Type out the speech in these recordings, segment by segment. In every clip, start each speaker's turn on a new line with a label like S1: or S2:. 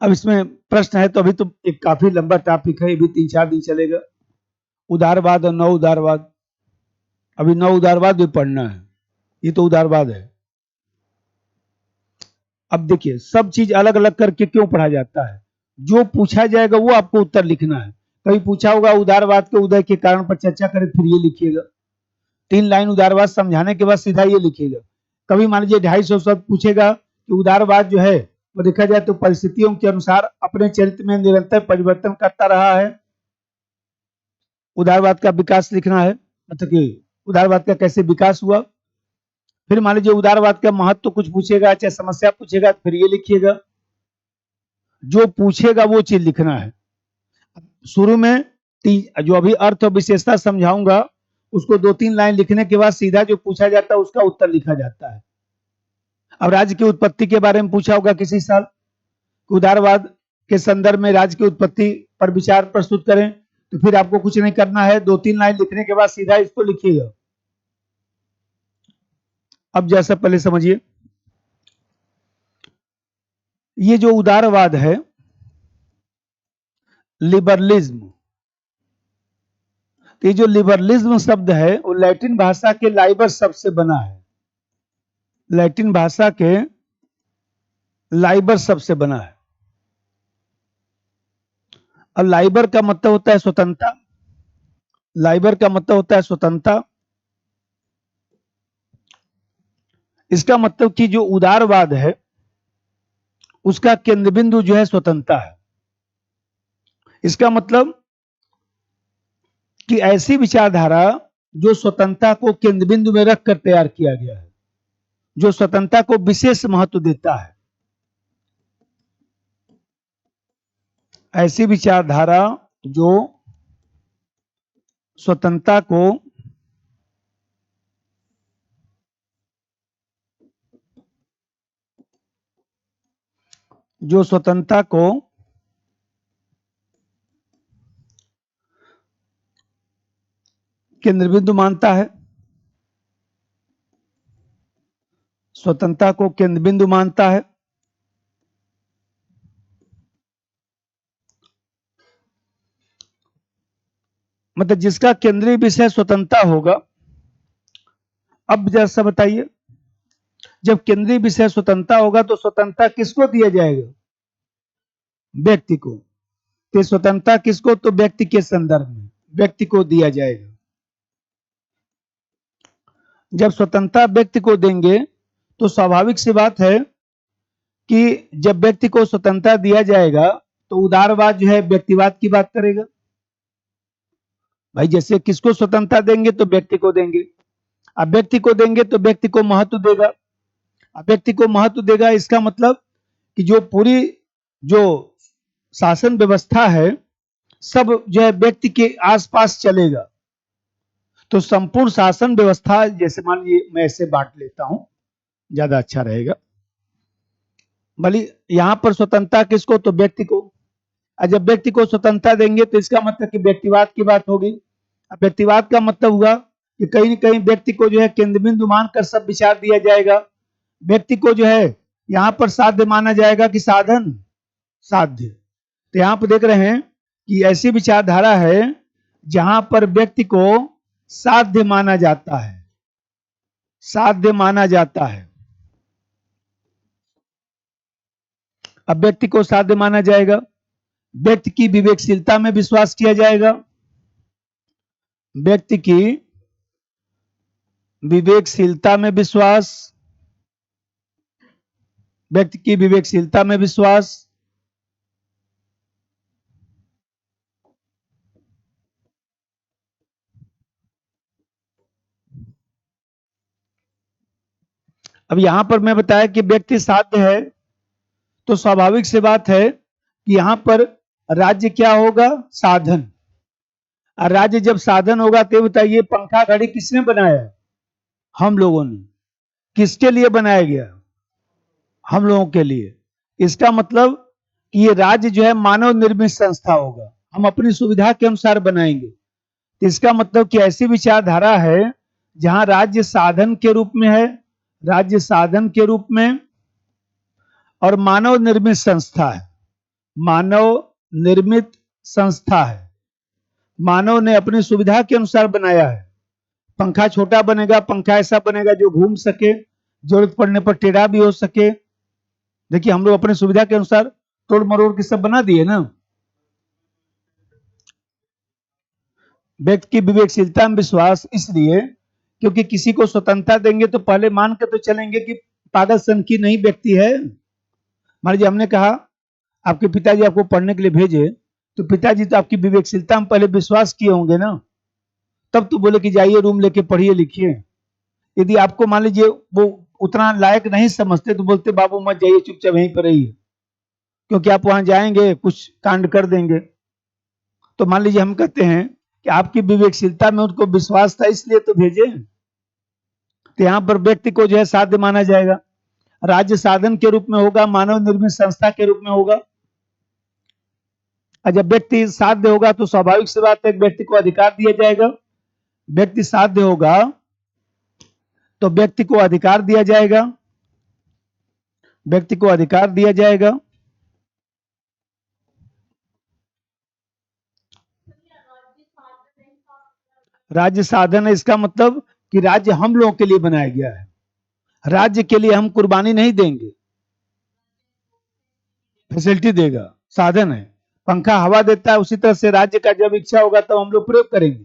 S1: अब इसमें प्रश्न है, तो अभी तो एक काफी लंबा टॉपिक है, ये भी 3-4 दिन चलेगा। उदारवाद और नव उदारवाद, अभी नव उदारवाद भी पढ़ना है, ये तो उदारवाद है। अब देखिए, सब चीज अलग अलग करके क्यों पढ़ा जाता है, जो पूछा जाएगा वो आपको उत्तर लिखना है। कभी पूछा होगा उदारवाद के उदय के कारण पर चर्चा करें, फिर ये लिखिएगा। 3 लाइन उदारवाद समझाने के बाद सीधा ये लिखिएगा। कभी मान लीजिए 250 शब्द पूछेगा कि उदारवाद जो है वो देखा जाए तो परिस्थितियों के अनुसार अपने चरित्र में निरंतर परिवर्तन करता रहा है। उदारवाद का विकास लिखना है, मतलब कि उदारवाद का कैसे विकास हुआ। फिर मान लीजिए उदारवाद का महत्व तो कुछ पूछेगा, चाहे समस्या पूछेगा, फिर ये लिखिएगा। जो पूछेगा वो चीज लिखना है। शुरू में जो अभी अर्थ और विशेषता समझाऊंगा, उसको 2-3 लाइन लिखने के बाद सीधा जो पूछा जाता है उसका उत्तर लिखा जाता है। अब राज्य की उत्पत्ति के बारे में पूछा होगा किसी साल, उदारवाद के संदर्भ में राज्य की उत्पत्ति पर विचार प्रस्तुत करें, तो फिर आपको कुछ नहीं करना है, 2-3 लाइन लिखने के बाद सीधा इसको लिखिएगा। अब जैसा पहले समझिए, ये जो उदारवाद है, लिबरलिज्म, तो ये जो लिबरलिज्म शब्द है वो लैटिन भाषा के लाइबर शब्द से बना है। लैटिन भाषा के लाइबर शब्द से बना है। और लाइबर का मतलब होता है स्वतंत्रता। लाइबर का मतलब होता है स्वतंत्रता। इसका मतलब कि जो उदारवाद है उसका केंद्र बिंदु जो है स्वतंत्रता है। इसका मतलब कि ऐसी विचारधारा जो स्वतंत्रता को केंद्र बिंदु में रखकर तैयार किया गया है, जो स्वतंत्रता को विशेष महत्व देता है, ऐसी विचारधारा जो स्वतंत्रता को केंद्र बिंदु मानता है, स्वतंत्रता को केंद्र बिंदु मानता है। मतलब जिसका केंद्रीय विषय स्वतंत्रता होगा। अब जैसा बताइए, जब केंद्रीय विषय स्वतंत्रता होगा तो स्वतंत्रता किसको दिया जाएगा? व्यक्ति को। तो स्वतंत्रता किसको? तो व्यक्ति के संदर्भ में व्यक्ति को दिया जाएगा। जब स्वतंत्रता व्यक्ति को देंगे तो स्वाभाविक सी बात है कि जब व्यक्ति को स्वतंत्रता दिया जाएगा तो उदारवाद जो है व्यक्तिवाद की बात करेगा। भाई जैसे किसको स्वतंत्रता देंगे तो व्यक्ति को देंगे। अब व्यक्ति को देंगे तो व्यक्ति को महत्व देगा। अब व्यक्ति को महत्व देगा, इसका मतलब कि जो पूरी जो शासन व्यवस्था है सब जो है व्यक्ति के आसपास चलेगा। तो संपूर्ण शासन व्यवस्था, जैसे मान लीजिए मैं ऐसे बांट लेता हूं, ज्यादा अच्छा रहेगा। भले यहां पर स्वतंत्रता किसको? तो व्यक्ति को। और जब व्यक्ति को स्वतंत्रता देंगे तो इसका मतलब कि व्यक्तिवाद की बात होगी। अब व्यक्तिवाद का मतलब हुआ कि कहीं न कहीं व्यक्ति को जो है केंद्र बिंदु मानकर सब विचार दिया जाएगा। व्यक्ति को जो है यहाँ पर साध्य माना जाएगा कि साधन? साध्य। तो यहाँ पर देख रहे हैं कि ऐसी विचारधारा है जहां पर व्यक्ति को साध्य माना जाता है। साध्य माना जाता है। अब व्यक्ति को साध्य माना जाएगा, व्यक्ति की विवेकशीलता में विश्वास किया जाएगा। व्यक्ति की विवेकशीलता में विश्वास, व्यक्ति की विवेकशीलता में विश्वास। अब यहां पर मैं बताया कि व्यक्ति साध्य है, तो स्वाभाविक सी बात है कि यहां पर राज्य क्या होगा? साधन। और राज्य जब साधन होगा तो बताइए पंखा घड़ी किसने बनाया? हम लोगों ने। किसके लिए बनाया गया? हम लोगों के लिए। इसका मतलब कि ये राज्य जो है मानव निर्मित संस्था होगा, हम अपनी सुविधा के अनुसार बनाएंगे। इसका मतलब कि ऐसी विचारधारा है जहां राज्य साधन के रूप में है, राज्य साधन के रूप में और मानव निर्मित संस्था है। मानव निर्मित संस्था है, मानव ने अपनी सुविधा के अनुसार बनाया है। पंखा छोटा बनेगा, पंखा ऐसा बनेगा जो घूम सके, जरूरत पड़ने पर टेढ़ा भी हो सके। देखिए हम लोग अपनी सुविधा के अनुसार तोड़ मरोड़ के सब बना दिए ना। व्यक्ति की विवेकशीलता में विश्वास इसलिए क्योंकि किसी को स्वतंत्रता देंगे तो पहले मान के तो चलेंगे कि पागल सन की नहीं व्यक्ति है। मान लीजिए हमने कहा आपके पिताजी आपको पढ़ने के लिए भेजे, तो पिताजी तो आपकी विवेकशीलता में पहले विश्वास किए होंगे ना, तब तो बोले कि जाइए रूम लेके पढ़िए लिखिए। यदि आपको मान लीजिए वो उतना लायक नहीं समझते तो बोलते बाबू मत जाइए, चुपचाप यहीं पर रहिए, क्योंकि आप वहां जाएंगे कुछ कांड कर देंगे। तो मान लीजिए हम कहते हैं कि आपकी विवेकशीलता में उनको विश्वास था इसलिए तो भेजे, तो यहाँ पर व्यक्ति को जो है साध्य माना जाएगा। राज्य साधन के रूप में होगा, मानव निर्मित संस्था के रूप में होगा। और जब व्यक्ति साध्य होगा तो स्वाभाविक सी बात है व्यक्ति को अधिकार दिया जाएगा। व्यक्ति साध्य होगा तो व्यक्ति को अधिकार दिया जाएगा, व्यक्ति को अधिकार दिया जाएगा। राज्य साधन है, इसका मतलब कि राज्य हम लोगों के लिए बनाया गया है, राज्य के लिए हम कुर्बानी नहीं देंगे, फैसिलिटी देगा, साधन है। पंखा हवा देता है, उसी तरह से राज्य का जब इच्छा होगा तब तो हम लोग प्रयोग करेंगे।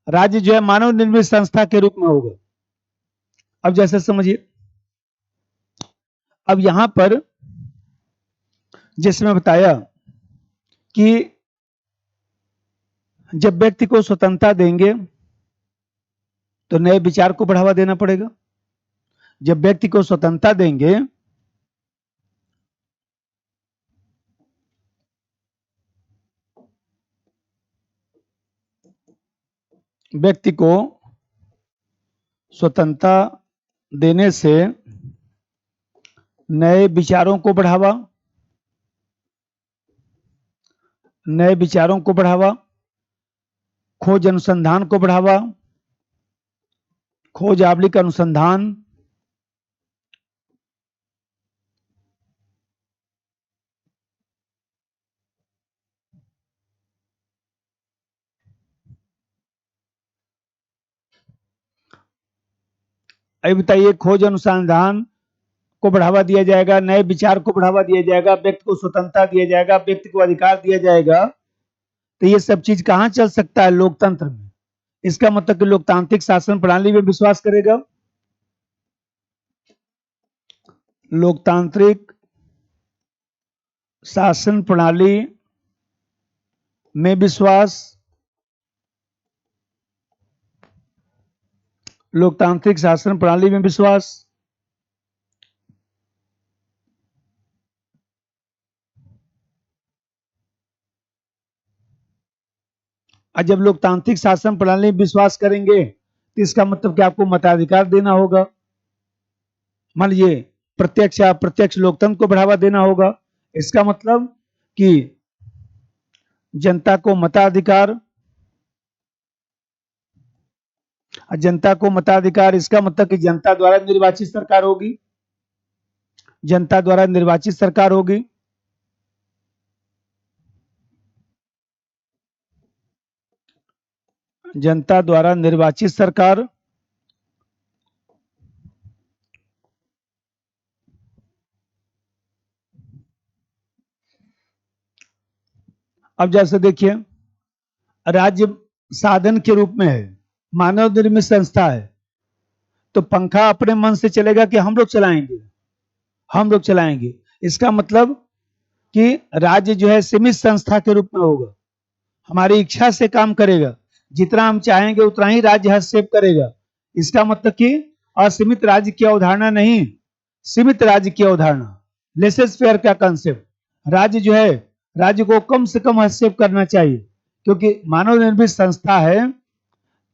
S1: राज्य जो है मानव निर्मित संस्था के रूप में होगा। अब जैसे समझिए, अब यहां पर जैसे मैं बताया कि जब व्यक्ति को स्वतंत्रता देंगे तो नए विचार को बढ़ावा देना पड़ेगा। जब व्यक्ति को स्वतंत्रता देंगे व्यक्ति को स्वतंत्रता देने से नए विचारों को बढ़ावा, नए विचारों को बढ़ावा, खोज अनुसंधान को बढ़ावा, खोज आबलिक अनुसंधान, अभी बताइए खोज अनुसंधान को बढ़ावा दिया जाएगा, नए विचार को बढ़ावा दिया जाएगा, व्यक्ति को स्वतंत्रता दिया जाएगा, व्यक्ति को अधिकार दिया जाएगा। तो ये सब चीज कहां चल सकता है? लोकतंत्र में। इसका मतलब कि लोकतांत्रिक शासन प्रणाली में विश्वास करेगा, लोकतांत्रिक शासन प्रणाली में विश्वास, लोकतांत्रिक शासन प्रणाली में विश्वास। और जब लोकतांत्रिक शासन प्रणाली में विश्वास करेंगे तो इसका मतलब कि आपको मताधिकार देना होगा। मान लीजिए प्रत्यक्ष या अप्रत्यक्ष लोकतंत्र को बढ़ावा देना होगा। इसका मतलब कि जनता को मताधिकार, जनता को मताधिकार, इसका मतलब कि जनता द्वारा निर्वाचित सरकार होगी, जनता द्वारा निर्वाचित सरकार होगी। जनता द्वारा निर्वाचित सरकार। अब जैसे देखिए राज्य साधन के रूप में है, मानव निर्मित संस्था है, तो पंखा अपने मन से चलेगा कि हम लोग चलाएंगे? हम लोग चलाएंगे। इसका मतलब कि राज्य जो है सीमित संस्था के रूप में होगा, हमारी इच्छा से काम करेगा, जितना हम चाहेंगे उतना ही राज्य हस्तक्षेप करेगा। इसका मतलब कि असीमित राज्य की अवधारणा नहीं, सीमित राज्य की अवधारणा, लेसेस फेयर का कंसेप्ट। राज्य जो है, राज्य को कम से कम हस्तक्षेप करना चाहिए, क्योंकि मानव निर्मित संस्था है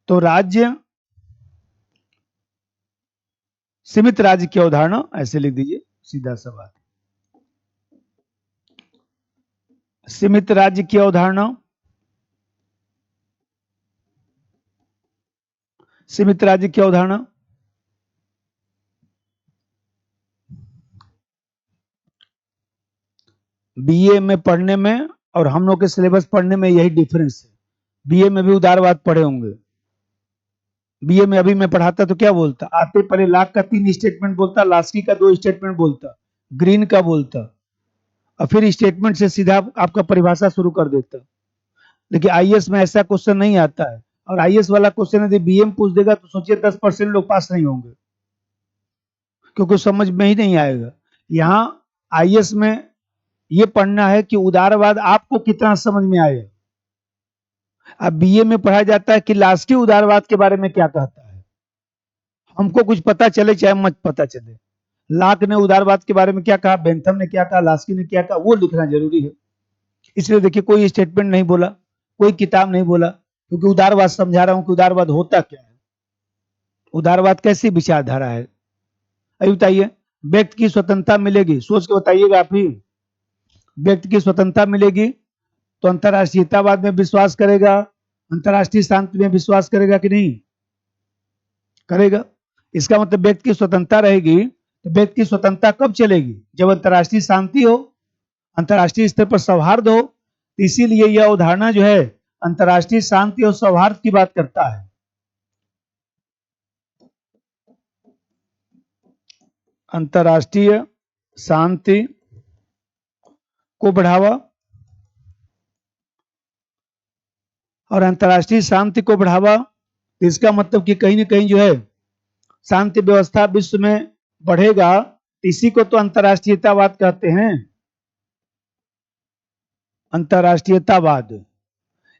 S1: तो राज्य सीमित राज्य की अवधारणा, ऐसे लिख दीजिए सीधा सा बात। सीमित राज्य की अवधारणा, सीमित राज्य की अवधारणा। बीए में पढ़ने में और हम लोग के सिलेबस पढ़ने में यही डिफरेंस है। बीए में भी उदारवाद पढ़े होंगे। बीए में अभी मैं पढ़ाता तो क्या बोलता, आते पहले लाख का 3 स्टेटमेंट बोलता, लास्की का 2 स्टेटमेंट बोलता, ग्रीन का बोलता, और फिर स्टेटमेंट से सीधा आपका परिभाषा शुरू कर देता। लेकिन आईएएस में ऐसा क्वेश्चन नहीं आता है, और आईएएस वाला क्वेश्चन यदि बीए में पूछ देगा तो सोचिए 10% लोग पास नहीं होंगे, क्योंकि समझ में ही नहीं आएगा। यहाँ आईएएस में ये पढ़ना है कि उदारवाद आपको कितना समझ में आए। अब बीए में पढ़ाया जाता है कि लास्की उदारवाद के बारे में क्या कहता है, हमको कुछ पता चले चाहे मत पता चले। लाक ने उदारवाद के बारे में क्या कहा, बेंथम ने क्या कहा, लास्की ने क्या कहा, वो लिखना जरूरी है। इसलिए देखिए कोई स्टेटमेंट नहीं बोला, कोई किताब नहीं बोला, क्योंकि उदारवाद समझा रहा हूं कि उदारवाद होता क्या है, उदारवाद कैसी विचारधारा है। अभी बताइए, व्यक्ति की स्वतंत्रता मिलेगी, सोच के बताइएगा आप ही। व्यक्ति की स्वतंत्रता मिलेगी तो अंतर्राष्ट्रीयतावाद में विश्वास करेगा, अंतर्राष्ट्रीय शांति में विश्वास करेगा कि नहीं करेगा। इसका मतलब व्यक्ति की स्वतंत्रता रहेगी तो व्यक्ति की स्वतंत्रता कब चलेगी, जब अंतर्राष्ट्रीय शांति हो, अंतर्राष्ट्रीय स्तर पर सौहार्द हो। इसीलिए यह अवधारणा जो है अंतर्राष्ट्रीय शांति और सौहार्द की बात करता है। अंतर्राष्ट्रीय शांति को बढ़ावा, और अंतर्राष्ट्रीय शांति को बढ़ावा, इसका मतलब कि कहीं ना कहीं जो है शांति व्यवस्था विश्व में बढ़ेगा, इसी को तो अंतर्राष्ट्रीयतावाद कहते हैं, अंतर्राष्ट्रीयतावाद।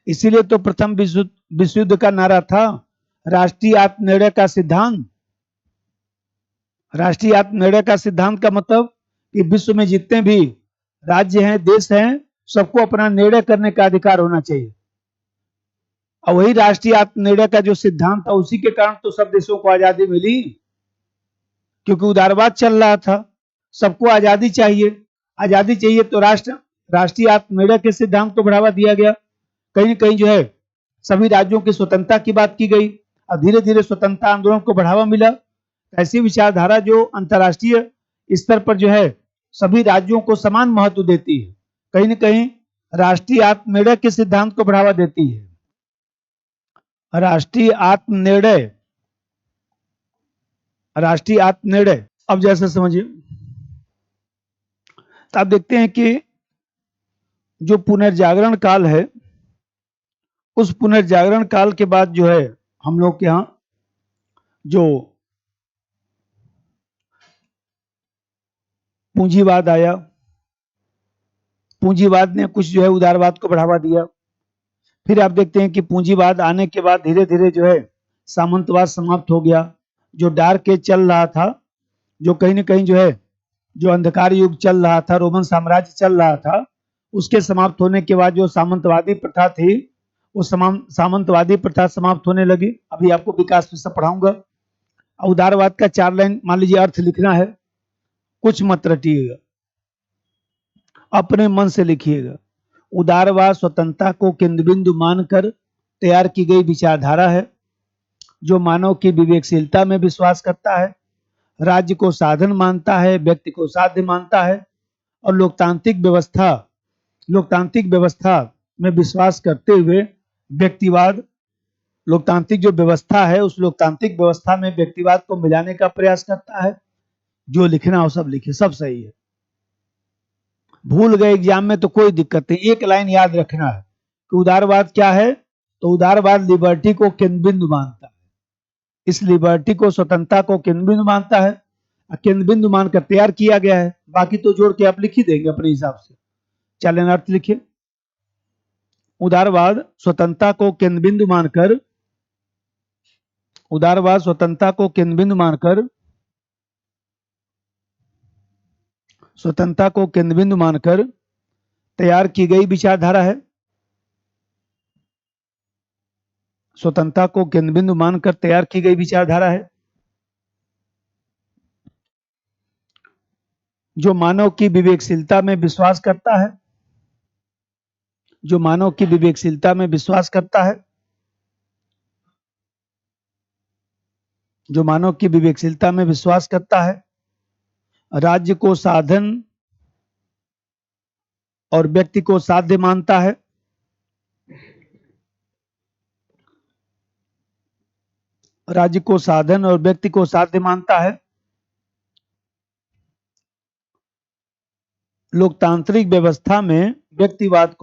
S1: इसीलिए तो प्रथम विश्व युद्ध का नारा था राष्ट्रीय आत्मनिर्णय का सिद्धांत। राष्ट्रीय आत्मनिर्णय का सिद्धांत का मतलब कि विश्व में जितने भी राज्य हैं, देश हैं, सबको अपना निर्णय करने का अधिकार होना चाहिए। और वही राष्ट्रीय आत्मनिर्णय का जो सिद्धांत था, उसी के कारण तो सब देशों को आजादी मिली, क्योंकि उदारवाद चल रहा था, सबको आजादी चाहिए। आजादी चाहिए तो राष्ट्रीय आत्मनिर्णय के सिद्धांत को बढ़ावा दिया गया। कहीं ना कहीं जो है सभी राज्यों की स्वतंत्रता की बात की गई, और धीरे धीरे स्वतंत्रता आंदोलन को बढ़ावा मिला। ऐसी विचारधारा जो अंतर्राष्ट्रीय स्तर पर जो है सभी राज्यों को समान महत्व देती है, कहीं ना कहीं राष्ट्रीय आत्मनिर्णय के सिद्धांत को बढ़ावा देती है। राष्ट्रीय आत्मनिर्णय, राष्ट्रीय आत्मनिर्णय, अब जैसे समझिए, तो आप देखते हैं कि जो पुनर्जागरण काल है, उस पुनर्जागरण काल के बाद जो है हम लोग के यहाँ जो पूंजीवाद आया, पूंजीवाद ने कुछ जो है उदारवाद को बढ़ावा दिया। फिर आप देखते हैं कि पूंजीवाद आने के बाद धीरे धीरे जो है सामंतवाद समाप्त हो गया। जो डार्क एज चल रहा था, जो कहीं ना कहीं जो है जो अंधकार युग चल रहा था, रोमन साम्राज्य चल रहा था, उसके समाप्त होने के बाद जो सामंतवादी प्रथा थी, वो सामंतवादी प्रथा समाप्त होने लगी। अभी आपको विकास में सब पढ़ाऊंगा। उदारवाद का 4 लाइन मान लीजिए अर्थ लिखना है, कुछ मत रटिएगा, अपने मन से लिखिएगा। उदारवाद स्वतंत्रता को केंद्र बिंदु मानकर तैयार की गई विचारधारा है, जो मानव की विवेकशीलता में विश्वास करता है, राज्य को साधन मानता है, व्यक्ति को साध्य मानता है, और लोकतांत्रिक व्यवस्था में विश्वास करते हुए व्यक्तिवाद, लोकतांत्रिक जो व्यवस्था है उस लोकतांत्रिक व्यवस्था में व्यक्तिवाद को मिलाने का प्रयास करता है। जो लिखना हो सब लिखे, सब सही है। भूल गए एग्जाम में तो कोई दिक्कत नहीं, एक लाइन याद रखना है कि उदारवाद क्या है। तो उदारवाद लिबर्टी को केंद्र बिंदु मानता है, इस लिबर्टी को, स्वतंत्रता को केंद्र बिंदु मानता है, केंद्र बिंदु मानकर तैयार किया गया है। बाकी तो जोड़ के आप लिख ही देंगे अपने हिसाब से। चलें अर्थ लिखिए। उदारवाद स्वतंत्रता को केंद्र बिंदु मानकर, उदारवाद स्वतंत्रता को केंद्र बिंदु मानकर, स्वतंत्रता को केंद्र बिंदु मानकर तैयार की गई विचारधारा है। स्वतंत्रता को केंद्र बिंदु मानकर तैयार की गई विचारधारा है, जो मानव की विवेकशीलता में विश्वास करता है, जो मानव की विवेकशीलता में विश्वास करता है, जो मानव की विवेकशीलता में विश्वास करता है, राज्य को साधन और व्यक्ति को साध्य मानता है। राज्य को साधन और व्यक्ति को साध्य मानता है। लोकतांत्रिक व्यवस्था में व्यक्तिवाद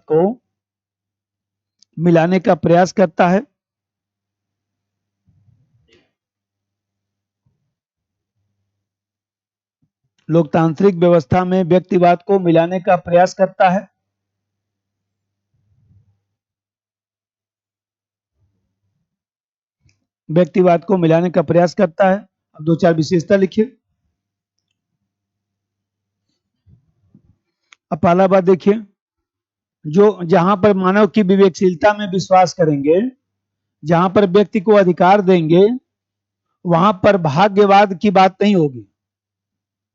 S1: को मिलाने का प्रयास करता है। लोकतांत्रिक व्यवस्था में व्यक्तिवाद को मिलाने का प्रयास करता है। व्यक्तिवाद को मिलाने का प्रयास करता है। अब दो चार विशेषता लिखिए। अब पहला बात देखिए, जहां पर मानव की विवेकशीलता में विश्वास करेंगे, जहां पर व्यक्ति को अधिकार देंगे, वहां पर भाग्यवाद की बात नहीं होगी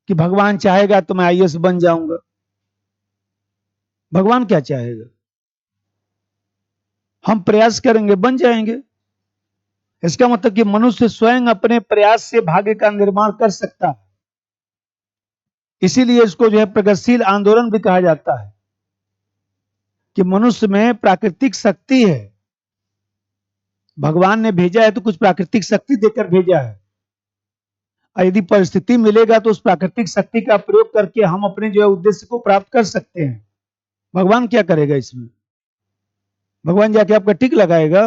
S1: कि भगवान चाहेगा तो मैं आईएएस बन जाऊंगा। भगवान क्या चाहेगा? हम प्रयास करेंगे, बन जाएंगे। इसका मतलब कि मनुष्य स्वयं अपने प्रयास से भाग्य का निर्माण कर सकता है। इसीलिए इसको जो है प्रगतिशील आंदोलन भी कहा जाता है कि मनुष्य में प्राकृतिक शक्ति है। भगवान ने भेजा है तो कुछ प्राकृतिक शक्ति देकर भेजा है, और यदि परिस्थिति मिलेगा तो उस प्राकृतिक शक्ति का प्रयोग करके हम अपने जो है उद्देश्य को प्राप्त कर सकते हैं। भगवान क्या करेगा इसमें? भगवान जाके आपका टिक लगाएगा?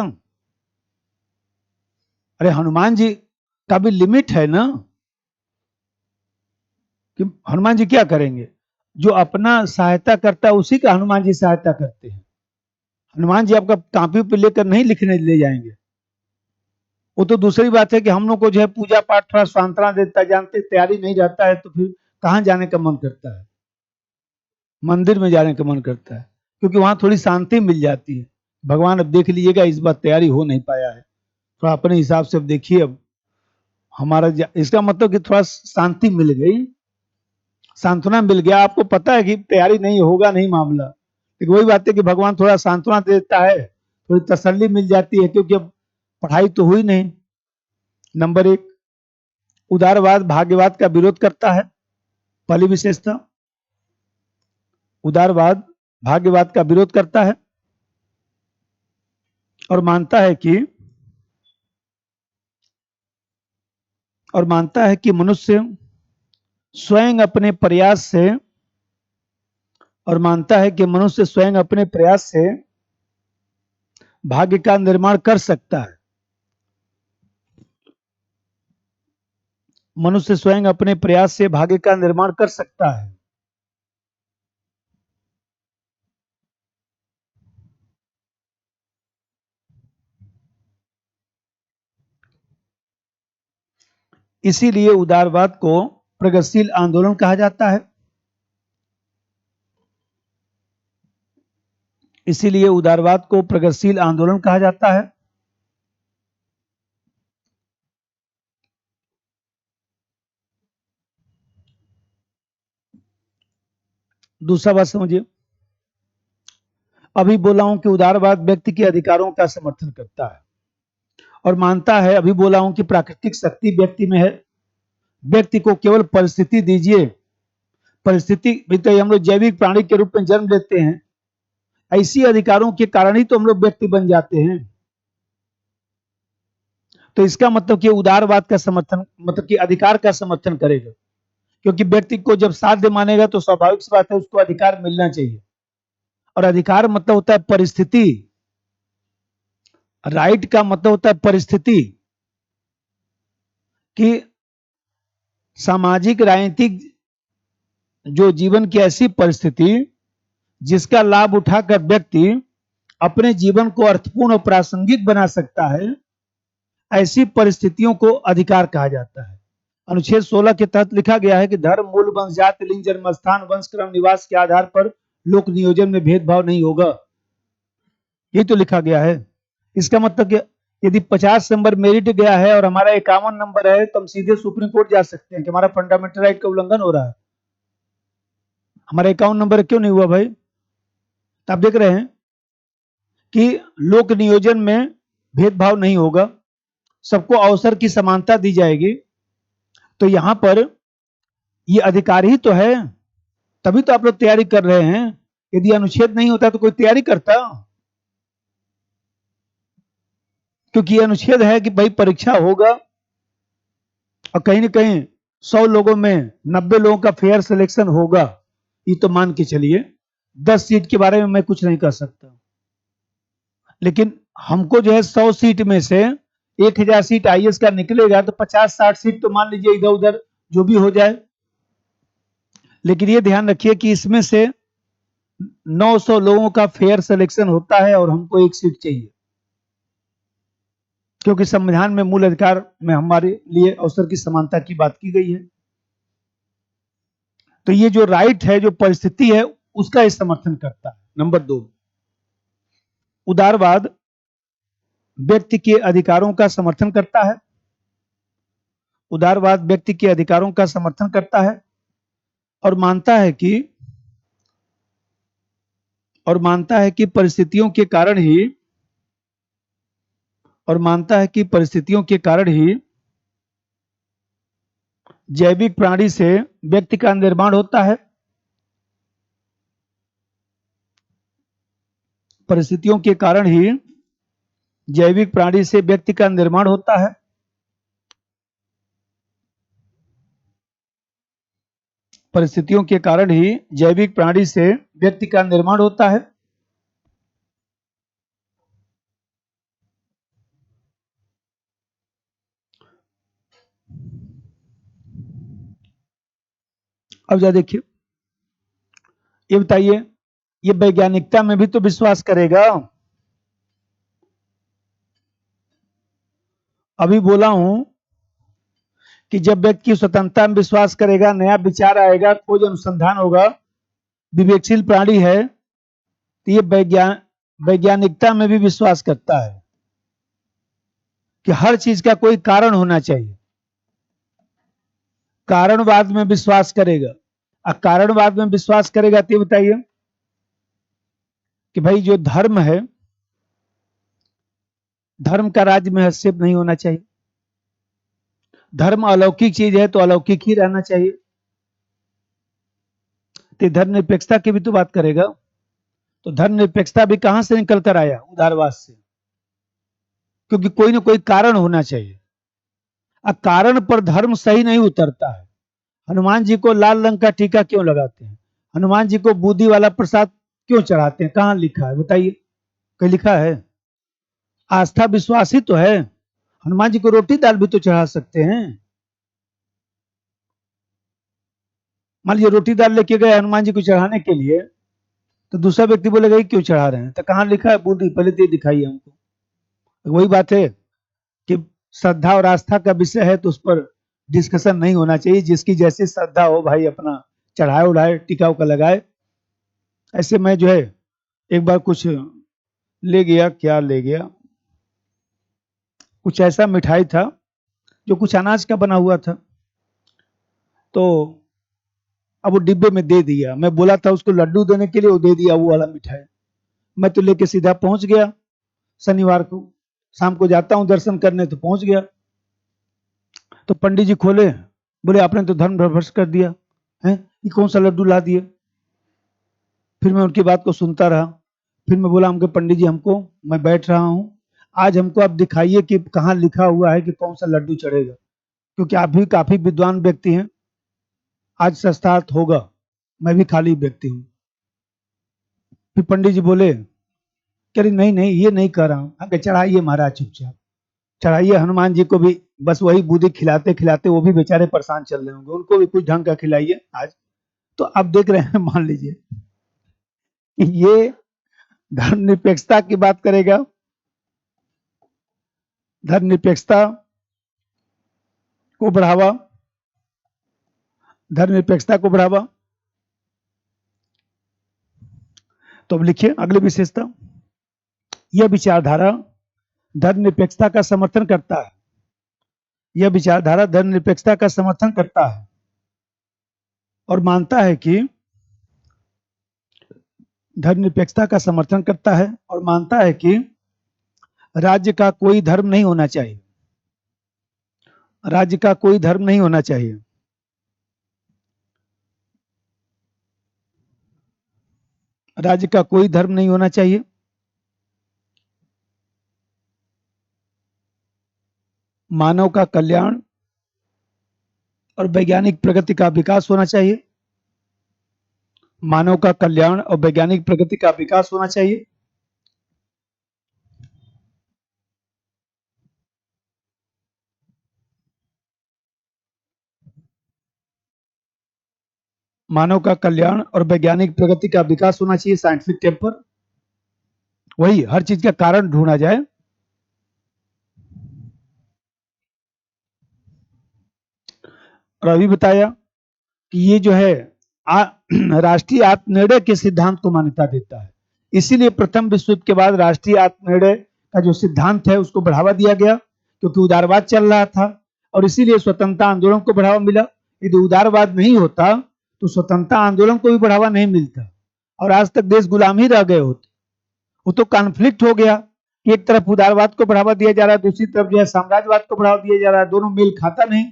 S1: अरे हनुमान जी का भी लिमिट है ना, कि हनुमान जी क्या करेंगे? जो अपना सहायता करता है उसी का हनुमान जी सहायता करते हैं। हनुमान जी आपका कॉपी पे लेकर नहीं लिखने ले जाएंगे। वो तो दूसरी बात है कि हम लोग को जो है पूजा पाठ थोड़ा सांत्वना देता है, जानते तैयारी नहीं रहता है तो फिर कहाँ जाने का मन करता है? मंदिर में जाने का मन करता है, क्योंकि वहां थोड़ी शांति मिल जाती है। भगवान अब देख लीजिएगा इस बार तैयारी हो नहीं पाया है, थोड़ा अपने हिसाब से अब देखिए। अब हमारा इसका मतलब कि थोड़ा शांति मिल गई, सांत्वना मिल गया। आपको पता है कि तैयारी नहीं होगा, नहीं मामला, लेकिन वही बात है कि भगवान थोड़ा सांत्वना देता है, थोड़ी तसल्ली मिल जाती है, क्योंकि अब पढ़ाई तो हुई नहीं। नंबर एक, उदारवाद भाग्यवाद का विरोध करता है। पहली विशेषता, उदारवाद भाग्यवाद का विरोध करता है और मानता है कि मनुष्य स्वयं अपने प्रयास से भाग्य का निर्माण कर सकता है। मनुष्य स्वयं अपने प्रयास से भाग्य का निर्माण कर सकता है। इसीलिए उदारवाद को प्रगतिशील आंदोलन कहा जाता है। इसीलिए उदारवाद को प्रगतिशील आंदोलन कहा जाता है। दूसरा बात समझिए, अभी बोला हूं कि उदारवाद व्यक्ति के अधिकारों का समर्थन करता है और मानता है, अभी बोला हूं कि प्राकृतिक शक्ति व्यक्ति में है, व्यक्ति को केवल परिस्थिति दीजिए। परिस्थिति भी तो हम लोग जैविक प्राणी के रूप में जन्म लेते हैं, ऐसी अधिकारों के कारण ही तो हम लोग व्यक्ति बन जाते हैं। तो इसका मतलब कि उदारवाद का समर्थन, मतलब कि अधिकार का समर्थन करेगा, क्योंकि व्यक्ति को जब साध्य मानेगा तो स्वाभाविक सी बात है उसको अधिकार मिलना चाहिए। और अधिकार मतलब होता है परिस्थिति, राइट का मतलब होता है परिस्थिति, कि सामाजिक राजनीतिक जो जीवन की ऐसी परिस्थिति जिसका लाभ उठाकर व्यक्ति अपने जीवन को अर्थपूर्ण और प्रासंगिक बना सकता है, ऐसी परिस्थितियों को अधिकार कहा जाता है। अनुच्छेद 16 के तहत लिखा गया है कि धर्म, मूल, वंश, जाति, लिंग, जन्म स्थान, वंश क्रम, निवास के आधार पर लोक नियोजन में भेदभाव नहीं होगा। ये तो लिखा गया है। इसका मतलब कि यदि 50 नंबर मेरिट गया है और हमारा 51 नंबर है तो हम सीधे सुप्रीम कोर्ट जा सकते हैं कि हमारा फंडामेंटल राइट का उल्लंघन हो रहा है। हमारा 51 नंबर क्यों नहीं हुआ भाई? तो आप देख रहे हैं कि लोक नियोजन में भेदभाव नहीं होगा, सबको अवसर की समानता दी जाएगी। तो यहां पर ये अधिकार ही तो है, तभी तो आप लोग तैयारी कर रहे हैं। यदि अनुच्छेद नहीं होता तो कोई तैयारी करता? क्योंकि ये अनुच्छेद है कि भाई परीक्षा होगा और कहीं ना कहीं 100 लोगों में 90 लोगों का फेयर सिलेक्शन होगा, ये तो मान के चलिए। 10 सीट के बारे में मैं कुछ नहीं कर सकता, लेकिन हमको जो है 100 सीट में से 1000 सीट आईएएस का निकलेगा तो 50-60 सीट तो मान लीजिए इधर उधर जो भी हो जाए। लेकिन ये ध्यान रखिए कि इसमें से 900 लोगों का फेयर सिलेक्शन होता है और हमको 1 सीट चाहिए, क्योंकि संविधान में मूल अधिकार में हमारे लिए अवसर की समानता की बात की गई है। तो ये जो राइट है, जो परिस्थिति है, उसका ये समर्थन करता है। नंबर 2, उदारवाद व्यक्ति के अधिकारों का समर्थन करता है। उदारवाद व्यक्ति के अधिकारों का समर्थन करता है और मानता है कि परिस्थितियों के कारण ही जैविक प्राणी से व्यक्ति का निर्माण होता है। परिस्थितियों के कारण ही जैविक प्राणी से व्यक्ति का निर्माण होता है। परिस्थितियों के कारण ही जैविक प्राणी से व्यक्ति का निर्माण होता है। अब जा देखिए, ये बताइए, ये वैज्ञानिकता में भी तो विश्वास करेगा। अभी बोला हूं कि जब व्यक्ति की स्वतंत्रता में विश्वास करेगा, नया विचार आएगा, खोज अनुसंधान होगा, विवेकशील प्राणी है, तो ये वैज्ञानिकता में भी विश्वास करता है कि हर चीज का कोई कारण होना चाहिए। कारणवाद में विश्वास करेगा। अब कारणवाद में विश्वास करेगा तो बताइए कि भाई जो धर्म है, धर्म का राज्य में हस्तक्षेप नहीं होना चाहिए। धर्म अलौकिक चीज है तो अलौकिक ही रहना चाहिए। तो धर्मनिरपेक्षता की भी तो बात करेगा। तो धर्मनिरपेक्षता भी कहां से निकल कर आया? उदारवाद से। क्योंकि कोई ना कोई कारण होना चाहिए। अब कारण पर धर्म सही नहीं उतरता है। हनुमान जी को लाल रंग का टीका क्यों लगाते हैं? हनुमान जी को बूंदी वाला प्रसाद क्यों चढ़ाते हैं? कहां लिखा है बताइए? कहीं लिखा है? आस्था विश्वास ही तो है। हनुमान जी को रोटी दाल भी तो चढ़ा सकते हैं। मान लीजिए रोटी दाल लेके गए हनुमान जी को चढ़ाने के लिए, तो दूसरा व्यक्ति बोलेगा क्यों चढ़ा रहे हैं? तो कहां लिखा है बूंदी? पहले तो दिखाइए हमको। वही बात है कि श्रद्धा और आस्था का विषय है तो उस पर डिस्कशन नहीं होना चाहिए। जिसकी जैसी श्रद्धा हो भाई अपना चढ़ाए उड़ाए टीका उका लगाए। ऐसे मैं जो है एक बार कुछ ले गया, क्या ले गया, कुछ ऐसा मिठाई था जो कुछ अनाज का बना हुआ था, तो अब वो डिब्बे में दे दिया। मैं बोला था उसको लड्डू देने के लिए, वो दे दिया वो वाला मिठाई। मैं तो लेके सीधा पहुंच गया। शनिवार को शाम को जाता हूं दर्शन करने, तो पहुंच गया। तो पंडित जी खोले, बोले आपने तो धर्म भ्रष्ट कर दिया है, ये कौन सा लड्डू ला दिए? फिर मैं उनकी बात को सुनता रहा। फिर मैं बोला हमको पंडित जी, हमको, मैं बैठ रहा हूं, आज हमको आप दिखाइए कि कहाँ लिखा हुआ है कि कौन सा लड्डू चढ़ेगा, क्योंकि आप भी काफी विद्वान व्यक्ति हैं, आज शास्त्रार्थ होगा, मैं भी खाली व्यक्ति हूँ। फिर पंडित जी बोले कह रही नहीं नहीं ये नहीं कर रहा हूँ। आगे चढ़ाइए महाराज, चुपचाप चढ़ाइए। हनुमान जी को भी बस वही बूंदी खिलाते खिलाते वो भी बेचारे परेशान चल रहे होंगे, उनको भी कुछ ढंग का खिलाइए आज। तो अब देख रहे हैं, मान लीजिए ये धर्मनिरपेक्षता की बात करेगा। धर्मनिरपेक्षता को बढ़ावा, धर्मनिरपेक्षता को बढ़ावा। तो अब लिखिए अगली विशेषता, यह विचारधारा धर्मनिरपेक्षता का समर्थन करता है। यह विचारधारा धर्मनिरपेक्षता का समर्थन करता है और मानता है कि धर्मनिरपेक्षता का समर्थन करता है और मानता है कि राज्य का कोई धर्म नहीं होना चाहिए। राज्य का कोई धर्म नहीं होना चाहिए। राज्य का कोई धर्म नहीं होना चाहिए। मानव का कल्याण और वैज्ञानिक प्रगति का विकास होना चाहिए। मानव का कल्याण और वैज्ञानिक प्रगति का विकास होना चाहिए। मानव का कल्याण और वैज्ञानिक प्रगति का विकास होना चाहिए। साइंटिफिक टेम्पर, वही हर चीज का कारण ढूंढा जाए। और अभी बताया कि ये जो है राष्ट्रीय आत्मनिर्णय के सिद्धांत को मान्यता देता है। इसीलिए प्रथम विश्व युद्ध के बाद राष्ट्रीय आत्मनिर्णय का जो सिद्धांत है उसको बढ़ावा दिया गया, क्योंकि उदारवाद चल रहा था और इसीलिए स्वतंत्रता आंदोलन को बढ़ावा मिला। यदि उदारवाद नहीं होता तो स्वतंत्रता आंदोलन को भी बढ़ावा नहीं मिलता और आज तक देश गुलाम ही रह गए होते। वो तो कॉन्फ्लिक्ट हो गया कि एक तरफ उदारवाद को बढ़ावा दिया जा रहा है, दूसरी तरफ जो है साम्राज्यवाद को बढ़ावा दिया जा रहा है, दोनों मेल खाता नहीं।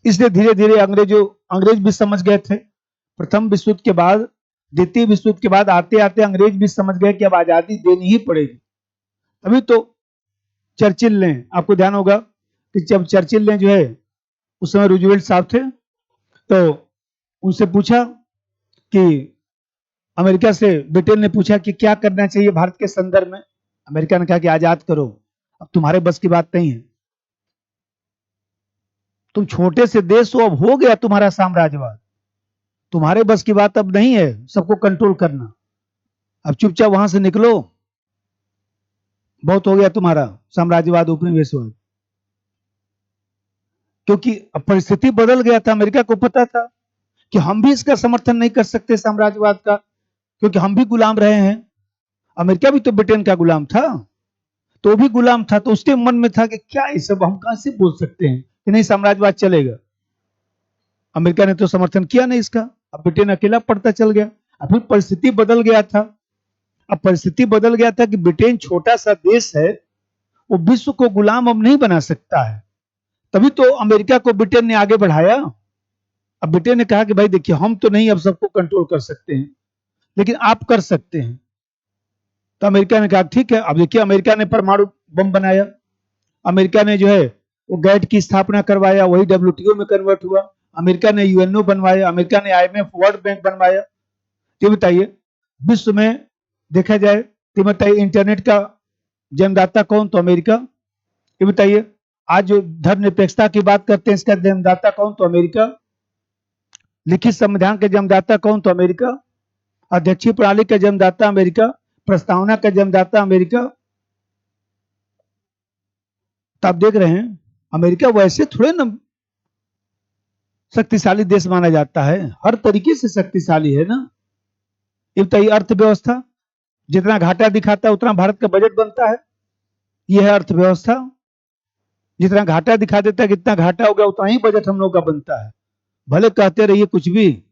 S1: इसलिए धीरे धीरे अंग्रेज भी समझ गए थे। प्रथम विश्व युद्ध के बाद, द्वितीय विश्व युद्ध के बाद आते आते अंग्रेज भी समझ गए कि अब आजादी देनी ही पड़ेगी। तभी तो चर्चिल ने, आपको ध्यान होगा कि जब चर्चिल ने जो है, उस समय रूजवेल्ट साहब थे, तो उनसे पूछा कि अमेरिका से, ब्रिटेन ने पूछा कि क्या करना चाहिए भारत के संदर्भ में। अमेरिका ने कहा कि आजाद करो, अब तुम्हारे बस की बात नहीं है, तुम छोटे से देश हो, अब हो गया तुम्हारा साम्राज्यवाद, तुम्हारे बस की बात अब नहीं है सबको कंट्रोल करना, अब चुपचाप वहां से निकलो, बहुत हो गया तुम्हारा साम्राज्यवाद उपनिवेशवाद। क्योंकि परिस्थिति बदल गया था, अमेरिका को पता था कि हम भी इसका समर्थन नहीं कर सकते साम्राज्यवाद का, क्योंकि हम भी गुलाम रहे हैं। अमेरिका भी तो ब्रिटेन का गुलाम था, तो भी गुलाम था, तो उसके मन में था कि क्या ये सब हम कहां से बोल सकते हैं कि नहीं साम्राज्यवाद चलेगा। अमेरिका ने तो समर्थन किया नहीं इसका, अब ब्रिटेन अकेला पड़ता चल गया। अब फिर परिस्थिति बदल गया था। अब परिस्थिति बदल गया था कि ब्रिटेन छोटा सा देश है, वो विश्व को गुलाम अब नहीं बना सकता है। तभी तो अमेरिका को ब्रिटेन ने आगे बढ़ाया। अब ब्रिटेन ने कहा कि भाई देखिए, हम तो नहीं अब सबको कंट्रोल कर सकते हैं, लेकिन आप कर सकते हैं। तो अमेरिका ने कहा ठीक है। अब देखिए, अमेरिका ने परमाणु बम बनाया, अमेरिका ने जो है वो गैट की स्थापना करवाया, वही डब्ल्यूटीओ में कन्वर्ट हुआ। अमेरिका ने यूएनओ बनवाया, अमेरिका ने आईएमएफ, वर्ल्ड बैंक बनवाया। ये बताइए, विश्व में देखा जाए तो बताइए, इंटरनेट का जन्मदाता कौन? तो अमेरिका। ये बताइए, आज जो धर्मनिरपेक्षता की बात करते हैं, इसका जन्मदाता कौन? तो अमेरिका। लिखित संविधान के जन्मदाता कौन? तो अमेरिका। अध्यक्षीय प्रणाली का जन्मदाता अमेरिका, प्रस्तावना का जन्मदाता अमेरिका। तो आप देख रहे हैं, अमेरिका वैसे थोड़े ना शक्तिशाली देश माना जाता है, हर तरीके से शक्तिशाली है ना। ये बताइए, अर्थव्यवस्था, जितना घाटा दिखाता है उतना भारत का बजट बनता है, यह है अर्थव्यवस्था। जितना घाटा दिखा देता है कि इतना घाटा हो गया, उतना ही बजट हम लोग का बनता है। भले कहते रहिए कुछ भी,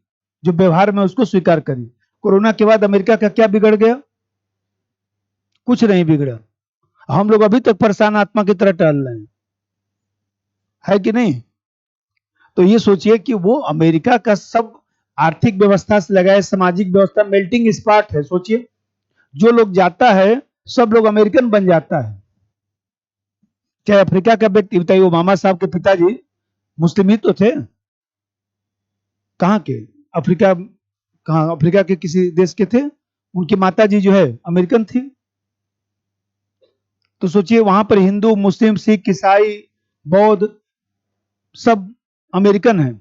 S1: जो व्यवहार में उसको स्वीकार करिए। कोरोना के बाद अमेरिका का क्या बिगड़ गया? कुछ नहीं बिगड़ा। हम लोग अभी तक परेशान आत्मा की तरह टहल रहे हैं, है कि नहीं? तो ये सोचिए कि वो अमेरिका का सब आर्थिक व्यवस्था से लगाए सामाजिक व्यवस्था मेल्टिंग स्पॉट है। सोचिए, जो लोग जाता है सब लोग अमेरिकन बन जाता है। चाहे अफ्रीका का व्यक्ति बताइए, ओबामा साहब के पिताजी मुस्लिम ही तो थे। कहाँ के? अफ्रीका, कहाँ अफ्रीका के किसी देश के थे, उनकी माता जी जो है अमेरिकन थी। तो सोचिए, वहां पर हिंदू, मुस्लिम, सिख, ईसाई, बौद्ध सब अमेरिकन है,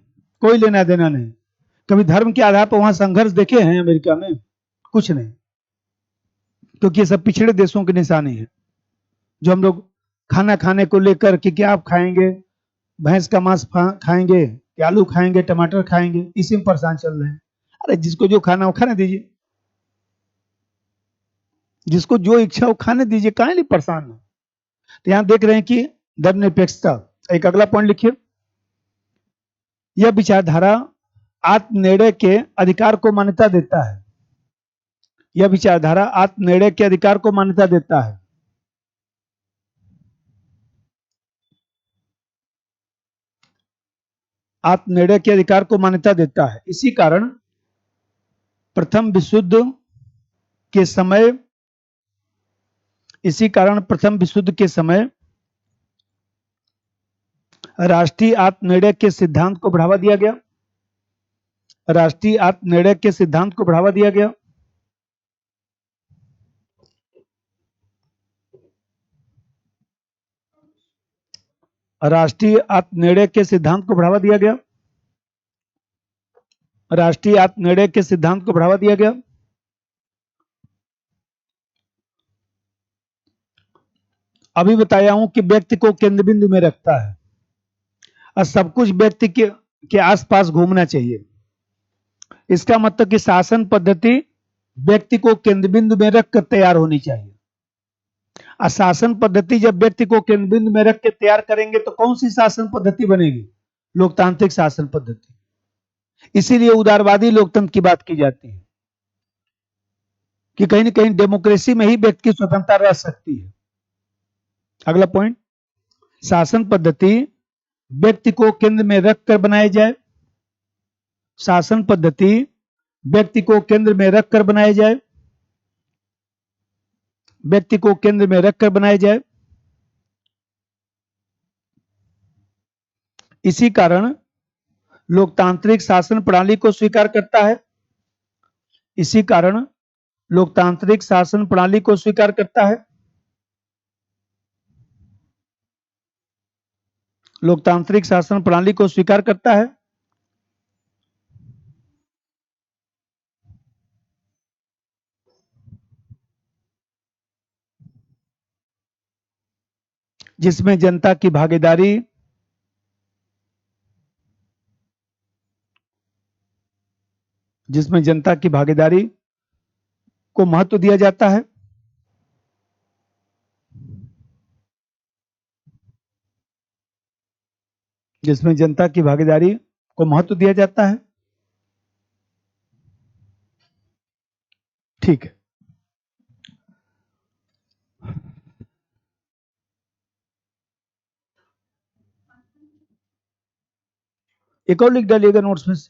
S1: कोई लेना देना नहीं। कभी धर्म के आधार पर वहां संघर्ष देखे हैं अमेरिका में? कुछ नहीं, क्योंकि ये सब पिछड़े देशों की निशानी है। जो हम लोग खाना खाने को लेकर कि क्या आप खाएंगे, भैंस का मांस खाएंगे कि आलू खाएंगे, टमाटर खाएंगे, इसी में परेशान चल रहे हैं। अरे जिसको जो खाना हो खाने दीजिए, जिसको जो इच्छा हो खाने दीजिए, काहे लिए परेशान हो। तो यहां देख रहे हैं कि धर्मनिरपेक्षता। एक अगला पॉइंट लिखिए, यह विचारधारा आत्मनिर्णय के अधिकार को मान्यता देता है। यह विचारधारा आत्मनिर्णय के अधिकार को मान्यता देता है। आत्मनिर्णय के अधिकार को मान्यता देता है। इसी कारण प्रथम विश्व युद्ध के समय, इसी कारण प्रथम विश्व युद्ध के समय राष्ट्रीय आत्मनिर्णय के सिद्धांत को बढ़ावा दिया गया। राष्ट्रीय आत्मनिर्णय के सिद्धांत को बढ़ावा दिया गया। राष्ट्रीय आत्मनिर्णय के सिद्धांत को बढ़ावा दिया गया। राष्ट्रीय आत्मनिर्णय के सिद्धांत को बढ़ावा दिया गया। अभी बताया हूं कि व्यक्ति को केंद्र बिंदु में रखता है और सब कुछ व्यक्ति के आसपास घूमना चाहिए। इसका मतलब कि शासन पद्धति व्यक्ति को केंद्र बिंदु में रखकर तैयार होनी चाहिए। और शासन पद्धति जब व्यक्ति को केंद्र बिंदु में रख के तैयार करेंगे तो कौन सी शासन पद्धति बनेगी? लोकतांत्रिक शासन पद्धति। इसीलिए उदारवादी लोकतंत्र की बात की जाती है कि कहीं ना कहीं डेमोक्रेसी में ही व्यक्ति की स्वतंत्रता रह सकती है। अगला पॉइंट, शासन पद्धति व्यक्ति को केंद्र में रखकर बनाई जाए। शासन पद्धति व्यक्ति को केंद्र में रखकर बनाई जाए। व्यक्ति को केंद्र में रखकर बनाई जाए। इसी कारण लोकतांत्रिक शासन प्रणाली को स्वीकार करता है। इसी कारण लोकतांत्रिक शासन प्रणाली को स्वीकार करता है। लोकतांत्रिक शासन प्रणाली को स्वीकार करता है। जिसमें जनता की भागीदारी को महत्व दिया जाता है। जिसमें जनता की भागीदारी को महत्व दिया जाता है। ठीक है। एक और लिख डालिएगा नोट्स में से,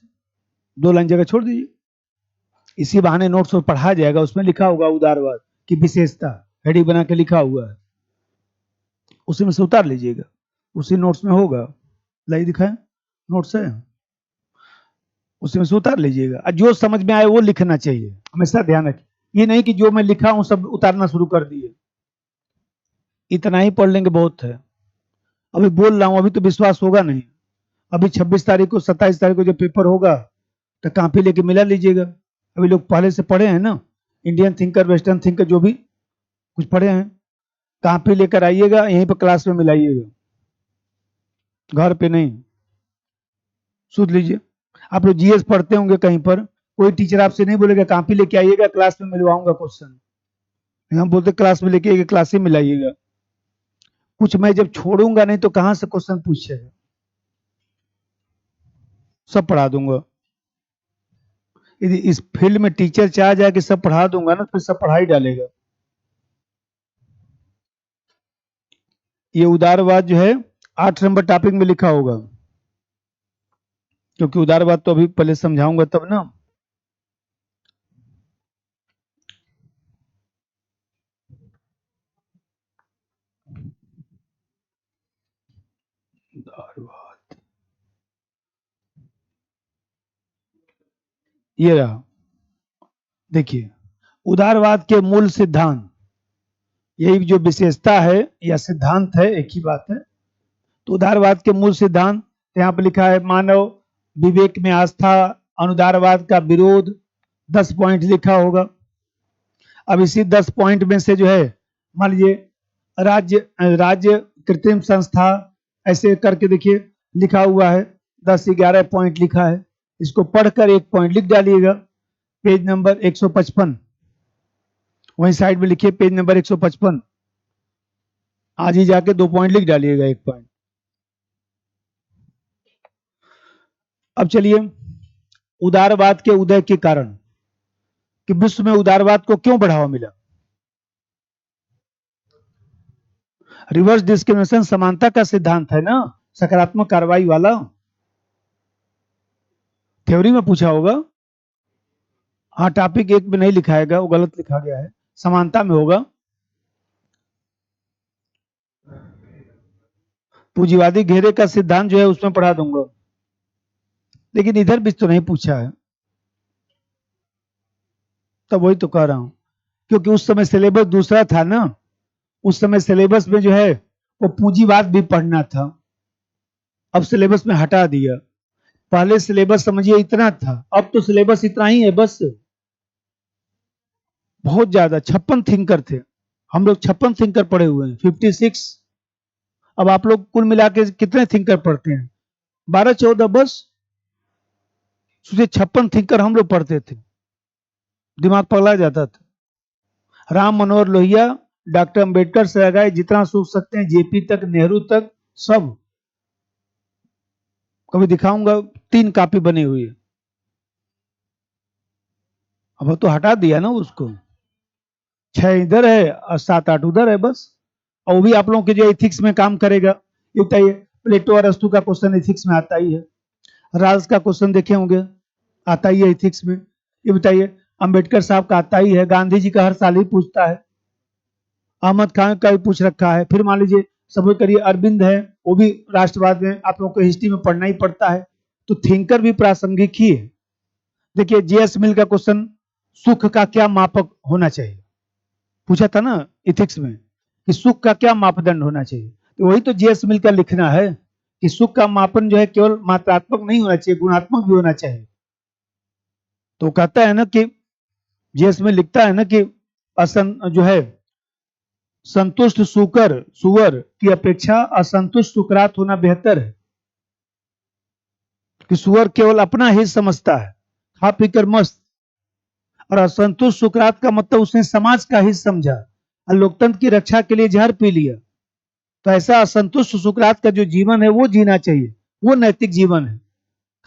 S1: 2 लाइन जगह छोड़ दीजिए। इसी बहाने नोट्स में पढ़ा जाएगा। उसमें लिखा होगा उदारवाद की विशेषता, हेडिंग बना के लिखा हुआ है, उसी में से उतार लीजिएगा। उसी नोट्स में होगा, लाइए दिखाएं, नोट्स है, उसी में से उतार लीजिएगा। और जो समझ में आए वो लिखना चाहिए, हमेशा ध्यान रखिए। ये नहीं कि जो मैं लिखा हूं सब उतारना शुरू कर दिए। इतना ही पढ़ लेंगे बहुत है। अभी बोल रहा हूं, अभी तो विश्वास होगा नहीं। अभी 26 तारीख को 27 तारीख को जब पेपर होगा तो कॉपी लेके मिला लीजिएगा। अभी लोग पहले से पढ़े हैं ना, इंडियन थिंकर, वेस्टर्न थिंकर, जो भी कुछ पढ़े हैं, कॉपी लेकर आइएगा, यहीं पर क्लास में मिलाइएगा, घर पे नहीं। सुन लीजिए, आप लोग जीएस पढ़ते होंगे कहीं पर, कोई टीचर आपसे नहीं बोलेगा कॉपी लेके आइएगा, क्लास में मिलवाऊंगा क्वेश्चन। हम बोलते क्लास में लेके आइएगा, क्लास में मिलाइएगा। कुछ मैं जब छोड़ूंगा नहीं तो कहां से क्वेश्चन पूछेगा? सब पढ़ा दूंगा। यदि इस फील्ड में टीचर चाह जाए कि सब पढ़ा दूंगा ना, तो सब पढ़ा ही डालेगा। ये उदारवाद जो है 8 नंबर टॉपिक में लिखा होगा, क्योंकि उदारवाद तो अभी पहले समझाऊंगा तब ना। उदारवाद ये रहा, देखिए उदारवाद के मूल सिद्धांत, यही जो विशेषता है या सिद्धांत है, एक ही बात है। तो उदारवाद के मूल सिद्धांत यहाँ पे लिखा है, मानव विवेक में आस्था, अनुदारवाद का विरोध, 10 पॉइंट लिखा होगा। अब इसी 10 पॉइंट में से जो है, मान लीजिए राज्य कृत्रिम संस्था, ऐसे करके देखिए लिखा हुआ है, 10-11 पॉइंट लिखा है। इसको पढ़कर 1 पॉइंट लिख डालिएगा, पेज नंबर 155, वहीं साइड में लिखिए पेज नंबर 155। आज ही जाके 2 पॉइंट लिख डालिएगा, 1 पॉइंट। अब चलिए उदारवाद के उदय के कारण, कि विश्व में उदारवाद को क्यों बढ़ावा मिला। रिवर्स डिस्क्रिमिनेशन, समानता का सिद्धांत है ना, सकारात्मक कार्रवाई वाला, थ्योरी में पूछा होगा। हाँ, टॉपिक 1 में नहीं लिखाएगा, वो गलत लिखा गया है, समानता में होगा। पूंजीवादी घेरे का सिद्धांत जो है उसमें पढ़ा दूंगा, लेकिन इधर भी तो नहीं पूछा है, तब वही तो कह रहा हूं, क्योंकि उस समय सिलेबस दूसरा था ना। उस समय सिलेबस में जो है वो पूंजीवाद भी पढ़ना था, अब सिलेबस में हटा दिया। पहले सिलेबस समझिए इतना था, अब तो सिलेबस इतना ही है बस। बहुत ज्यादा 56 थिंकर थे, हम लोग 56 थिंकर पढ़े हुए हैं, 56। अब आप लोग कुल मिला के कितने थिंकर पढ़ते हैं? 12-14 बस। सोचिए 56 थिंकर हम लोग पढ़ते थे, दिमाग पगला जाता था। राम मनोहर लोहिया, डॉक्टर अंबेडकर से लगाए जितना सोच सकते हैं, जेपी तक, नेहरू तक, सब। कभी दिखाऊंगा, 3 कॉपी बनी हुई है। अब तो हटा दिया ना उसको, 6 इधर है और 7-8 उधर है बस। और वो भी आप लोगों के जो एथिक्स में काम करेगा। ये बताइए, प्लेटो और अरस्तु का क्वेश्चन एथिक्स में आता ही है, राल्स का क्वेश्चन देखे होंगे, आता ही है एथिक्स में। ये बताइए, अंबेडकर साहब का आता ही है, गांधी जी का हर साल ही पूछता है, अहमद खान का भी पूछ रखा है। फिर मान लीजिए सपोज करिए अरविंद है, वो भी राष्ट्रवाद में आप लोगों को हिस्ट्री में पढ़ना ही पड़ता है, तो थिंकर भी प्रासंगिक ही है। देखिए जेएस मिल का क्वेश्चन, सुख का क्या मापक होना चाहिए, पूछा था ना इथिक्स में, कि सुख का क्या मापदंड होना चाहिए। तो वही तो जेएस मिल का लिखना है कि सुख का मापन जो है केवल मात्रात्मक नहीं होना चाहिए, गुणात्मक भी होना चाहिए। तो कहता है ना कि जेएस मिल लिखता है ना कि असन जो है, संतुष्ट सुअर की अपेक्षा असंतुष्ट सुकरात होना बेहतर है। कि सुअर केवल अपना हित समझता है, खा पी कर मस्त, और असंतुष्ट सुकरात का मतलब उसने समाज का हित समझा और लोकतंत्र की रक्षा के लिए जहर पी लिया। तो ऐसा असंतुष्ट सुकरात का जो जीवन है वो जीना चाहिए, वो नैतिक जीवन है।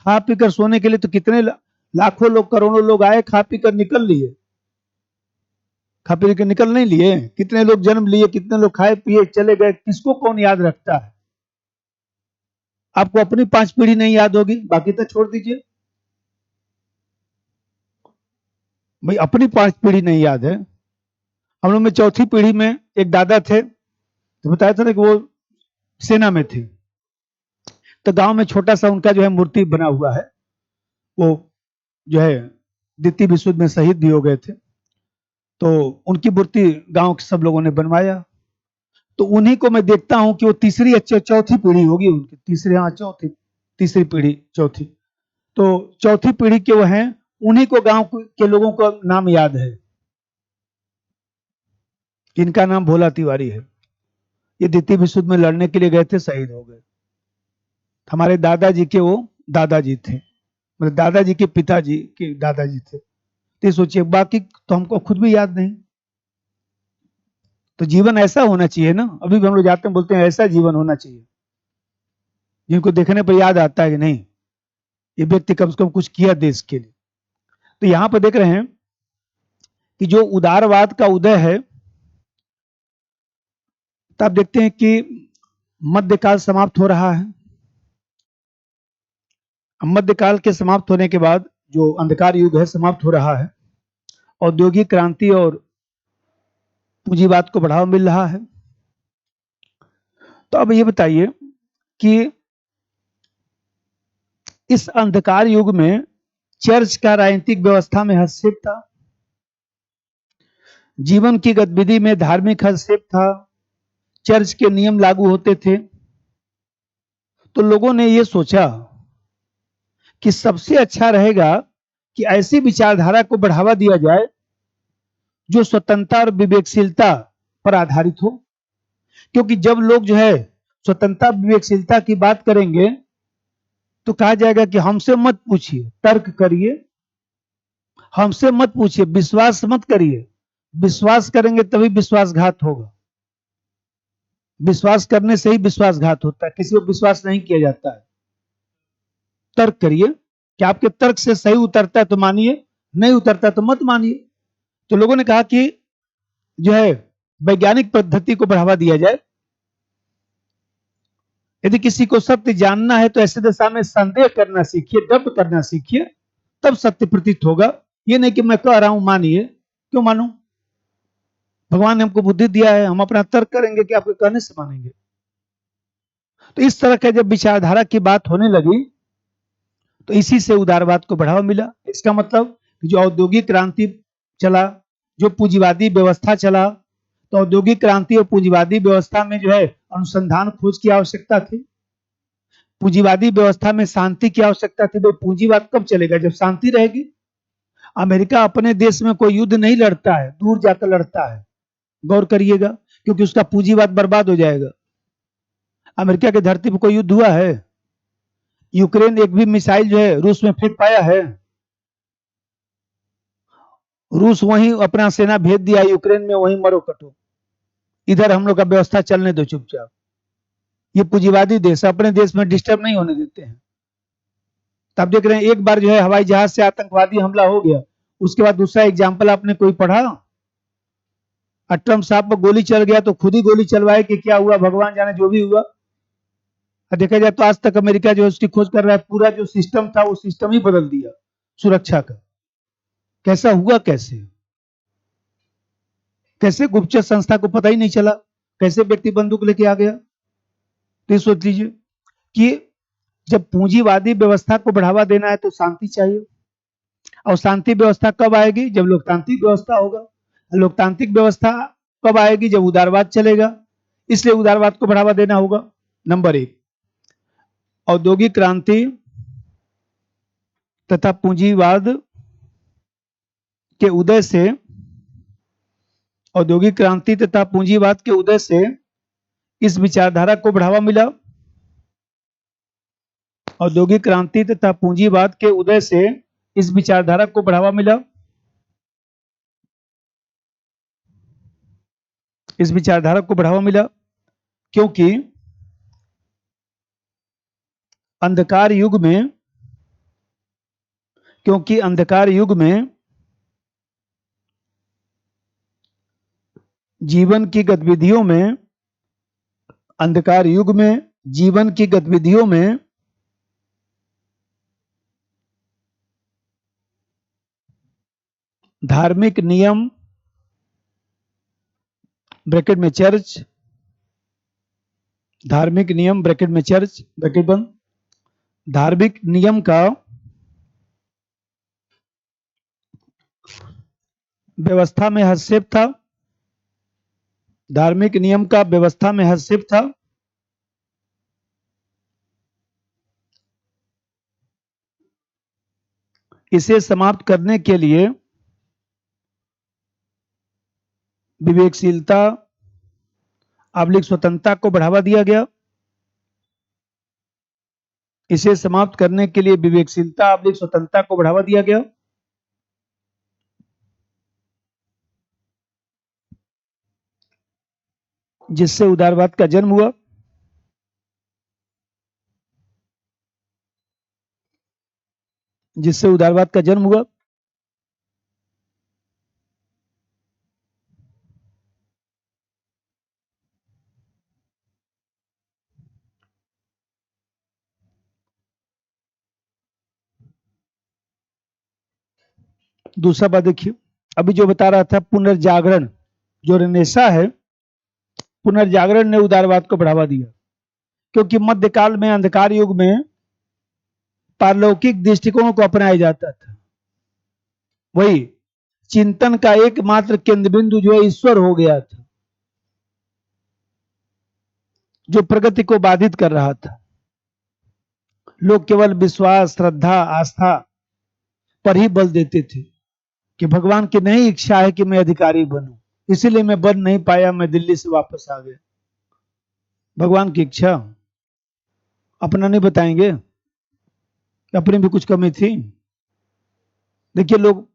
S1: खा पी कर सोने के लिए तो कितने लाखों लोग, करोड़ों लोग आए, खा पी कर निकल लिए, खा पी कर निकल नहीं लिए। कितने लोग जन्म लिए, कितने लोग खाए पिए चले गए, किसको कौन याद रखता है? आपको अपनी 5 पीढ़ी नहीं याद होगी, बाकी तो छोड़ दीजिए भाई, अपनी 5 पीढ़ी नहीं याद है। हम लोग में चौथी पीढ़ी में एक दादा थे, तो बताया था ना कि वो सेना में थे, तो गांव में छोटा सा उनका जो है मूर्ति बना हुआ है, वो जो है द्वितीय विश्व युद्ध में शहीद भी हो गए थे, तो उनकी मूर्ति गांव के सब लोगों ने बनवाया। तो उन्हीं को मैं देखता हूं कि वो तीसरी चौथी पीढ़ी होगी उनकी, तीसरी, हाँ चौथी, तीसरी पीढ़ी, चौथी। तो चौथी पीढ़ी के वो हैं, उन्हीं को गांव के लोगों का नाम याद है। इनका नाम भोला तिवारी है, ये द्वितीय विश्व युद्ध में लड़ने के लिए गए थे, शहीद हो गए। हमारे दादाजी के वो दादाजी थे, मतलब दादाजी के पिताजी के दादाजी थे। तो सोचिए, बाकी तो हमको खुद भी याद नहीं। तो जीवन ऐसा होना चाहिए ना, अभी भी हम लोग जाते हैं बोलते हैं ऐसा जीवन होना चाहिए जिनको देखने पर याद आता है कि नहीं, ये व्यक्ति कम से कम कुछ किया देश के लिए। तो यहां पर देख रहे हैं कि जो उदारवाद का उदय है, तो आप देखते हैं कि मध्यकाल समाप्त हो रहा है। मध्यकाल के समाप्त होने के बाद जो अंधकार युग है समाप्त हो रहा है, औद्योगिक क्रांति और पूंजीवाद को बढ़ावा मिल रहा है। तो अब ये बताइए कि इस अंधकार युग में चर्च का राजनीतिक व्यवस्था में हस्तक्षेप था, जीवन की गतिविधि में धार्मिक हस्तक्षेप था, चर्च के नियम लागू होते थे। तो लोगों ने ये सोचा कि सबसे अच्छा रहेगा कि ऐसी विचारधारा को बढ़ावा दिया जाए जो स्वतंत्रता और विवेकशीलता पर आधारित हो। क्योंकि जब लोग जो है स्वतंत्रता विवेकशीलता की बात करेंगे तो कहा जाएगा कि हमसे मत पूछिए, तर्क करिए, हमसे मत पूछिए, विश्वास मत करिए, विश्वास करेंगे तभी विश्वासघात होगा, विश्वास करने से ही विश्वासघात होता है, किसी को विश्वास नहीं किया जाता है। तर्क करिए, कि आपके तर्क से सही उतरता है तो मानिए, नहीं उतरता तो मत मानिए। तो लोगों ने कहा कि जो है वैज्ञानिक पद्धति को बढ़ावा दिया जाए, यदि किसी को सत्य जानना है तो ऐसे दशा में संदेह करना सीखिए, डंप करना सीखिए, तब सत्य प्रतीत होगा। ये नहीं कि मैं कह रहा हूं मानिए, क्यों मानूं? भगवान ने हमको बुद्धि दिया है, हम अपना तर्क करेंगे कि आपके कहने से मानेंगे। तो इस तरह के जब विचारधारा की बात होने लगी तो इसी से उदारवाद को बढ़ावा मिला। इसका मतलब जो औद्योगिक क्रांति चला, जो पूंजीवादी व्यवस्था चला, तो औद्योगिक क्रांति और पूंजीवादी व्यवस्था में जो है अनुसंधान खोज की आवश्यकता थी। पूंजीवादी व्यवस्था में शांति की आवश्यकता थी। भाई पूंजीवाद कब चलेगा? जब शांति रहेगी। अमेरिका अपने देश में कोई युद्ध नहीं लड़ता है, दूर जाकर लड़ता है, गौर करिएगा, क्योंकि उसका पूंजीवाद बर्बाद हो जाएगा। अमेरिका की धरती पर कोई युद्ध हुआ है? यूक्रेन एक भी मिसाइल जो है रूस में फेंक पाया है? रूस वहीं अपना सेना भेज दिया यूक्रेन में, वहीं मरो कटो, इधर हम लोग का व्यवस्था चलने दो चुपचाप। ये पूंजीवादी देश अपने देश में डिस्टर्ब नहीं होने देते हैं। तब देख रहे हैं एक बार जो है हवाई जहाज से आतंकवादी हमला हो गया, उसके बाद दूसरा एग्जाम्पल आपने कोई पढ़ा? ट्रम्प साहब पर गोली चल गया तो खुद ही गोली चलवाए कि क्या हुआ भगवान जाने, जो भी हुआ। देखा जाए तो आज तक अमेरिका जो है उसकी खोज कर रहा है, पूरा जो सिस्टम था वो सिस्टम ही बदल दिया सुरक्षा का। कैसा हुआ? कैसे कैसे गुप्तचर संस्था को पता ही नहीं चला? कैसे व्यक्ति बंदूक लेके आ गया? तो सोच लीजिए कि जब पूंजीवादी व्यवस्था को बढ़ावा देना है तो शांति चाहिए, और शांति व्यवस्था कब आएगी? जब लोकतांत्रिक व्यवस्था होगा। लोकतांत्रिक व्यवस्था कब आएगी? जब उदारवाद चलेगा। इसलिए उदारवाद को बढ़ावा देना होगा। नंबर एक, औद्योगिक क्रांति तथा पूंजीवाद के उदय से, औद्योगिक क्रांति तथा पूंजीवाद के उदय से इस विचारधारा को बढ़ावा मिला। औद्योगिक क्रांति तथा पूंजीवाद के उदय से इस विचारधारा को बढ़ावा मिला। इस विचारधारा को बढ़ावा मिला क्योंकि अंधकार युग में, क्योंकि अंधकार युग में जीवन की गतिविधियों में, अंधकार युग में जीवन की गतिविधियों में धार्मिक नियम ब्रैकेट में चर्च, धार्मिक नियम ब्रैकेट में चर्च ब्रैकेट बंद, धार्मिक नियम का व्यवस्था में हस्तक्षेप था। धार्मिक नियम का व्यवस्था में हस्तक्षेप था। इसे समाप्त करने के लिए विवेकशीलता आवलिक स्वतंत्रता को बढ़ावा दिया गया। इसे समाप्त करने के लिए विवेकशीलता आवलिक स्वतंत्रता को बढ़ावा दिया गया। जिससे उदारवाद का जन्म हुआ। जिससे उदारवाद का जन्म हुआ। दूसरा बात देखिए, अभी जो बता रहा था पुनर्जागरण, जो रेनेसा है, पुनर्जागरण ने उदारवाद को बढ़ावा दिया क्योंकि मध्यकाल में, अंधकार युग में पारलौकिक दृष्टिकोण को अपनाया जाता था। वही चिंतन का एकमात्र केंद्र बिंदु जो है ईश्वर हो गया था, जो प्रगति को बाधित कर रहा था। लोग केवल विश्वास, श्रद्धा, आस्था पर ही बल देते थे कि भगवान की नहीं इच्छा है कि मैं अधिकारी बनूं, इसीलिए मैं बन नहीं पाया, मैं दिल्ली से वापस आ गया। भगवान की इच्छा अपना नहीं बताएंगे, अपनी भी कुछ कमी थी। देखिए लोग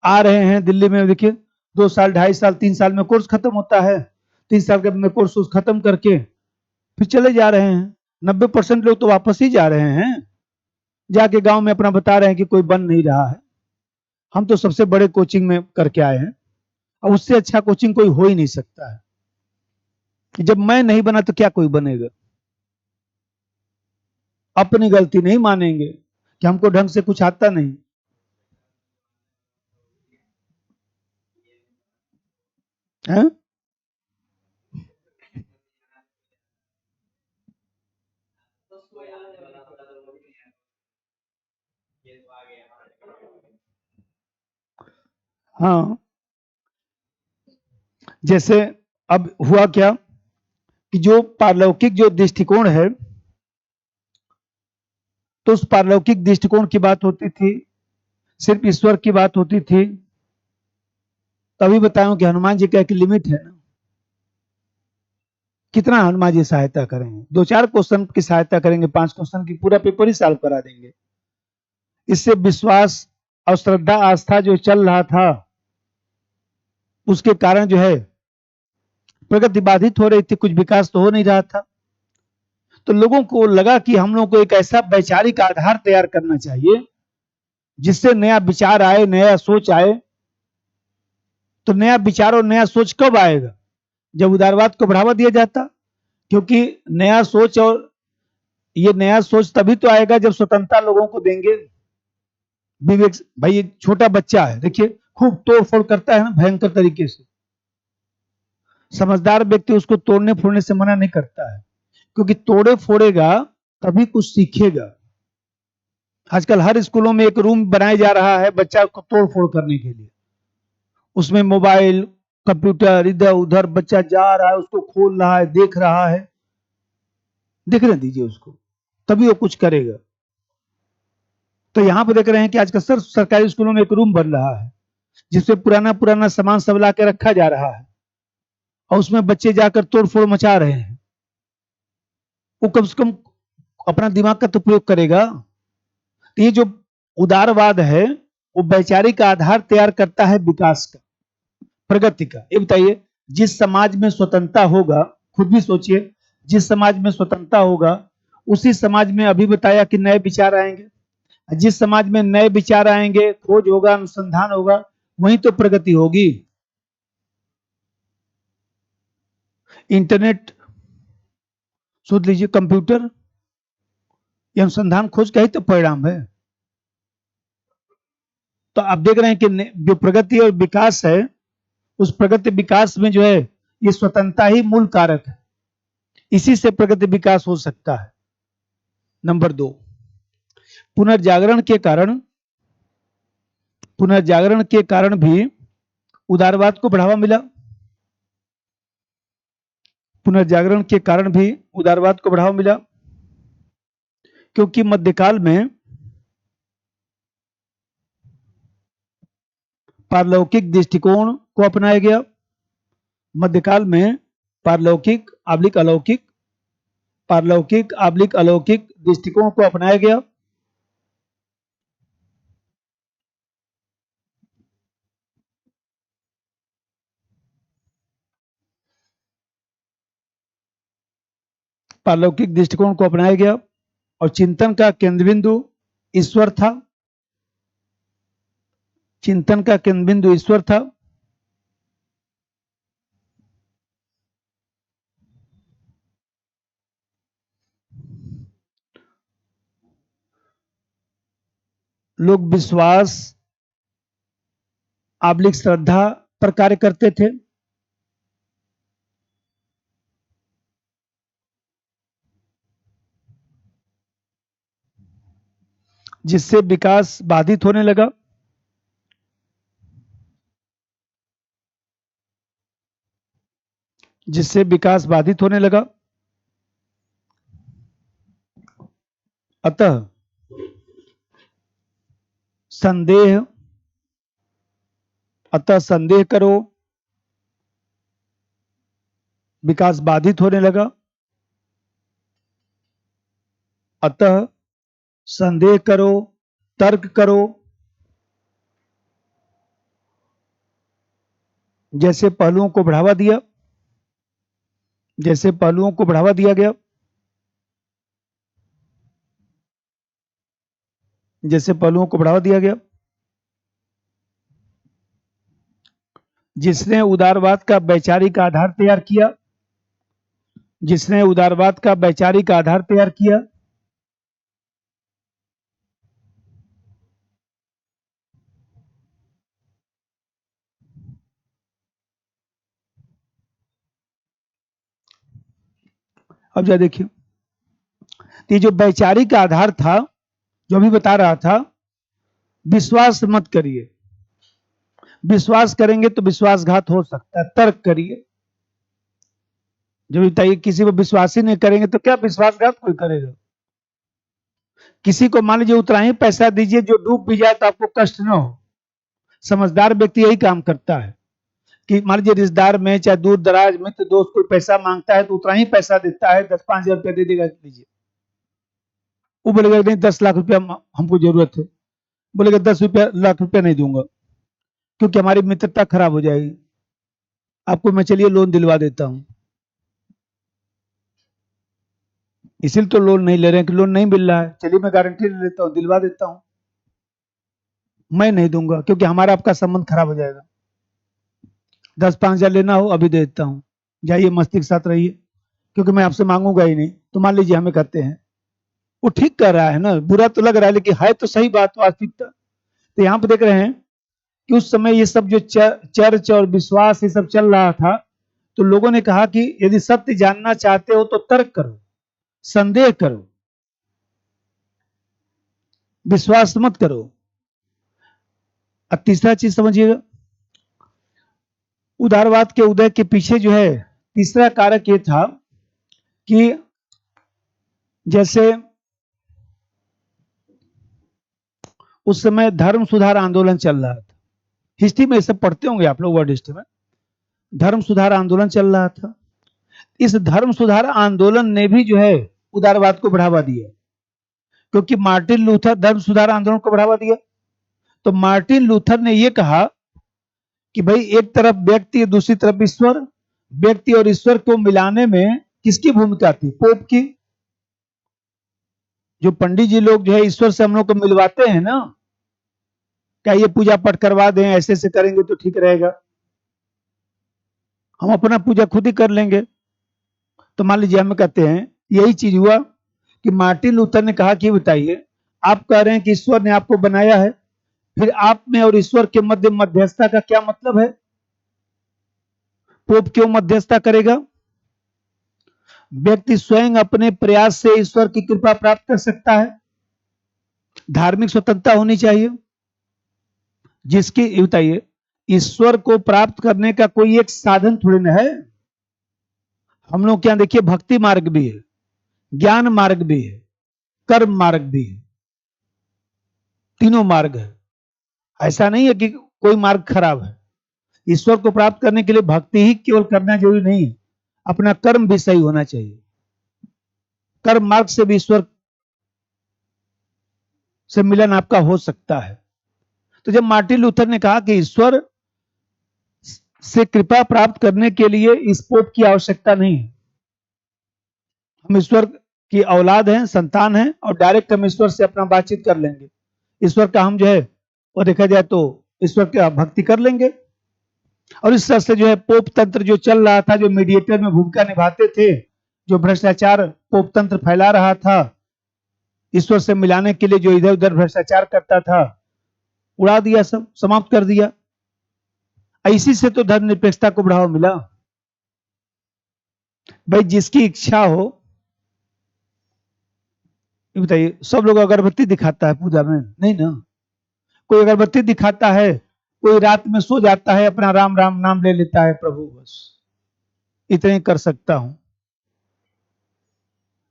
S1: आ रहे हैं दिल्ली में, देखिए 2 साल, 2.5 साल, 3 साल में कोर्स खत्म होता है, 3 साल के में कोर्स खत्म करके फिर चले जा रहे हैं। 90% लोग तो वापस ही जा रहे हैं, जाके गांव में अपना बता रहे हैं कि कोई बन नहीं रहा है, हम तो सबसे बड़े कोचिंग में करके आए हैं। और उससे अच्छा कोचिंग कोई हो ही नहीं सकता है कि जब मैं नहीं बना तो क्या कोई बनेगा। अपनी गलती नहीं मानेंगे कि हमको ढंग से कुछ आता नहीं। हैं? हाँ, जैसे अब हुआ क्या कि जो पारलौकिक जो दृष्टिकोण है, तो उस पारलौकिक दृष्टिकोण की बात होती थी, सिर्फ ईश्वर की बात होती थी। तभी बताऊं कि हनुमान जी का एक लिमिट है ना, कितना हनुमान जी सहायता करेंगे, दो चार क्वेश्चन की सहायता करेंगे, 5 क्वेश्चन की पूरा पेपर ही सॉल्व करा देंगे। इससे विश्वास और श्रद्धा आस्था जो चल रहा था, उसके कारण जो है प्रगति बाधित हो रही थी, कुछ विकास तो हो नहीं रहा था। तो लोगों को लगा कि हम लोग को एक ऐसा वैचारिक आधार तैयार करना चाहिए जिससे नया विचार आए, नया सोच आए। तो नया विचार और नया सोच कब आएगा? जब उदारवाद को बढ़ावा दिया जाता। क्योंकि नया सोच और ये नया सोच तभी तो आएगा जब स्वतंत्रता लोगों को देंगे। विवेक भाई, ये छोटा बच्चा है, देखिए खूब तोड़ फोड़ करता है ना, भयंकर तरीके से। समझदार व्यक्ति उसको तोड़ने फोड़ने से मना नहीं करता है, क्योंकि तोड़े फोड़ेगा तभी कुछ सीखेगा। आजकल हर स्कूलों में एक रूम बनाया जा रहा है बच्चा को तोड़ फोड़ करने के लिए। उसमें मोबाइल, कंप्यूटर, इधर उधर बच्चा जा रहा है, उसको खोल रहा है, देख रहा है। देखने दीजिए उसको, तभी वो कुछ करेगा। तो यहाँ पे देख रहे हैं कि आजकल सर सरकारी स्कूलों में एक रूम बन रहा है जिसमें पुराना पुराना सामान सब ला के रखा जा रहा है, और उसमें बच्चे जाकर तोड़ फोड़ मचा रहे हैं। वो कम से कम अपना दिमाग का तो प्रयोग करेगा। तो ये जो उदारवाद है, वो वैचारिक आधार तैयार करता है विकास का, प्रगति का। ये बताइए, जिस समाज में स्वतंत्रता होगा, खुद भी सोचिए, जिस समाज में स्वतंत्रता होगा उसी समाज में अभी बताया कि नए विचार आएंगे। जिस समाज में नए विचार आएंगे, खोज होगा, अनुसंधान होगा, वहीं तो प्रगति होगी। इंटरनेट सोच लीजिए, कंप्यूटर, ये अनुसंधान खोज का ही तो परिणाम है। तो आप देख रहे हैं कि जो प्रगति और विकास है, उस प्रगति विकास में जो है ये स्वतंत्रता ही मूल कारक है। इसी से प्रगति विकास हो सकता है। नंबर 2, पुनर्जागरण के कारण, पुनर्जागरण के कारण भी उदारवाद को बढ़ावा मिला। पुनर्जागरण के कारण भी उदारवाद को बढ़ावा मिला, क्योंकि मध्यकाल में पारलौकिक दृष्टिकोण को अपनाया गया। मध्यकाल में पारलौकिक आब्लिक अलौकिक, पारलौकिक आब्लिक अलौकिक दृष्टिकोण को अपनाया गया। पारलौकिक दृष्टिकोण को अपनाया गया और चिंतन का केंद्र बिंदु ईश्वर था। चिंतन का केंद्र बिंदु ईश्वर था। लोग विश्वास आब्लिक श्रद्धा पर कार्य करते थे। जिससे विकास बाधित होने लगा। जिससे विकास बाधित होने लगा। अतः संदेह, अतः संदेह करो, विकास बाधित होने लगा। अतः संदेह करो, तर्क करो, जैसे पहलुओं को बढ़ावा दिया, जैसे पहलुओं को बढ़ावा दिया गया, जैसे पहलुओं को बढ़ावा दिया गया। जिसने उदारवाद का वैचारिक आधार तैयार किया, जिसने उदारवाद का वैचारिक आधार तैयार किया, अब जा देखिए, तो ये जो वैचारिक आधार था, जो अभी बता रहा था, विश्वास मत करिए, विश्वास करेंगे तो विश्वासघात हो सकता है, तर्क करिए। जब बताइए किसी को विश्वास ही नहीं करेंगे तो क्या विश्वासघात कोई करेगा? किसी को मान लीजिए उतना ही पैसा दीजिए जो डूब भी जाए तो आपको कष्ट ना हो। समझदार व्यक्ति यही काम करता है कि मान लीजिए रिश्तेदार में चाहे दूर दराज मित्र दोस्त कोई पैसा मांगता है तो उतना ही पैसा देता है, 10-5 हजार रुपया दे देगा, लीजिए। वो बोलेगा नहीं 10 लाख रुपया हमको जरूरत है, बोलेगा 10 लाख रुपया नहीं दूंगा क्योंकि हमारी मित्रता खराब हो जाएगी, आपको मैं चलिए लोन दिलवा देता हूं। इसीलिए तो लोन नहीं ले रहे हैं कि लोन नहीं मिल रहा है, चलिए मैं गारंटी ले लेता हूं, दिलवा देता हूं। मैं नहीं दूंगा क्योंकि हमारा आपका संबंध खराब हो जाएगा। 10-5 हजार लेना हो अभी दे देता हूं, जाइए मस्ती के साथ रहिए, क्योंकि मैं आपसे मांगूंगा ही नहीं। तो मान लीजिए हमें कहते हैं, वो ठीक कर रहा है ना, बुरा तो लग रहा है लेकिन है तो सही बात वास्तविकता। तो यहाँ पे देख रहे हैं कि उस समय ये सब जो चर्च और विश्वास ये सब चल रहा था, तो लोगों ने कहा कि यदि सत्य जानना चाहते हो तो तर्क करो, संदेह करो, विश्वास मत करो। अब तीसरा चीज समझिएगा, उदारवाद के उदय के पीछे जो है तीसरा कारक ये था कि जैसे उस समय धर्म सुधार आंदोलन चल रहा था, हिस्ट्री में ये सब पढ़ते होंगे आप लोग, वर्ल्ड हिस्ट्री में धर्म सुधार आंदोलन चल रहा था। इस धर्म सुधार आंदोलन ने भी जो है उदारवाद को बढ़ावा दिया, क्योंकि मार्टिन लूथर धर्म सुधार आंदोलन को बढ़ावा दिया। तो मार्टिन लूथर ने यह कहा कि भाई एक तरफ व्यक्ति दूसरी तरफ ईश्वर, व्यक्ति और ईश्वर को मिलाने में किसकी भूमिका थी? पोप की। जो पंडित जी लोग जो है ईश्वर से हम लोग को मिलवाते हैं ना, क्या ये पूजा पाठ करवा दें, ऐसे ऐसे करेंगे तो ठीक रहेगा, हम अपना पूजा खुद ही कर लेंगे। तो मान लीजिए हम कहते हैं यही चीज हुआ कि मार्टिन लूथर ने कहा कि बताइए, आप कह रहे हैं कि ईश्वर ने आपको बनाया है, फिर आप में और ईश्वर के मध्य मध्यस्थता का क्या मतलब है? पोप क्यों मध्यस्थता करेगा? व्यक्ति स्वयं अपने प्रयास से ईश्वर की कृपा प्राप्त कर सकता है, धार्मिक स्वतंत्रता होनी चाहिए। जिसकी बताइए, ईश्वर को प्राप्त करने का कोई एक साधन थोड़ी ना है। हम लोग क्या देखिए, भक्ति मार्ग भी है, ज्ञान मार्ग भी है, कर्म मार्ग भी है, तीनों मार्ग है। ऐसा नहीं है कि कोई मार्ग खराब है। ईश्वर को प्राप्त करने के लिए भक्ति ही केवल करना जरूरी नहीं है, अपना कर्म भी सही होना चाहिए। कर्म मार्ग से भी ईश्वर से मिलन आपका हो सकता है। तो जब मार्टिन लूथर ने कहा कि ईश्वर से कृपा प्राप्त करने के लिए इस पोप की आवश्यकता नहीं है, हम ईश्वर की औलाद हैं, संतान हैं, और डायरेक्ट हम ईश्वर से अपना बातचीत कर लेंगे, ईश्वर का हम जो है वो देखा जाए तो ईश्वर की भक्ति कर लेंगे। और इस तरह से जो है पोप तंत्र जो चल रहा था, जो मीडिएटर में भूमिका निभाते थे, जो भ्रष्टाचार पोप तंत्र फैला रहा था, ईश्वर से मिलाने के लिए जो इधर उधर भ्रष्टाचार करता था, उड़ा दिया, सब समाप्त कर दिया। इसी से तो धर्मनिरपेक्षता को बढ़ावा मिला। भाई जिसकी इच्छा हो, बताइए, सब लोग अगरबत्ती दिखाता है पूजा में? नहीं ना। कोई अगरबत्ती दिखाता है, कोई रात में सो जाता है, अपना राम राम नाम ले लेता है, प्रभु बस इतने कर सकता हूं।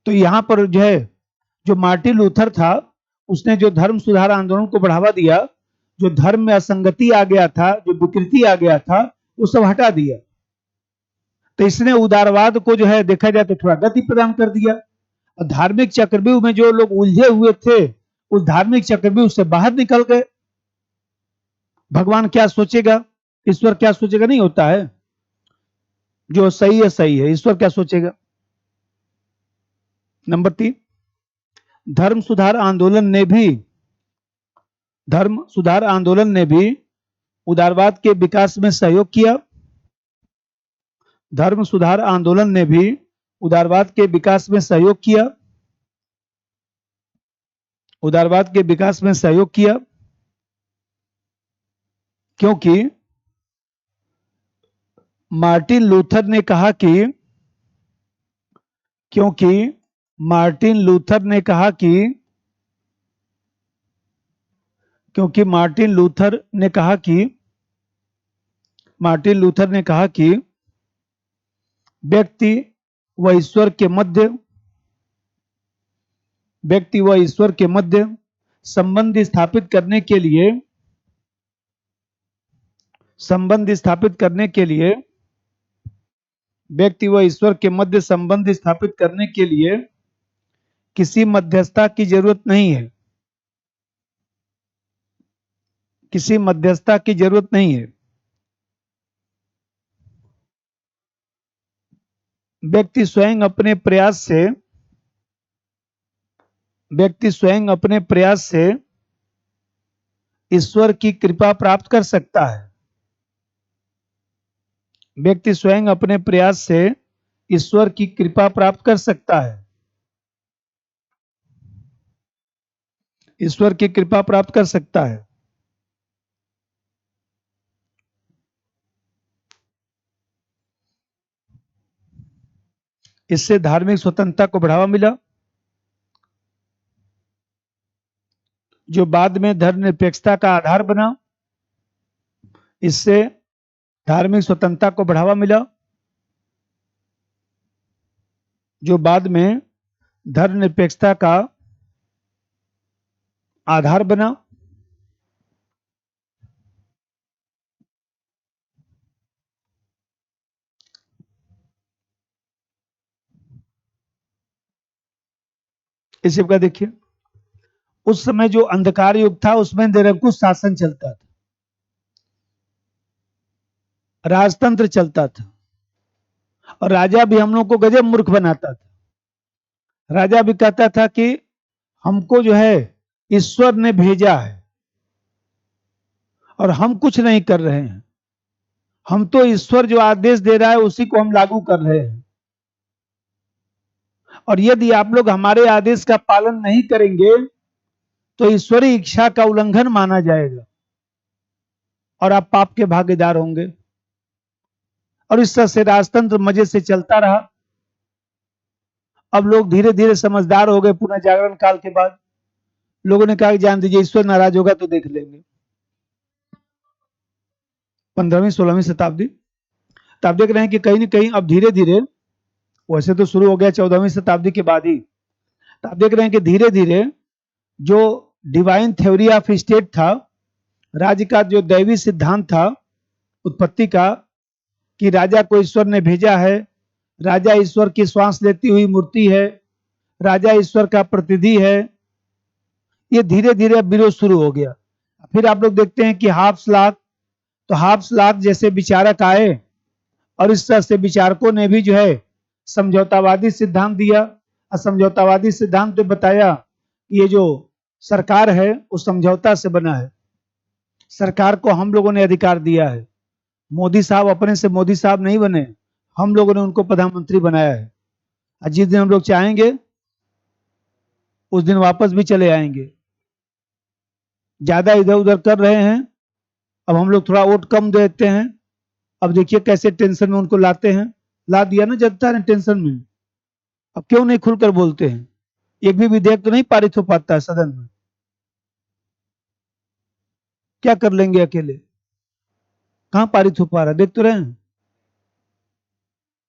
S1: तो यहां पर जो है, जो मार्टिन लूथर था, उसने जो धर्म सुधार आंदोलन को बढ़ावा दिया, जो धर्म में असंगति आ गया था, जो विकृति आ गया था, वो सब हटा दिया। तो इसने उदारवाद को जो है देखा जाए तो थोड़ा गति प्रदान कर दिया। और धार्मिक चक्रव्यूह में जो लोग उलझे हुए थे, उस धार्मिक चक्रव्यूह से बाहर निकल गए। भगवान क्या सोचेगा, ईश्वर क्या सोचेगा, नहीं होता है। जो सही है सही है, ईश्वर क्या सोचेगा। नंबर 3, धर्म सुधार आंदोलन ने भी उदारवाद के विकास में सहयोग किया। धर्म सुधार आंदोलन ने भी उदारवाद के विकास में सहयोग किया, उदारवाद के विकास में सहयोग किया, क्योंकि मार्टिन लूथर ने कहा कि क्योंकि मार्टिन लूथर ने कहा कि व्यक्ति व ईश्वर के मध्य संबंध स्थापित करने के लिए व्यक्ति व ईश्वर के मध्य संबंध स्थापित करने के लिए किसी मध्यस्थता की जरूरत नहीं है। व्यक्ति स्वयं अपने प्रयास से ईश्वर की कृपा प्राप्त कर सकता है। व्यक्ति स्वयं अपने प्रयास से ईश्वर की कृपा प्राप्त कर सकता है। ईश्वर की कृपा प्राप्त कर सकता है। इससे धार्मिक स्वतंत्रता को बढ़ावा मिला, जो बाद में धर्मनिरपेक्षता का आधार बना। इससे धार्मिक स्वतंत्रता को बढ़ावा मिला, जो बाद में धर्मनिरपेक्षता का आधार बना। इसी प्रकार देखिए, उस समय जो अंधकार युग था उसमें निरंकुश शासन चलता था, राजतंत्र चलता था, और राजा भी हम लोग को गजब मूर्ख बनाता था। राजा भी कहता था कि हमको जो है ईश्वर ने भेजा है और हम कुछ नहीं कर रहे हैं, हम तो ईश्वर जो आदेश दे रहा है उसी को हम लागू कर रहे हैं, और यदि आप लोग हमारे आदेश का पालन नहीं करेंगे तो ईश्वरीय इच्छा का उल्लंघन माना जाएगा और आप पाप के भागीदार होंगे। और इस तरह से राजतंत्र मजे से चलता रहा। अब लोग धीरे धीरे समझदार हो गए। पुनः जागरण काल के बाद लोगों ने कहा कि जान दीजिए, ईश्वर नाराज होगा तो देख लेंगे। 15वीं 16वीं शताब्दी, तो आप देख रहे हैं कि कहीं ना कहीं अब धीरे धीरे, वैसे तो शुरू हो गया 14वीं शताब्दी के बाद ही, तो आप देख रहे हैं कि धीरे धीरे जो डिवाइन थ्योरी ऑफ स्टेट था, राज्य का जो दैवी सिद्धांत था उत्पत्ति का, कि राजा को ईश्वर ने भेजा है, राजा ईश्वर की श्वास लेती हुई मूर्ति है, राजा ईश्वर का प्रतिनिधि है, ये धीरे धीरे अब विरोध शुरू हो गया। फिर आप लोग देखते हैं कि हाब्सबर्ग जैसे विचारक आए और इस तरह से विचारकों ने भी जो है समझौतावादी सिद्धांत दिया। और समझौतावादी सिद्धांत ने बताया कि ये जो सरकार है वो समझौता से बना है, सरकार को हम लोगों ने अधिकार दिया है। मोदी साहब अपने से मोदी साहब नहीं बने, हम लोगों ने उनको प्रधानमंत्री बनाया है, और जिस दिन हम लोग चाहेंगे उस दिन वापस भी चले आएंगे। ज्यादा इधर उधर कर रहे हैं, अब हम लोग थोड़ा वोट कम देते हैं, अब देखिए कैसे टेंशन में उनको लाते हैं। ला दिया ना जनता ने टेंशन में। अब क्यों नहीं खुलकर बोलते हैं? एक भी विधेयक तो नहीं पारित हो पाता है सदन में। क्या कर लेंगे अकेले? कहां पारित हो पा रहा, देख तो रहे हैं।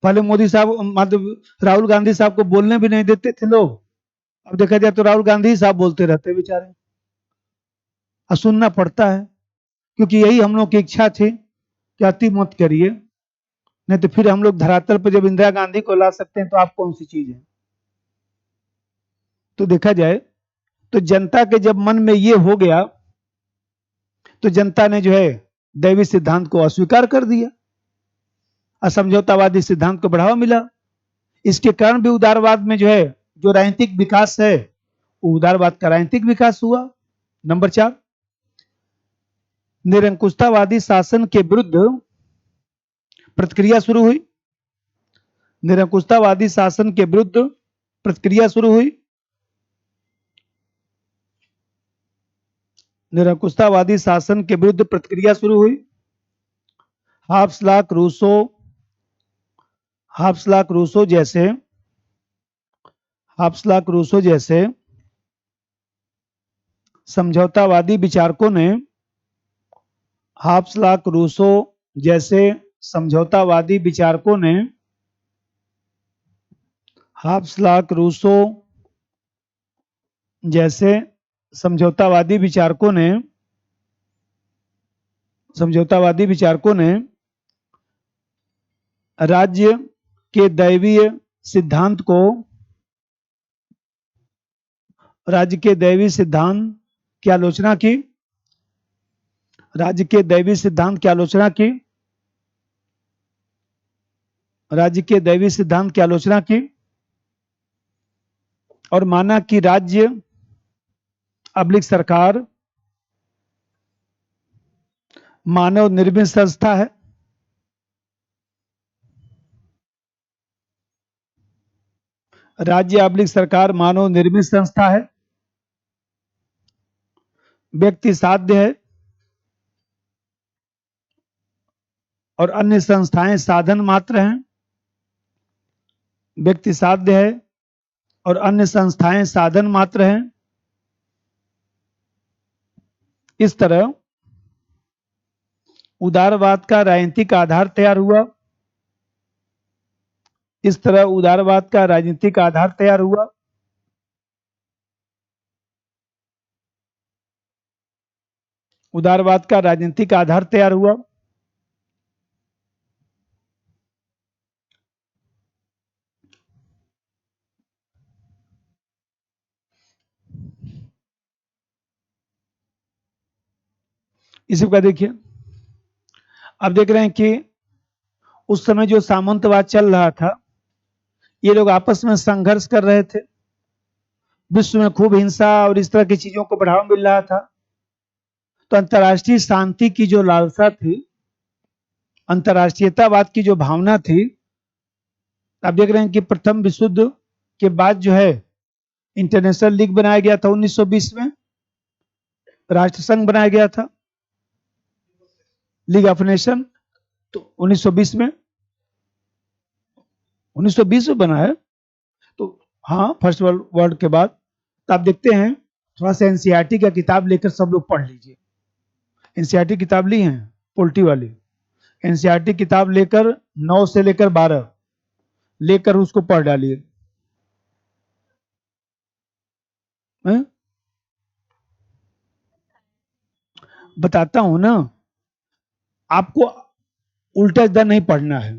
S1: पहले मोदी साहब मतलब राहुल गांधी साहब को बोलने भी नहीं देते थे लोग, अब देखा जाए तो राहुल गांधी साहब बोलते रहते बेचारे। और सुनना पड़ता है, क्योंकि यही हम लोग की इच्छा थी कि अति मत करिए, नहीं तो फिर हम लोग धरातल पर जब इंदिरा गांधी को ला सकते हैं तो आप कौन सी चीज है। तो देखा जाए तो जनता के जब मन में ये हो गया तो जनता ने जो है दैवी सिद्धांत को अस्वीकार कर दिया, असमझौतावादी सिद्धांत को बढ़ावा मिला। इसके कारण भी उदारवाद में जो है जो राजनीतिक विकास है, वो उदारवाद का राजनीतिक विकास हुआ। नंबर 4, निरंकुशतावादी शासन के विरुद्ध प्रतिक्रिया शुरू हुई। निरंकुशतावादी शासन के विरुद्ध प्रतिक्रिया शुरू हुई। निरंकुशतावादी शासन के विरुद्ध प्रतिक्रिया शुरू हुई। हाब्सबर्ग रूसो जैसे हाप्सलाक रूसो जैसे समझौतावादी विचारकों ने हाप्सलाक रूसो जैसे समझौतावादी विचारकों ने हाप्सलाक रूसो जैसे समझौतावादी विचारकों ने राज्य के दैवीय सिद्धांत की आलोचना की। राज्य के दैवीय सिद्धांत की आलोचना की। राज्य के दैवीय सिद्धांत की आलोचना की और माना कि राज्य अब्लिक सरकार मानव निर्मित संस्था है। राज्य अब्लिक सरकार मानव निर्मित संस्था है, व्यक्ति साध्य है और अन्य संस्थाएं साधन मात्र हैं। व्यक्ति साध्य है और अन्य संस्थाएं साधन मात्र हैं। इस तरह उदारवाद का राजनीतिक आधार तैयार हुआ। इस तरह उदारवाद का राजनीतिक आधार तैयार हुआ। उदारवाद का राजनीतिक आधार तैयार हुआ। इसी का देखिए, अब देख रहे हैं कि उस समय जो सामंतवाद चल रहा था, ये लोग आपस में संघर्ष कर रहे थे। विश्व में खूब हिंसा और इस तरह की चीजों को बढ़ावा मिल रहा था। तो अंतर्राष्ट्रीय शांति की जो लालसा थी, अंतर्राष्ट्रीयतावाद की जो भावना थी, आप देख रहे हैं कि प्रथम विश्व युद्ध के बाद जो है इंटरनेशनल लीग बनाया गया था 1920 में, राष्ट्र संघ बनाया गया था, लीग ऑफ नेशन, तो 1920 में 1920 में बना है। तो हाँ, फर्स्ट वर्ल्ड के बाद। तो आप देखते हैं, थोड़ा सा एनसीईआरटी का किताब लेकर सब लोग पढ़ लीजिए। एनसीईआरटी किताब ली है पोल्टी वाली, एनसीईआरटी किताब लेकर 9 से लेकर 12 लेकर उसको पढ़ डालिए। बताता हूं ना, आपको उल्टा सीधा नहीं पढ़ना है।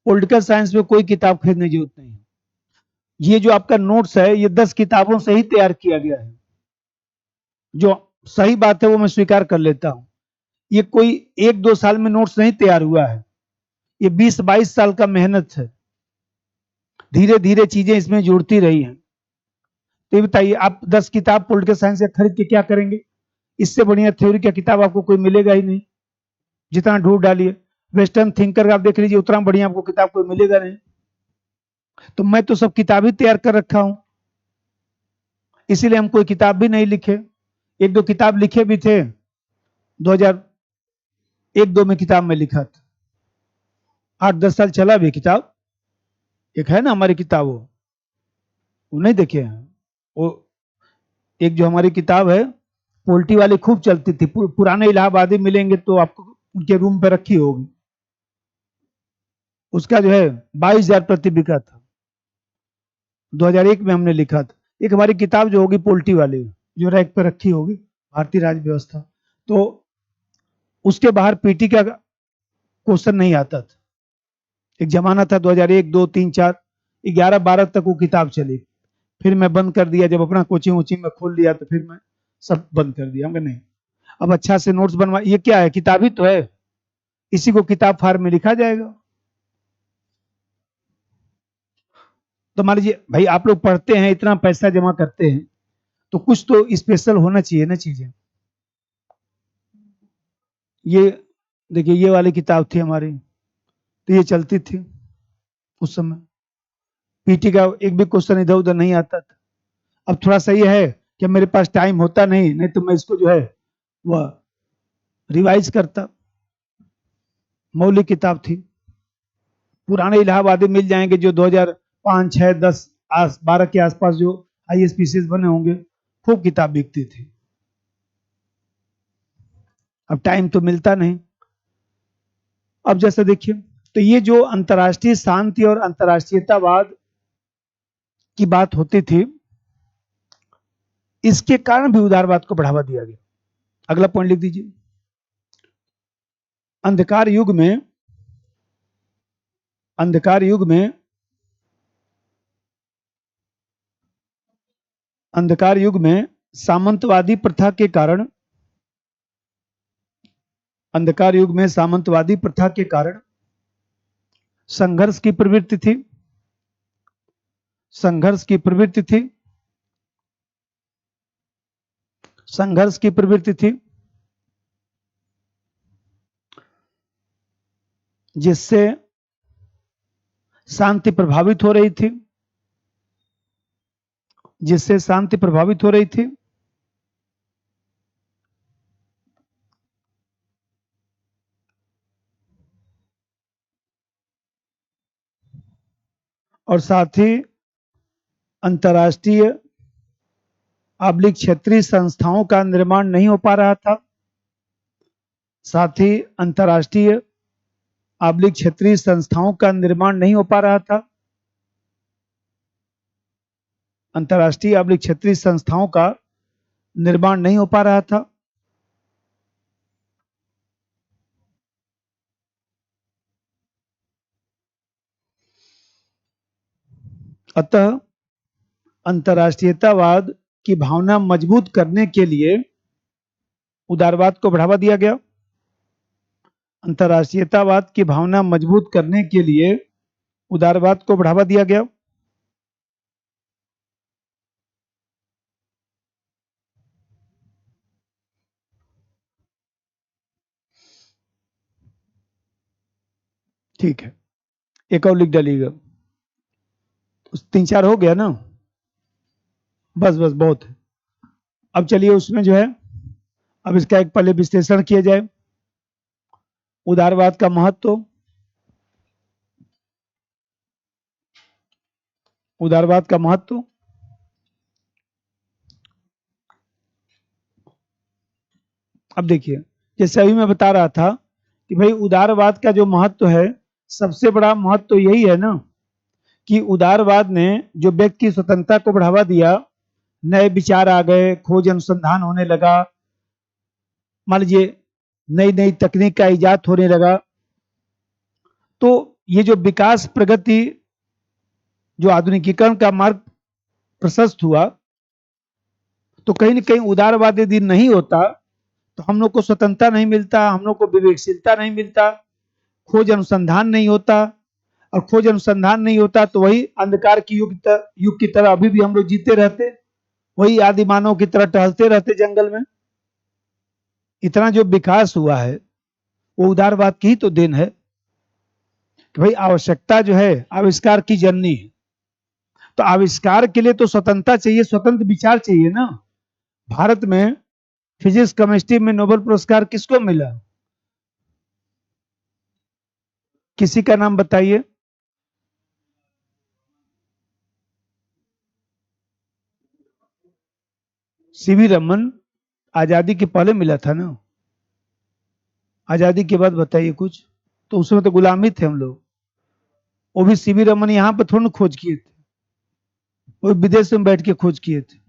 S1: पॉलिटिकल साइंस में कोई किताब खरीदने की जरूरत नहीं है। ये जो आपका नोट्स है, ये 10 किताबों से ही तैयार किया गया है। जो सही बात है वो मैं स्वीकार कर लेता हूं। ये कोई 1-2 साल में नोट्स नहीं तैयार हुआ है, ये 20-22 साल का मेहनत है। धीरे धीरे चीजें इसमें जुड़ती रही हैं। तो ये बताइए, आप 10 किताब पॉलिटिकल साइंस से खरीद के क्या करेंगे? इससे बढ़िया थ्योरी का किताब आपको कोई मिलेगा ही नहीं। जितना ढूंढ डालिए, वेस्टर्न थिंकर आप देख लीजिए, उतना बढ़िया आपको किताब कोई मिलेगा नहीं। तो मैं तो सब किताब ही तैयार कर रखा हूं, इसीलिए हम कोई किताब भी नहीं लिखे। 1-2 किताब लिखे भी थे, 2001-2 में किताब में लिखा था। 8-10 साल चला भी किताब। एक है ना हमारी किताब, वो नहीं देखे हैं? वो एक जो हमारी किताब है पोल्टी वाली, खूब चलती थी, पुराने इलाहाबादी मिलेंगे तो आपको उनके रूम पे रखी होगी। उसका जो है 22,000 प्रति बिका था। 2001 में हमने लिखा था। एक हमारी किताब जो होगी पोल्टी वाली, जो रैक पे रखी होगी, भारतीय राज्य व्यवस्था, तो उसके बाहर पीटी का क्वेश्चन नहीं आता था। एक जमाना था 2001, 2, 3, 4, 11, 12 तक वो किताब चली। फिर मैं बंद कर दिया, जब अपना कोचिंग वोचिंग में खोल लिया तो फिर मैं सब बंद कर दिया। नहीं, अब अच्छा से नोट्स बनवा। ये क्या है? किताब ही तो है, इसी को किताब फार्म में लिखा जाएगा। तो मान लीजिए भाई, आप लोग पढ़ते हैं, इतना पैसा जमा करते हैं, तो कुछ तो स्पेशल होना चाहिए ना चीजें। ये देखिए, ये वाली किताब थी हमारी, तो ये चलती थी उस समय। पीटी का एक भी क्वेश्चन इधर उधर नहीं आता था। अब थोड़ा सा ये है कि मेरे पास टाइम होता नहीं तो मैं इसको जो है वह रिवाइज करता। मौलिक किताब थी। पुराने इलाहाबादी मिल जाएंगे जो 2005, 6, 10 12 के आसपास जो ISPCS बने होंगे, खूब किताब बिकती थी। अब टाइम तो मिलता नहीं। अब जैसे देखिए, तो ये जो अंतर्राष्ट्रीय शांति और अंतर्राष्ट्रीयतावाद की बात होती थी, इसके कारण भी उदारवाद को बढ़ावा दिया गया। अगला पॉइंट लिख दीजिए। अंधकार युग में अंधकार युग में अंधकार युग में सामंतवादी प्रथा के कारण अंधकार युग में सामंतवादी प्रथा के कारण संघर्ष की प्रवृत्ति थी। संघर्ष की प्रवृत्ति थी। संघर्ष की प्रवृत्ति थी, जिससे शांति प्रभावित हो रही थी। जिससे शांति प्रभावित हो रही थी। और साथ ही अंतर्राष्ट्रीय क्षेत्रीय संस्थाओं का निर्माण नहीं हो पा रहा था। साथ ही अंतर्राष्ट्रीय क्षेत्रीय संस्थाओं का निर्माण नहीं हो पा रहा था। अंतर्राष्ट्रीय क्षेत्रीय संस्थाओं का निर्माण नहीं हो पा रहा था। अतः अंतर्राष्ट्रीयतावाद की भावना मजबूत करने के लिए उदारवाद को बढ़ावा दिया गया। अंतर्राष्ट्रीयतावाद की भावना मजबूत करने के लिए उदारवाद को बढ़ावा दिया गया। ठीक है, एक और लिख डालिएगा। 3-4 हो गया ना, बस बस बहुत है। अब चलिए उसमें जो है, अब इसका एक पहले विश्लेषण किया जाए। उदारवाद का महत्व। उदारवाद का महत्व। अब देखिए, जैसे अभी मैं बता रहा था कि भाई उदारवाद का जो महत्व है, सबसे बड़ा महत्व तो यही है ना कि उदारवाद ने जो व्यक्ति की स्वतंत्रता को बढ़ावा दिया, नए विचार आ गए, खोज अनुसंधान होने लगा, मान लीजिए नई नई तकनीक का इजाद होने लगा, तो ये जो विकास प्रगति, जो आधुनिकीकरण का मार्ग प्रशस्त हुआ, तो कहीं ना कहीं उदारवाद यदि नहीं होता तो हम लोग को स्वतंत्रता नहीं मिलता, हम लोग को विवेकशीलता नहीं मिलता, खोज अनुसंधान नहीं होता, और खोज अनुसंधान नहीं होता तो वही अंधकार की युग की तरह अभी भी हम लोग जीते रहते, वही आदि मानव की तरह टहलते रहते जंगल में। इतना जो विकास हुआ है वो उदारवाद की ही तो देन है कि भाई आवश्यकता जो है आविष्कार की जननी है, तो आविष्कार के लिए तो स्वतंत्रता चाहिए, स्वतंत्र विचार चाहिए ना। भारत में फिजिक्स केमिस्ट्री में नोबेल पुरस्कार किसको मिला? किसी का नाम बताइए। सीवी रमन आजादी के पहले मिला था ना, आजादी के बाद बताइए कुछ। तो उसमें तो गुलामी थे हम लोग। वो भी सीवी रमन यहाँ पर थोड़ा खोज किए थे, वो विदेश में बैठ के खोज किए थे।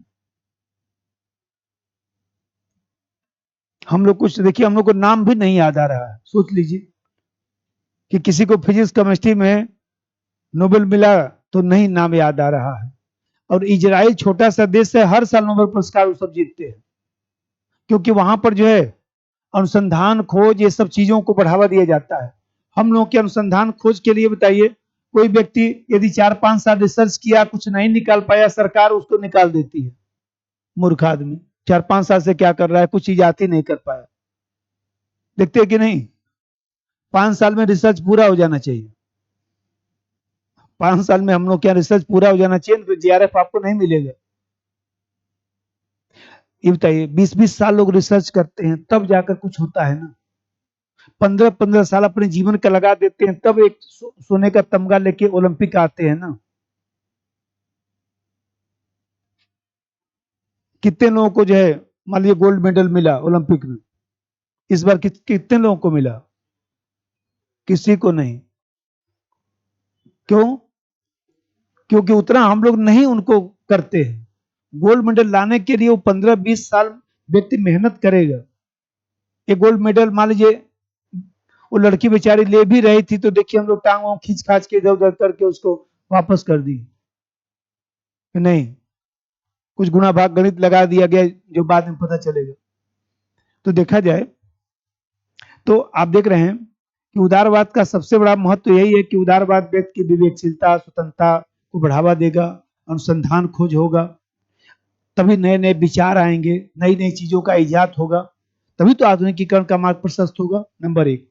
S1: हम लोग कुछ देखिए, हम लोग को नाम भी नहीं याद आ रहा है। सोच लीजिए कि किसी को फिजिक्स केमिस्ट्री में नोबेल मिला तो नहीं नाम याद आ रहा है। और इजराइल छोटा सा देश है, हर साल नोबेल पुरस्कार वो सब जीतते हैं, क्योंकि वहां पर जो है अनुसंधान खोज ये सब चीजों को बढ़ावा दिया जाता है। हम लोग के अनुसंधान खोज के लिए बताइए, कोई व्यक्ति यदि 4-5 साल रिसर्च किया, कुछ नहीं निकाल पाया, सरकार उसको निकाल देती है। मूर्ख आदमी 4-5 साल से क्या कर रहा है, कुछ इजाद ही नहीं कर पाया। देखते हैं कि नहीं? 5 साल में रिसर्च पूरा हो जाना चाहिए। 5 साल में हम लोग क्या रिसर्च पूरा हो जाना चाहिए, तो JRF आपको नहीं मिलेगा। ये बताइए, 20-20 साल लोग रिसर्च करते हैं तब जाकर कुछ होता है ना। 15-15 साल अपने जीवन का लगा देते हैं, तब एक सोने का तमगा लेके ओलंपिक आते हैं ना। कितने लोगों को जो है मान लीजिए गोल्ड मेडल मिला ओलंपिक में, इस बार कितने लोगों को मिला? किसी को नहीं। क्यों? क्योंकि उतना हम लोग नहीं उनको करते हैं। गोल्ड मेडल लाने के लिए वो 15-20 साल व्यक्ति मेहनत करेगा। ये गोल्ड मेडल मान लीजिए वो लड़की बेचारी ले भी रही थी तो देखिए हम लोग टांग वांग खींच खाच के इधर उधर करके उसको वापस कर दी, नहीं कुछ गुणा भाग गणित लगा दिया गया जो बाद में पता चलेगा। तो देखा जाए तो आप देख रहे हैं कि उदारवाद का सबसे बड़ा महत्व यही है कि उदारवाद व्यक्ति की विवेकशीलता स्वतंत्रता को बढ़ावा देगा, अनुसंधान खोज होगा, तभी नए नए विचार आएंगे, नई नई चीजों का इजाद होगा, तभी तो आधुनिकीकरण का मार्ग प्रशस्त होगा। नंबर एक,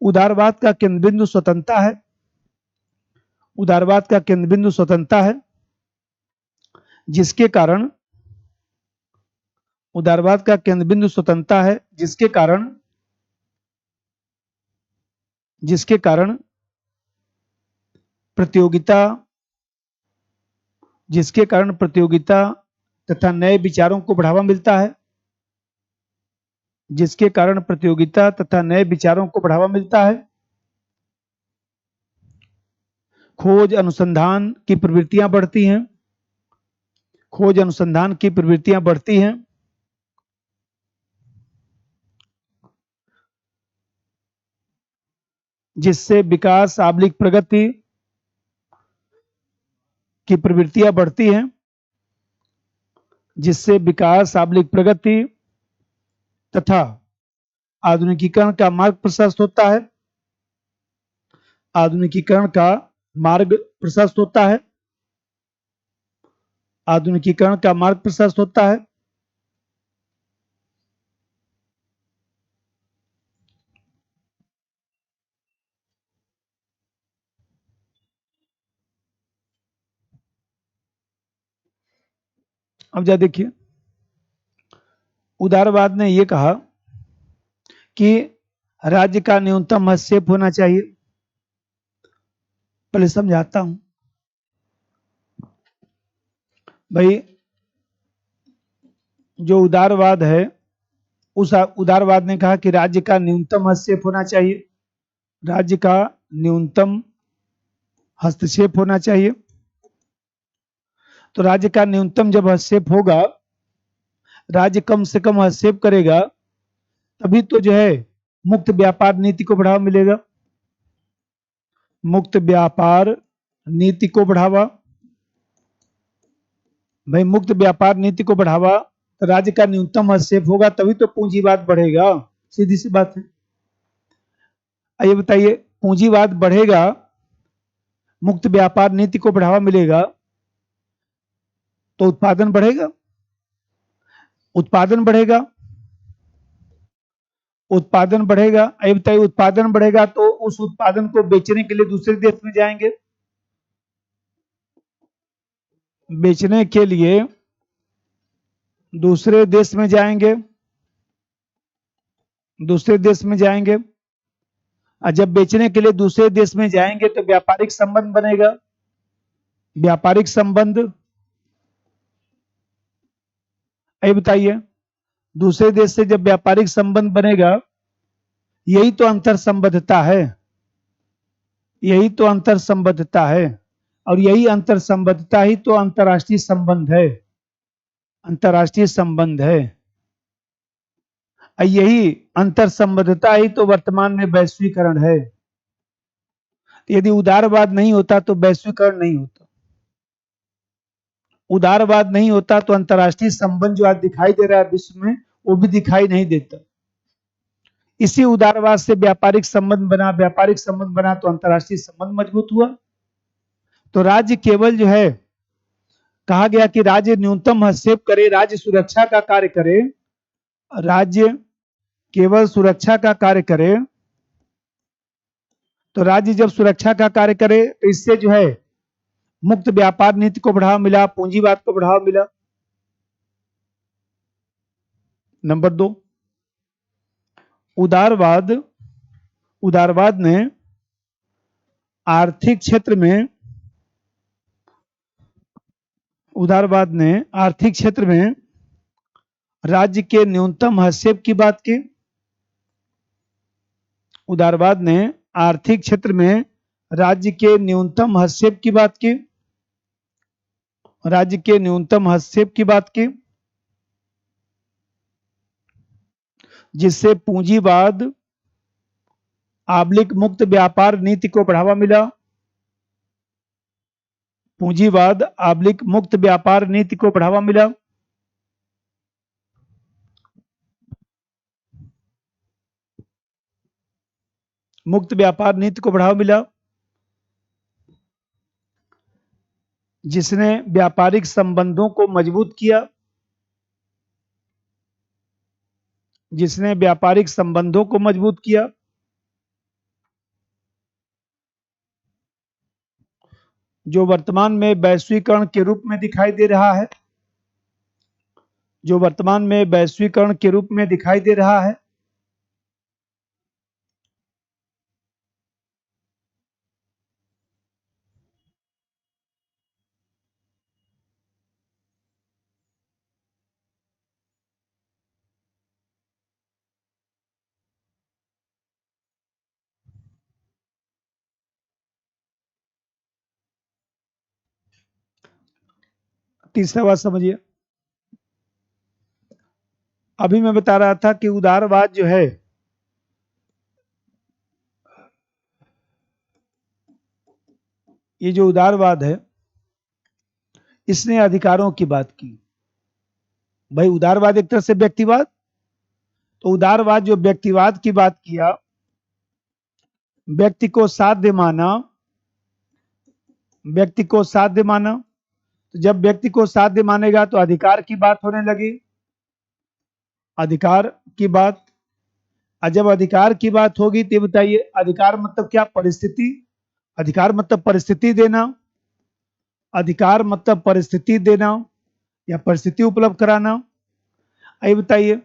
S1: उदारवाद का केंद्र बिंदु स्वतंत्रता है। उदारवाद का केंद्र बिंदु स्वतंत्रता है, जिसके कारण उदारवाद का केंद्र बिंदु स्वतंत्रता है, जिसके कारण प्रतियोगिता तथा नए विचारों को बढ़ावा मिलता है। जिसके कारण प्रतियोगिता तथा नए विचारों को बढ़ावा मिलता है। खोज अनुसंधान की प्रवृत्तियां बढ़ती हैं। खोज अनुसंधान की प्रवृत्तियां बढ़ती हैं। जिससे विकास आबलिक प्रगति की प्रवृत्तियां बढ़ती हैं। जिससे विकास आबलिक प्रगति तथा आधुनिकीकरण का मार्ग प्रशस्त होता है। आधुनिकीकरण का मार्ग प्रशस्त होता है। आधुनिकीकरण का मार्ग प्रशस्त होता है। अब जा देखिए, उदारवाद ने यह कहा कि राज्य का न्यूनतम हस्तक्षेप होना चाहिए। पहले समझाता हूं भाई, जो उदारवाद है उस उदारवाद ने कहा कि राज्य का न्यूनतम हस्तक्षेप होना चाहिए। राज्य का न्यूनतम हस्तक्षेप होना चाहिए। तो राज्य का न्यूनतम जब हस्तक्षेप होगा, राज्य कम से कम हस्तक्षेप करेगा, तभी तो जो है मुक्त व्यापार नीति को बढ़ावा मिलेगा। मुक्त व्यापार नीति को बढ़ावा, भाई मुक्त व्यापार नीति को बढ़ावा, तो राज्य का न्यूनतम हस्तक्षेप होगा, तभी तो पूंजीवाद बढ़ेगा। सीधी सी बात है। आइए बताइए, पूंजीवाद बढ़ेगा, मुक्त व्यापार नीति को बढ़ावा मिलेगा, तो उत्पादन बढ़ेगा। उत्पादन बढ़ेगा। उत्पादन बढ़ेगा। आइए बताइए, उत्पादन बढ़ेगा तो उस उत्पादन को बेचने के लिए दूसरे देश में जाएंगे। बेचने के लिए दूसरे देश में जाएंगे। दूसरे देश में जाएंगे, और जब बेचने के लिए दूसरे देश में जाएंगे तो व्यापारिक संबंध बनेगा। व्यापारिक संबंध, ये बताइए, दूसरे देश से जब व्यापारिक संबंध बनेगा, यही तो अंतर संबद्धता है। यही तो अंतर संबद्धता है, और यही अंतर संबद्धता ही तो अंतर्राष्ट्रीय संबंध है। अंतर्राष्ट्रीय संबंध है। यही अंतर संबद्धता ही तो वर्तमान में वैश्वीकरण है। यदि उदारवाद नहीं होता तो वैश्वीकरण नहीं होता। उदारवाद नहीं होता तो अंतर्राष्ट्रीय संबंध जो आज दिखाई दे रहा है विश्व में, वो भी दिखाई नहीं देता। इसी उदारवाद से व्यापारिक संबंध बना, व्यापारिक संबंध बना तो अंतर्राष्ट्रीय संबंध मजबूत हुआ। तो राज्य केवल जो है, कहा गया कि राज्य न्यूनतम हस्तक्षेप करे, राज्य सुरक्षा का कार्य करे। राज्य केवल सुरक्षा का कार्य करे, तो राज्य जब सुरक्षा का कार्य करे तो इससे जो है मुक्त व्यापार नीति को बढ़ावा मिला, पूंजीवाद को बढ़ावा मिला। नंबर 2, उदारवाद ने आर्थिक क्षेत्र में उदारवाद ने आर्थिक क्षेत्र में राज्य के न्यूनतम हस्तक्षेप की बात की। उदारवाद ने आर्थिक क्षेत्र में राज्य के न्यूनतम हस्तक्षेप की बात की। राज्य के न्यूनतम हस्तक्षेप की बात की, जिससे पूंजीवाद आबलिक मुक्त व्यापार नीति को बढ़ावा मिला। पूंजीवाद आबलिक मुक्त व्यापार नीति को बढ़ावा मिला। मुक्त व्यापार नीति को बढ़ावा मिला, जिसने व्यापारिक संबंधों को मजबूत किया। जिसने व्यापारिक संबंधों को मजबूत किया। जो वर्तमान में वैश्वीकरण के रूप में दिखाई दे रहा है। जो वर्तमान में वैश्वीकरण के रूप में दिखाई दे रहा है। तीसरा बात समझिए। अभी मैं बता रहा था कि उदारवाद जो है, ये जो उदारवाद है, इसने अधिकारों की बात की। भाई उदारवाद एक तरह से व्यक्तिवाद, तो उदारवाद जो व्यक्तिवाद की बात किया, व्यक्ति को साध्य माना। व्यक्ति को साध्य माना, तो जब व्यक्ति को साध्य मानेगा तो अधिकार की बात होने लगी। अधिकार की बात, और जब अधिकार की बात होगी तो बताइए अधिकार मतलब क्या? परिस्थिति। अधिकार मतलब परिस्थिति देना। अधिकार मतलब परिस्थिति देना या परिस्थिति उपलब्ध कराना। आइए बताइए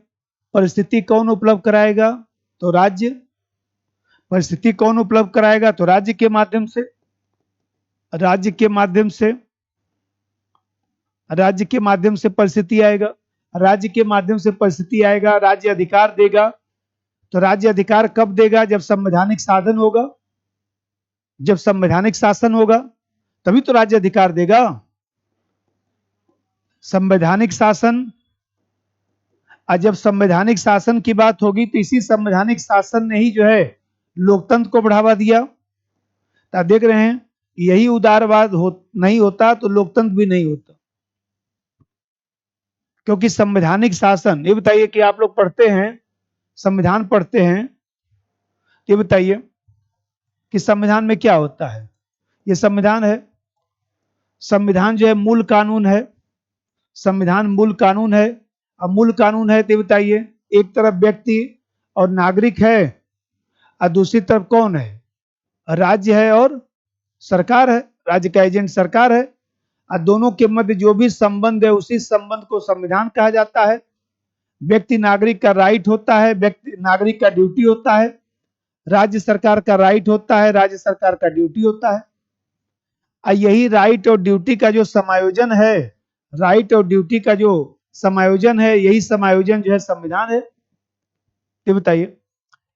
S1: परिस्थिति कौन उपलब्ध कराएगा? तो राज्य। परिस्थिति कौन उपलब्ध कराएगा? तो राज्य के माध्यम से। राज्य के माध्यम से। राज्य के माध्यम से परिस्थिति आएगा। राज्य के माध्यम से परिस्थिति आएगा, राज्य अधिकार देगा। तो राज्य अधिकार कब देगा? जब संवैधानिक साधन होगा। जब संवैधानिक शासन होगा तभी तो राज्य अधिकार देगा। संवैधानिक शासन, और जब संवैधानिक शासन की बात होगी तो इसी संवैधानिक शासन ने ही जो है लोकतंत्र को बढ़ावा दिया। तो आप देख रहे हैं यही उदारवाद नहीं होता तो लोकतंत्र भी नहीं होता। क्योंकि संवैधानिक शासन, ये बताइए कि आप लोग पढ़ते हैं, संविधान पढ़ते हैं, ये बताइए कि संविधान में क्या होता है? ये संविधान है। संविधान जो है मूल कानून है। संविधान मूल कानून है। अब मूल कानून है तो बताइए एक तरफ व्यक्ति और नागरिक है और दूसरी तरफ कौन है? राज्य है और सरकार है। राज्य का एजेंट सरकार है, और दोनों के मध्य जो भी संबंध है उसी संबंध को संविधान कहा जाता है। व्यक्ति नागरिक का राइट होता है, व्यक्ति नागरिक का ड्यूटी होता है। राज्य सरकार का राइट होता है, राज्य सरकार का ड्यूटी होता है। और यही राइट और ड्यूटी का जो समायोजन है, राइट और ड्यूटी का जो समायोजन है, यही समायोजन जो है संविधान है। ये बताइए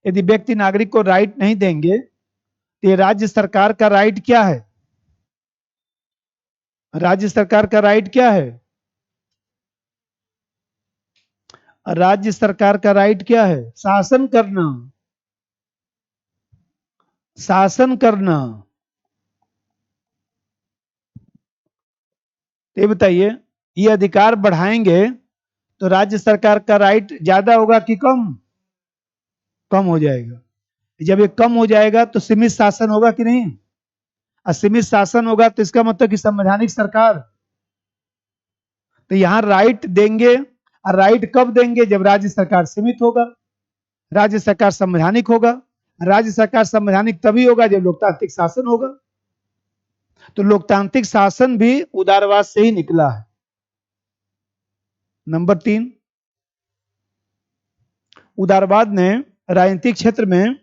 S1: यदि व्यक्ति नागरिक को राइट नहीं देंगे तो ये राज्य सरकार का राइट क्या है? राज्य सरकार का राइट क्या है? राज्य सरकार का राइट क्या है? शासन करना। शासन करना। ये बताइए ये अधिकार बढ़ाएंगे तो राज्य सरकार का राइट ज्यादा होगा कि कम? कम हो जाएगा। जब ये कम हो जाएगा तो सीमित शासन होगा कि नहीं? असीमित शासन होगा तो इसका मतलब कि संवैधानिक सरकार। तो यहां राइट देंगे, और राइट कब देंगे? जब राज्य सरकार सीमित होगा, राज्य सरकार संवैधानिक होगा। राज्य सरकार संवैधानिक तभी होगा जब लोकतांत्रिक शासन होगा। तो लोकतांत्रिक शासन भी उदारवाद से ही निकला है। नंबर 3, उदारवाद ने राजनीतिक क्षेत्र में,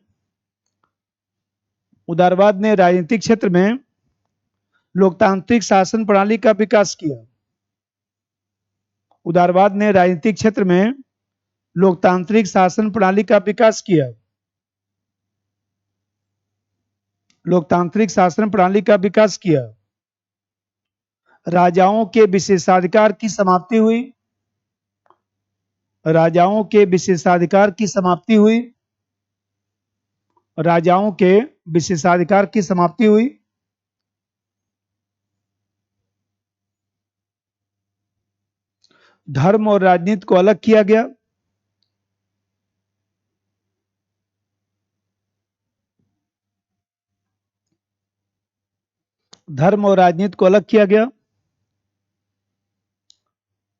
S1: उदारवाद ने राजनीतिक क्षेत्र में लोकतांत्रिक शासन प्रणाली का विकास किया। उदारवाद ने राजनीतिक क्षेत्र में लोकतांत्रिक शासन प्रणाली का विकास किया। लोकतांत्रिक शासन प्रणाली का विकास किया। राजाओं के विशेषाधिकार की समाप्ति हुई। राजाओं के विशेषाधिकार की समाप्ति हुई। राजाओं के विशेषाधिकार की समाप्ति हुई। धर्म और राजनीति को अलग किया गया। धर्म और राजनीति को अलग किया गया।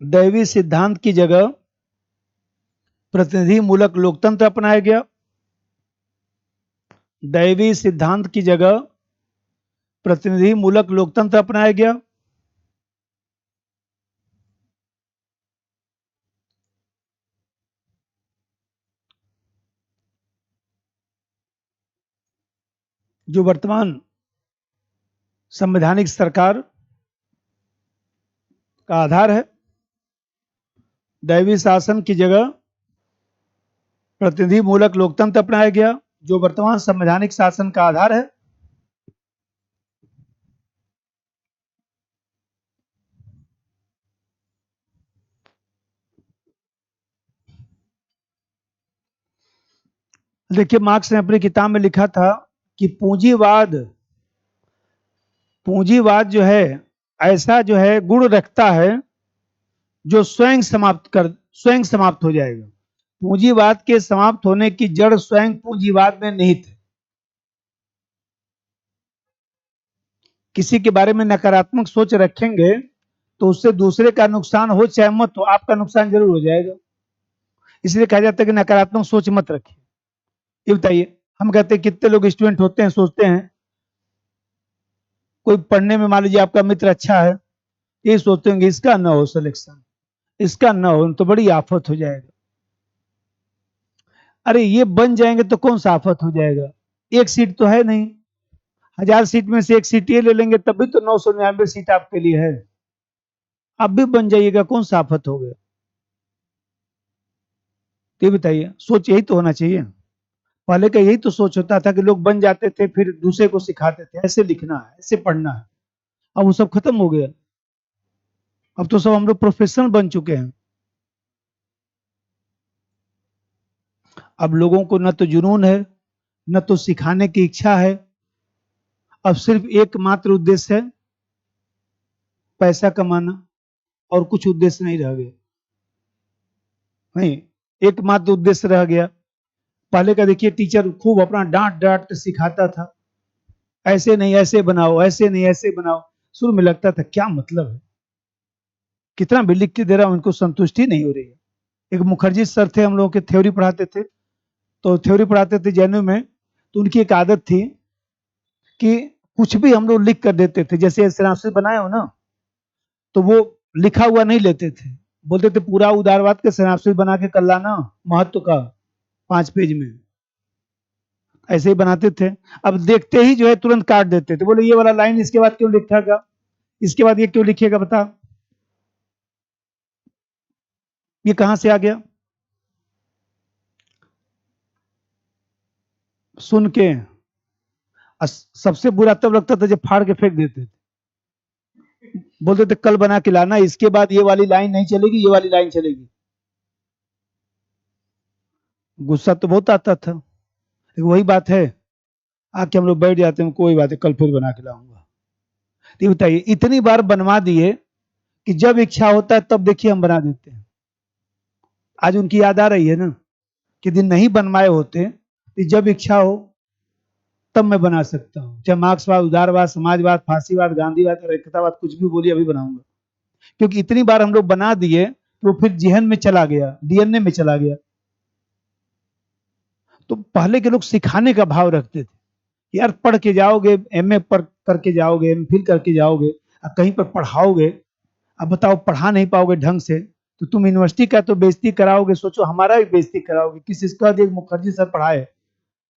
S1: दैवी सिद्धांत की जगह प्रतिनिधि मूलक लोकतंत्र अपनाया गया। दैवी सिद्धांत की जगह प्रतिनिधि मूलक लोकतंत्र अपनाया गया। जो वर्तमान संवैधानिक सरकार का आधार है। दैवी शासन की जगह प्रतिनिधि मूलक लोकतंत्र अपनाया गया, जो वर्तमान संवैधानिक शासन का आधार है। देखिए, मार्क्स ने अपनी किताब में लिखा था कि पूंजीवाद जो है ऐसा जो है गुण रखता है जो स्वयं समाप्त हो जाएगा। पूंजीवाद के समाप्त होने की जड़ स्वयं पूंजीवाद में निहित है। किसी के बारे में नकारात्मक सोच रखेंगे तो उससे दूसरे का नुकसान हो चाहे मत हो, आपका नुकसान जरूर हो जाएगा। इसलिए कहा जाता है कि नकारात्मक सोच मत रखिए। ये बताइए, हम कहते हैं कितने लोग स्टूडेंट होते हैं, सोचते हैं कोई पढ़ने में मान लीजिए आपका मित्र अच्छा है, ये सोचते होंगे इसका ना हो सिलेक्शन, इसका ना हो तो बड़ी आफत हो जाएगा। अरे ये बन जाएंगे तो कौन सा आफत हो जाएगा, एक सीट तो है नहीं, 1000 सीट में से एक सीट ये ले लेंगे तब भी तो 999 सीट आपके लिए है, आप भी बन जाइएगा, कौन सा आफत हो गया। ये बताइए, सोच यही तो होना चाहिए। पहले का यही तो सोच होता था कि लोग बन जाते थे फिर दूसरे को सिखाते थे ऐसे लिखना है, ऐसे पढ़ना है। अब वो सब खत्म हो गया। अब तो सब हम लोग प्रोफेशनल बन चुके हैं। अब लोगों को न तो जुनून है, न तो सिखाने की इच्छा है। अब सिर्फ एकमात्र उद्देश्य है पैसा कमाना, और कुछ उद्देश्य नहीं रह गया। नहीं, एकमात्र उद्देश्य रह गया। पहले का देखिए, टीचर खूब अपना डांट डांट के सिखाता था, ऐसे नहीं ऐसे बनाओ, ऐसे नहीं ऐसे बनाओ। शुरू में लगता था क्या मतलब है, कितना भी लिख के दे रहा हूं, इनको संतुष्टि नहीं हो रही है। एक मुखर्जी सर थे, हम लोगों के थ्योरी पढ़ाते थे, तो थ्योरी पढ़ाते थे जेएनयू में। तो उनकी एक आदत थी कि कुछ भी हम लोग लिख कर देते थे, जैसे सिनाप्सिस बनाए हो ना, तो वो लिखा हुआ नहीं लेते थे, बोलते थे पूरा उदारवाद के सिनाप्सिस बना के कर लाना महत्व का 5 पेज में। ऐसे ही बनाते थे। अब देखते ही जो है तुरंत काट देते थे, बोले ये वाला लाइन इसके बाद क्यों लिखेगा, इसके बाद ये क्यों लिखेगा, बता ये कहां से आ गया। सुन के सबसे बुरा तब लगता था जब फाड़ के फेंक देते थे, बोलते थे कल बना के लाना, इसके बाद ये वाली लाइन नहीं चलेगी, ये वाली लाइन चलेगी। गुस्सा तो बहुत आता था, लेकिन वही बात है, आके हम लोग बैठ जाते हैं, कोई बात है कल फिर बना के लाऊंगा। तो बताइए, इतनी बार बनवा दिए कि जब इच्छा होता है तब देखिए हम बना देते हैं। आज उनकी याद आ रही है ना कि दिन नहीं बनवाए होते तो जब इच्छा हो तब मैं बना सकता हूं, चाहे मार्क्सवाद, उदारवाद, समाजवाद, फांसीवाद, गांधीवाद, एकतावाद, कुछ भी बोलिए अभी बनाऊंगा। क्योंकि इतनी बार हम लोग बना दिए तो फिर जेहन में चला गया, डीएनए में चला गया। तो पहले के लोग सिखाने का भाव रखते थे, यार पढ़ के जाओगे, एमए पढ़ करके जाओगे, एमफिल करके जाओगे, कहीं पर पढ़ाओगे, अब बताओ पढ़ा नहीं पाओगे ढंग से तो तुम यूनिवर्सिटी का तो बेइज्जती कराओगे, सोचो हमारा भी बेइज्जती कराओगे। किस इसका एक मुखर्जी सर पढ़ाए,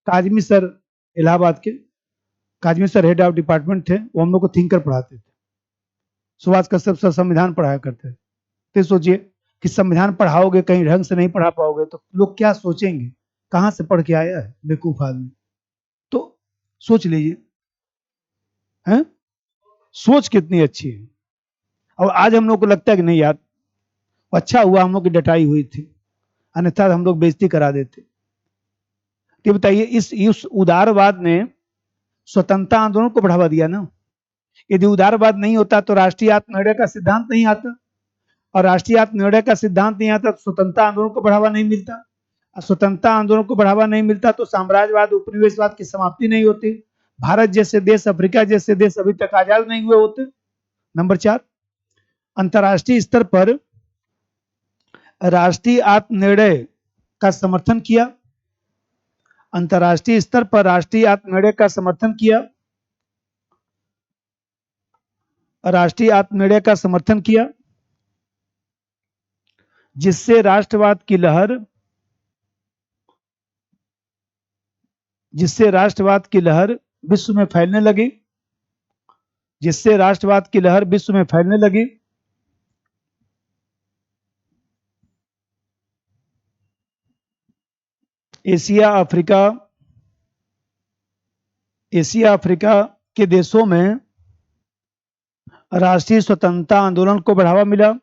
S1: काजमी सर इलाहाबाद के, Kazmi sir head of department थे, वो हम लोग को थिंकर पढ़ाते थे, सुभाष कश्यप सर संविधान पढ़ाया करते थे। तो सोचिए कि संविधान पढ़ाओगे, कहीं ढंग से नहीं पढ़ा पाओगे तो लोग क्या सोचेंगे, कहां से पढ़ के आया है बेवकूफ आदमी। तो सोच लीजिए, हैं, सोच कितनी अच्छी है। और आज हम लोग को लगता है कि नहीं यार, अच्छा हुआ हम लोग की डटाई हुई थी, अन्यथा हम लोग बेइज्जती करा देते। तो बताइए, इस उदारवाद ने स्वतंत्रता आंदोलन को बढ़ावा दिया ना। यदि उदारवाद नहीं होता तो राष्ट्रीय आत्मनिर्भर का सिद्धांत नहीं आता, और राष्ट्रीय आत्मनिर्भर का सिद्धांत नहीं आता तो स्वतंत्रता आंदोलन को बढ़ावा नहीं मिलता, और स्वतंत्रता आंदोलन को बढ़ावा नहीं मिलता तो साम्राज्यवाद उपनिवेशवाद की समाप्ति नहीं होती, भारत जैसे देश, अफ्रीका जैसे देश अभी तक आजाद नहीं हुए होते। नंबर 4, अंतर्राष्ट्रीय स्तर पर राष्ट्रीय आत्मनिर्णय का समर्थन किया, अंतर्राष्ट्रीय स्तर पर राष्ट्रीय आत्मनिर्णय का समर्थन किया, राष्ट्रीय आत्मनिर्णय का समर्थन किया, जिससे राष्ट्रवाद की लहर, जिससे राष्ट्रवाद की लहर विश्व में फैलने लगी, जिससे राष्ट्रवाद की लहर विश्व में फैलने लगी। एशिया अफ्रीका, एशिया अफ्रीका के देशों में राष्ट्रीय स्वतंत्रता आंदोलन को बढ़ावा मिला,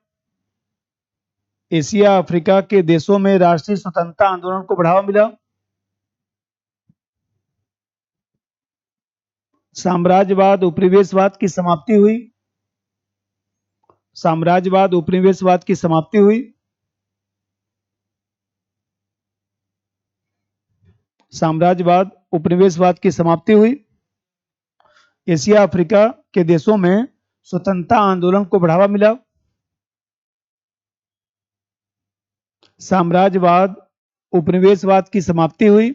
S1: एशिया अफ्रीका के देशों में राष्ट्रीय स्वतंत्रता आंदोलन को बढ़ावा मिला। साम्राज्यवाद उपनिवेशवाद की समाप्ति हुई, साम्राज्यवाद उपनिवेशवाद की समाप्ति हुई। साम्राज्यवाद उपनिवेशवाद की समाप्ति हुई। एशिया अफ्रीका के देशों में स्वतंत्रता आंदोलन को बढ़ावा मिला। साम्राज्यवाद उपनिवेशवाद की समाप्ति हुई।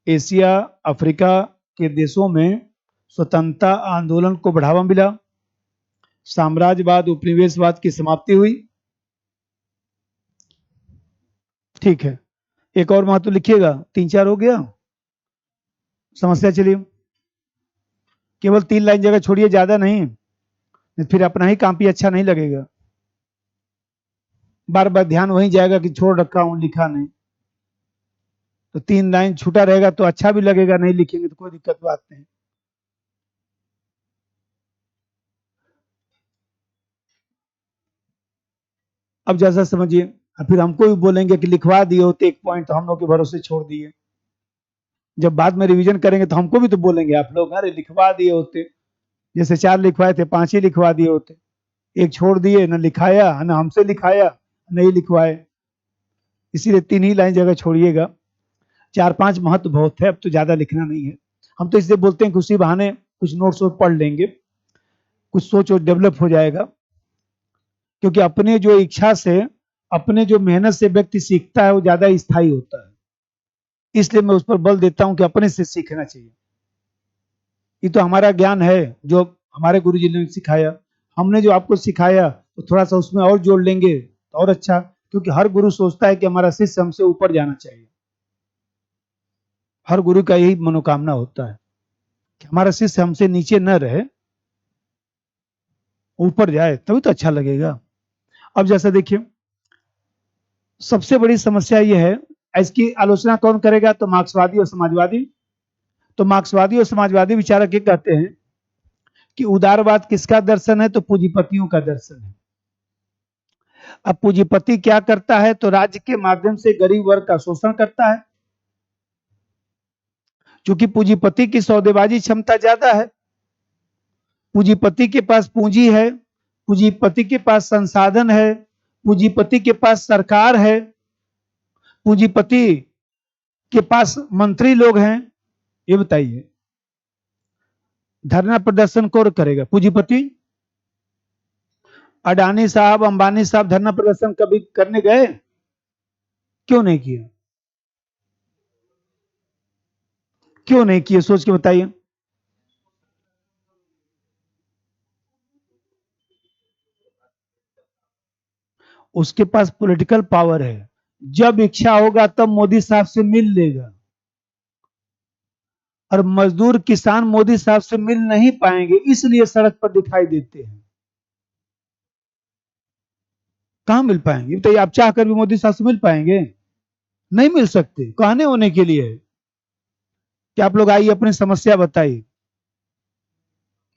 S1: एशिया अफ्रीका के देशों में स्वतंत्रता आंदोलन को बढ़ावा मिला। साम्राज्यवाद उपनिवेशवाद की समाप्ति हुई। ठीक है, एक और महत्व लिखिएगा, 3-4 हो गया समस्या। चलिए, केवल 3 लाइन जगह छोड़िए, ज्यादा नहीं, फिर अपना ही कॉपी अच्छा नहीं लगेगा, बार बार ध्यान वहीं जाएगा कि छोड़ रखा हूं, लिखा नहीं। तो 3 लाइन छूटा रहेगा तो अच्छा भी लगेगा, नहीं लिखेंगे तो कोई दिक्कत बात नहीं। अब जैसा समझिए, फिर हमको भी बोलेंगे कि लिखवा दिए होते एक पॉइंट तो हम लोग के भरोसे छोड़ दिए। जब बाद में रिवीजन करेंगे तो हमको भी तो बोलेंगे आप लोग, अरे लिखवा दिए होते, जैसे 4 लिखवाए थे 5 ही लिखवा दिए होते, एक छोड़ दिए, न लिखाया न हमसे लिखाया, नहीं लिखवाए। इसीलिए 3 ही लाइन जगह छोड़िएगा, 4-5 महत्व बहुत है, अब तो ज्यादा लिखना नहीं है। हम तो इसलिए बोलते हैं कि उसी बहाने कुछ नोट्स पढ़ लेंगे, कुछ सोच और डेवलप हो जाएगा। क्योंकि अपने जो इच्छा से, अपने जो मेहनत से व्यक्ति सीखता है वो ज्यादा स्थायी होता है, इसलिए मैं उस पर बल देता हूं कि अपने से सीखना चाहिए। ये तो हमारा ज्ञान है जो हमारे गुरुजी ने सिखाया, हमने जो आपको सिखाया तो थोड़ा सा उसमें और जोड़ लेंगे तो और अच्छा, क्योंकि हर गुरु सोचता है कि हमारा शिष्य हमसे ऊपर जाना चाहिए। हर गुरु का यही मनोकामना होता है कि हमारा शिष्य हमसे नीचे न रहे, ऊपर जाए, तभी तो अच्छा लगेगा। अब जैसा देखिए, सबसे बड़ी समस्या यह है, इसकी आलोचना कौन करेगा, तो मार्क्सवादी और समाजवादी। तो मार्क्सवादी और समाजवादी विचारक ये कहते हैं कि उदारवाद किसका दर्शन है, तो पूंजीपतियों का दर्शन है। अब पूंजीपति क्या करता है, तो राज्य के माध्यम से गरीब वर्ग का शोषण करता है। क्योंकि पूंजीपति की सौदेबाजी क्षमता ज्यादा है, पूंजीपति के पास पूंजी है, पूंजीपति के पास संसाधन है, पूंजीपति के पास सरकार है, पूंजीपति के पास मंत्री लोग हैं। ये बताइए, धरना प्रदर्शन कौन करेगा, पूंजीपति? अडानी साहब, अंबानी साहब धरना प्रदर्शन कभी करने गए? क्यों नहीं किए? क्यों नहीं किए, सोच के बताइए। उसके पास पॉलिटिकल पावर है, जब इच्छा होगा तब मोदी साहब से मिल लेगा, और मजदूर किसान मोदी साहब से मिल नहीं पाएंगे, इसलिए सड़क पर दिखाई देते हैं। कहां मिल पाएंगे? तो आप चाह कर भी मोदी साहब से मिल पाएंगे? नहीं मिल सकते। कहने होने के लिए है कि आप लोग आइए अपनी समस्या बताइए,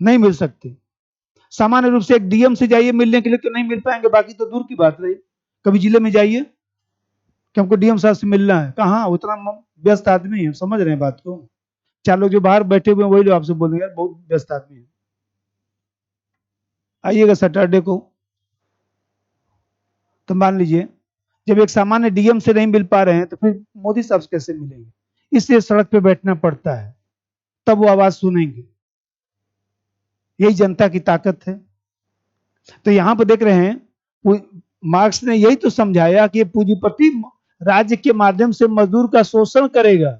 S1: नहीं मिल सकते। सामान्य रूप से एक डीएम से जाइए मिलने के लिए तो नहीं मिल पाएंगे, बाकी तो दूर की बात रही। कभी जिले में जाइए कि हमको डीएम साहब से मिलना है, कहाँ, उतना व्यस्त आदमी है, समझ रहे हैं बात को। चार लोग जो बाहर बैठे हुए हैं वही लोग आपसे बोलेंगे यार बहुत व्यस्त आदमी है। आइएगा सैटरडे को। तो मान लीजिए जब एक सामान्य डीएम से नहीं मिल पा रहे हैं तो फिर मोदी साहब से कैसे मिलेंगे? इसलिए सड़क पे बैठना पड़ता है, तब वो आवाज सुनेंगे। यही जनता की ताकत है। तो यहां पर देख रहे हैं मार्क्स ने यही तो समझाया कि पूंजीपति राज्य के माध्यम से मजदूर का शोषण करेगा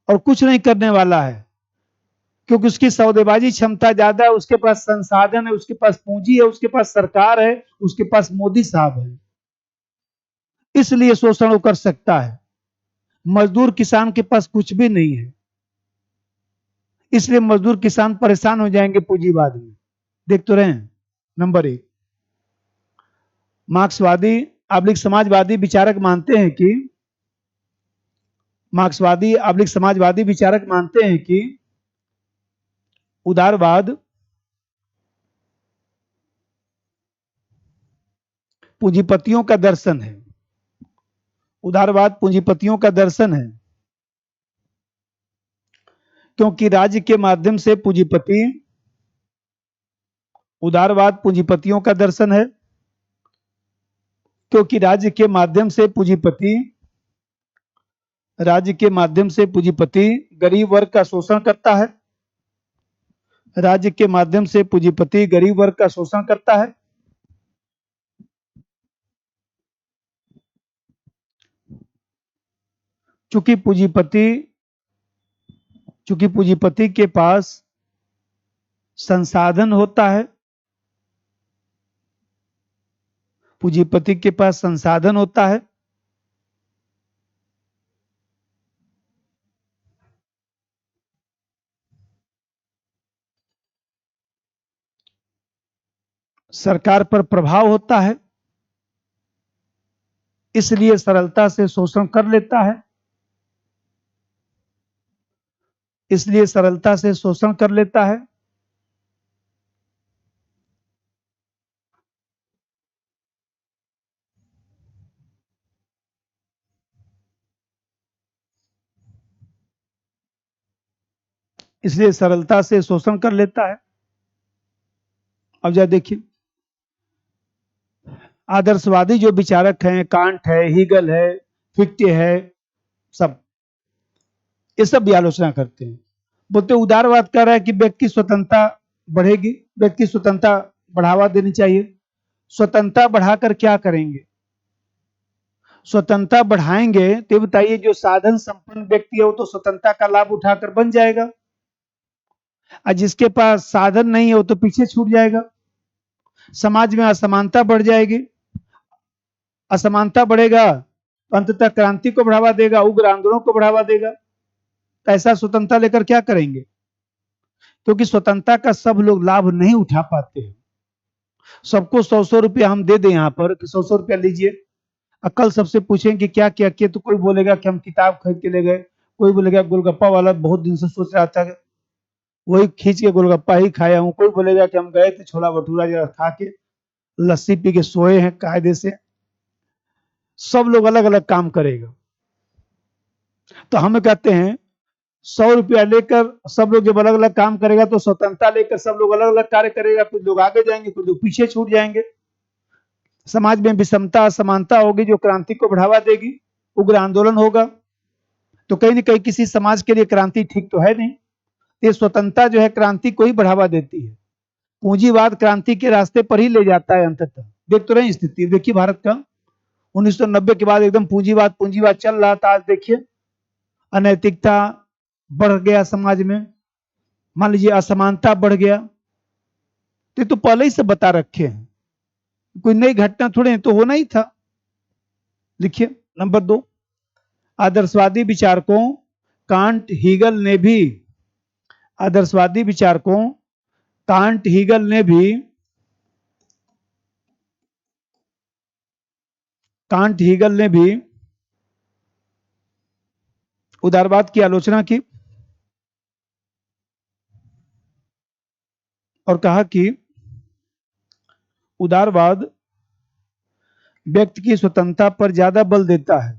S1: और कुछ नहीं करने वाला है, क्योंकि उसकी सौदेबाजी क्षमता ज्यादा है, उसके पास संसाधन है, उसके पास पूंजी है, उसके पास सरकार है, उसके पास मोदी साहब है, इसलिए शोषण वो कर सकता है। मजदूर किसान के पास कुछ भी नहीं है, इसलिए मजदूर किसान परेशान हो जाएंगे पूंजीवाद में। देख तो रहे हैं। नंबर एक, मार्क्सवादी आबलिक समाजवादी विचारक मानते हैं कि समाजवादी विचारक मानते हैं कि उदारवाद पूंजीपतियों का दर्शन है। उदारवाद पूंजीपतियों का दर्शन है, क्योंकि राज्य के माध्यम से पूंजीपति उदारवाद पूंजीपतियों का दर्शन है, क्योंकि राज्य के माध्यम से पूंजीपति गरीब वर्ग का शोषण करता है। राज्य के माध्यम से पूंजीपति गरीब वर्ग का शोषण करता है। चूंकि पूंजीपति के पास संसाधन होता है, पूंजीपति के पास संसाधन होता है, सरकार पर प्रभाव होता है, इसलिए सरलता से शोषण कर लेता है, इसलिए सरलता से शोषण कर लेता है। इसलिए सरलता से शोषण कर लेता है। अब जरा देखिए, आदर्शवादी जो विचारक हैं, कांट है, हीगल है, फिक्टे है, सब ये सब भी आलोचना करते हैं। बोलते उदारवाद कह रहा है कि व्यक्ति स्वतंत्रता बढ़ेगी, व्यक्ति स्वतंत्रता बढ़ावा देनी चाहिए। स्वतंत्रता बढ़ाकर क्या करेंगे? स्वतंत्रता बढ़ाएंगे तो बताइए, जो साधन संपन्न व्यक्ति है वो तो स्वतंत्रता का लाभ उठाकर बन जाएगा, और जिसके पास साधन नहीं है वो तो पीछे छूट जाएगा। समाज में असमानता बढ़ जाएगी, असमानता बढ़ेगा तो अंततः क्रांति को बढ़ावा देगा, उग्र आंदोलनों को बढ़ावा देगा। ऐसा स्वतंत्रता लेकर क्या करेंगे? क्योंकि स्वतंत्रता का सब लोग लाभ नहीं उठा पाते हैं। सबको 100-100 रुपया हम दे दें यहाँ पर कि 100-100 रुपया लीजिए, कल सबसे पूछेंगे कि क्या क्या किए, तो कोई बोलेगा कि हम किताब खरीद के ले गए, कोई बोलेगा गोलगप्पा वाला बहुत दिन से सोच रहा था वही खींच के गोलगप्पा ही खाया हूँ, कोई बोलेगा कि हम गए थे छोला भटूरा जरा खा के लस्सी पी के सोए हैं कायदे से। सब लोग अलग अलग काम करेगा। तो हम कहते हैं 100 रुपया लेकर सब लोग जब अलग अलग काम करेगा तो स्वतंत्रता लेकर सब लोग अलग अलग कार्य करेगा, कुछ लोग आगे जाएंगे, कुछ लोग पीछे छूट जाएंगे। समाज में विषमता असमानता होगी जो क्रांति को बढ़ावा देगी, उग्र आंदोलन होगा। तो कहीं ना कहीं किसी समाज के लिए क्रांति ठीक तो है नहीं। ये स्वतंत्रता जो है क्रांति को ही बढ़ावा देती है। पूंजीवाद क्रांति के रास्ते पर ही ले जाता है अंततः। देख तो रहे स्थिति, देखिए भारत का 1990 के बाद एकदम पूंजीवाद पूंजीवाद चल रहा था। आज देखिए अनैतिकता बढ़ गया समाज में, मान लीजिए असमानता बढ़ गया। तो ये तो पहले ही से बता रखे हैं, कोई नई घटना थोड़े, तो होना ही था। लिखिए नंबर 2, आदर्शवादी विचारकों कांट हीगल ने भी आदर्शवादी विचारकों कांट हीगल ने भी कांट हीगल ने भी उदारवाद की आलोचना की और कहा कि उदारवाद व्यक्ति की स्वतंत्रता पर ज्यादा बल देता है।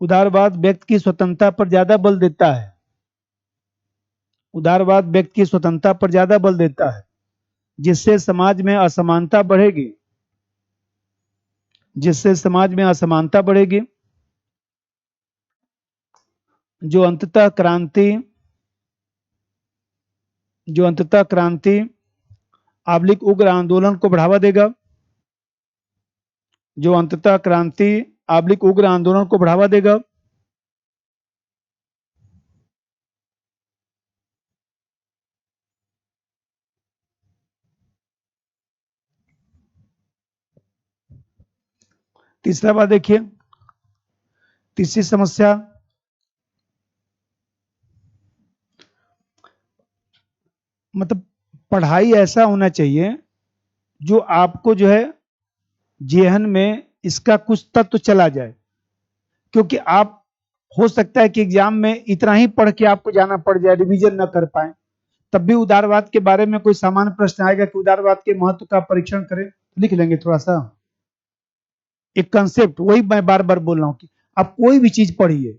S1: उदारवाद व्यक्ति की स्वतंत्रता पर ज्यादा बल देता है। उदारवाद व्यक्ति की स्वतंत्रता पर ज्यादा बल देता है, जिससे समाज में असमानता बढ़ेगी। जिससे समाज में असमानता बढ़ेगी, जो अंततः क्रांति आबलिक उग्र आंदोलन को बढ़ावा देगा। जो अंततः क्रांति आबलिक उग्र आंदोलन को बढ़ावा देगा। तीसरा बात देखिए, तीसरी समस्या, मतलब पढ़ाई ऐसा होना चाहिए जो आपको जो है जेहन में इसका कुछ तत्व चला जाए। क्योंकि आप हो सकता है कि एग्जाम में इतना ही पढ़ के आपको जाना पड़ जाए, रिवीजन न कर पाए, तब भी उदारवाद के बारे में कोई सामान्य प्रश्न आएगा कि उदारवाद के महत्व का परीक्षण करें, लिख लेंगे थोड़ा सा एक कंसेप्ट। वही मैं बार बार बोल रहा हूं कि आप कोई भी चीज पढ़िए,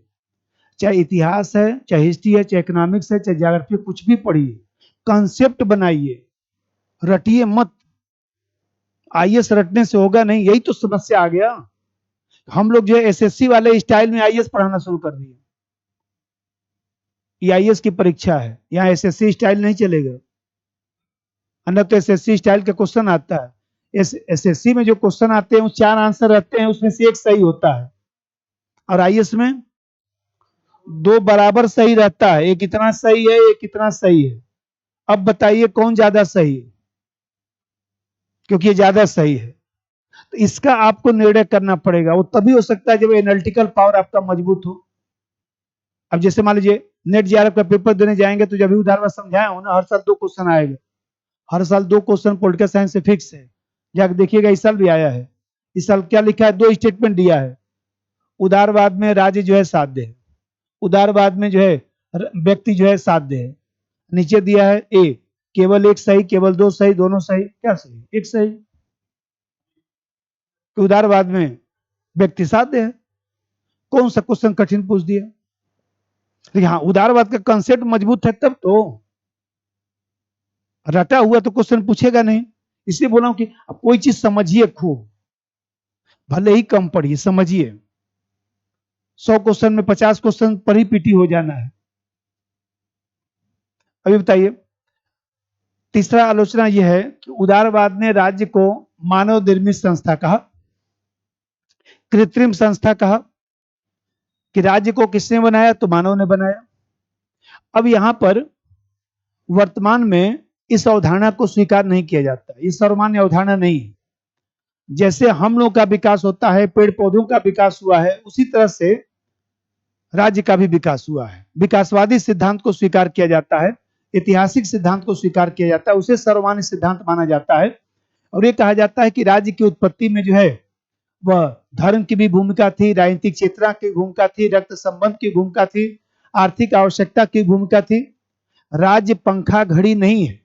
S1: चाहे इतिहास है, चाहे हिस्ट्री है, चाहे इकोनॉमिक्स है, चाहे ज्योग्राफी, कुछ भी पढ़िए, कंसेप्ट बनाइए, रटिए मत। आईएएस रटने से होगा नहीं, यही तो समस्या आ गया। हम लोग जो है एसएससी वाले स्टाइल में आईएएस पढ़ाना शुरू कर दिए। ये आईएएस की परीक्षा है, यहाँ एसएससी स्टाइल नहीं चलेगा। अन्य तो एसएससी स्टाइल का क्वेश्चन आता है, एसएससी में जो क्वेश्चन आते हैं, 4 आंसर रहते हैं, उसमें से एक सही होता है, और आईएएस में 2 बराबर सही रहता है, एक इतना सही है, एक इतना सही है। अब बताइए कौन ज्यादा सही है, क्योंकि ये ज्यादा सही है। तो इसका आपको निर्णय करना पड़ेगा। वो तभी हो सकता है जब एनालिटिकल पावर आपका मजबूत हो। अब जैसे मान लीजिए नेट जेआरएफ का पेपर देने जाएंगे तो जब भी उदाहरण समझाया हो ना, हर साल 2 क्वेश्चन आएगा, हर साल 2 क्वेश्चन पॉलिटिकल साइंस से फिक्स है। जाकर देखिएगा, इस साल भी आया है। इस साल क्या लिखा है, 2 स्टेटमेंट दिया है। उदारवाद में राज्य जो है साध्य है, उदारवाद में जो है व्यक्ति जो है साध्य है। नीचे दिया है ए, केवल एक सही, केवल 2 सही, दोनों सही। क्या सही, एक सही। तो उदारवाद में व्यक्ति साध्य है। कौन सा क्वेश्चन कठिन पूछ दिया। लेकिन हाँ, उदारवाद का कंसेप्ट मजबूत है तब तो। रटा हुआ तो क्वेश्चन पूछेगा नहीं। इसलिए बोला हूं कि आप कोई चीज समझिए खूब, भले ही कम पढ़िए, समझिए। 100 क्वेश्चन में 50 क्वेश्चन पर ही पीटी हो जाना है। अभी बताइए, तीसरा आलोचना यह है कि उदारवाद ने राज्य को मानव निर्मित संस्था कहा, कृत्रिम संस्था कहा। कि राज्य को किसने बनाया, तो मानव ने बनाया। अब यहां पर वर्तमान में इस अवधारणा को स्वीकार नहीं किया जाता, ये सर्वमान्य अवधारणा नहीं है। जैसे हम लोग का विकास होता है, पेड़ पौधों का विकास हुआ है, उसी तरह से राज्य का भी विकास हुआ है। विकासवादी सिद्धांत को स्वीकार किया जाता है, ऐतिहासिक सिद्धांत को स्वीकार किया जाता है, उसे सर्वमान्य सिद्धांत माना जाता है। और ये कहा जाता है कि राज्य की उत्पत्ति में जो है वह धर्म की भी भूमिका थी, राजनीतिक चेतना की भूमिका थी, रक्त संबंध की भूमिका थी, आर्थिक आवश्यकता की भूमिका थी। राज्य पंखा घड़ी नहीं है,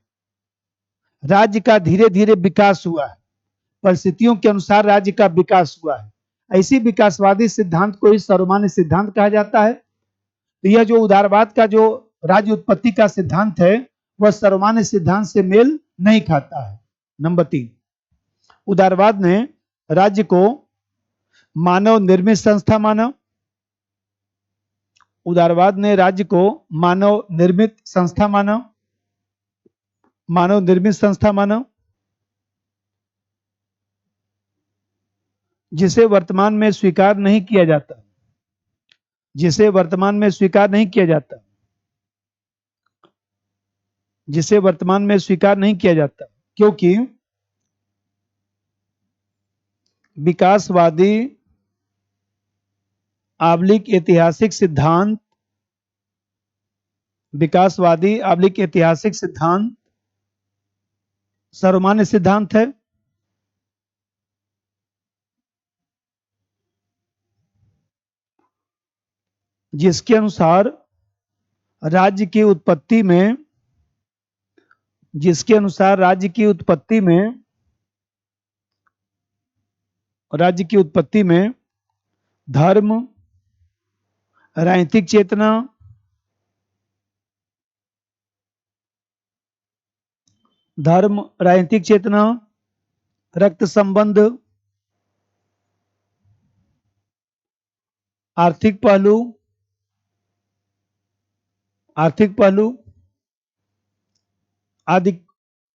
S1: राज्य का धीरे धीरे विकास हुआ है, परिस्थितियों के अनुसार राज्य का विकास हुआ है। ऐसी विकासवादी सिद्धांत को ही सर्वमान्य सिद्धांत कहा जाता है। तो यह जो उदारवाद का जो राज्य उत्पत्ति का सिद्धांत है, वह सर्वमान्य सिद्धांत से मेल नहीं खाता है। नंबर 3, उदारवाद ने राज्य को मानव निर्मित संस्था माना। उदारवाद ने राज्य को मानव निर्मित संस्था माना, मानव निर्मित संस्था माना, जिसे वर्तमान में स्वीकार नहीं किया जाता, जिसे वर्तमान में स्वीकार नहीं किया जाता, जिसे वर्तमान में स्वीकार नहीं किया जाता। क्योंकि विकासवादी आबलिक ऐतिहासिक सिद्धांत, विकासवादी आबलिक ऐतिहासिक सिद्धांत सर्वमान्य सिद्धांत है। जिसके अनुसार राज्य की उत्पत्ति में जिसके अनुसार राज्य की उत्पत्ति में धर्म, राजनीतिक चेतना, रक्त संबंध, आर्थिक पहलू आदि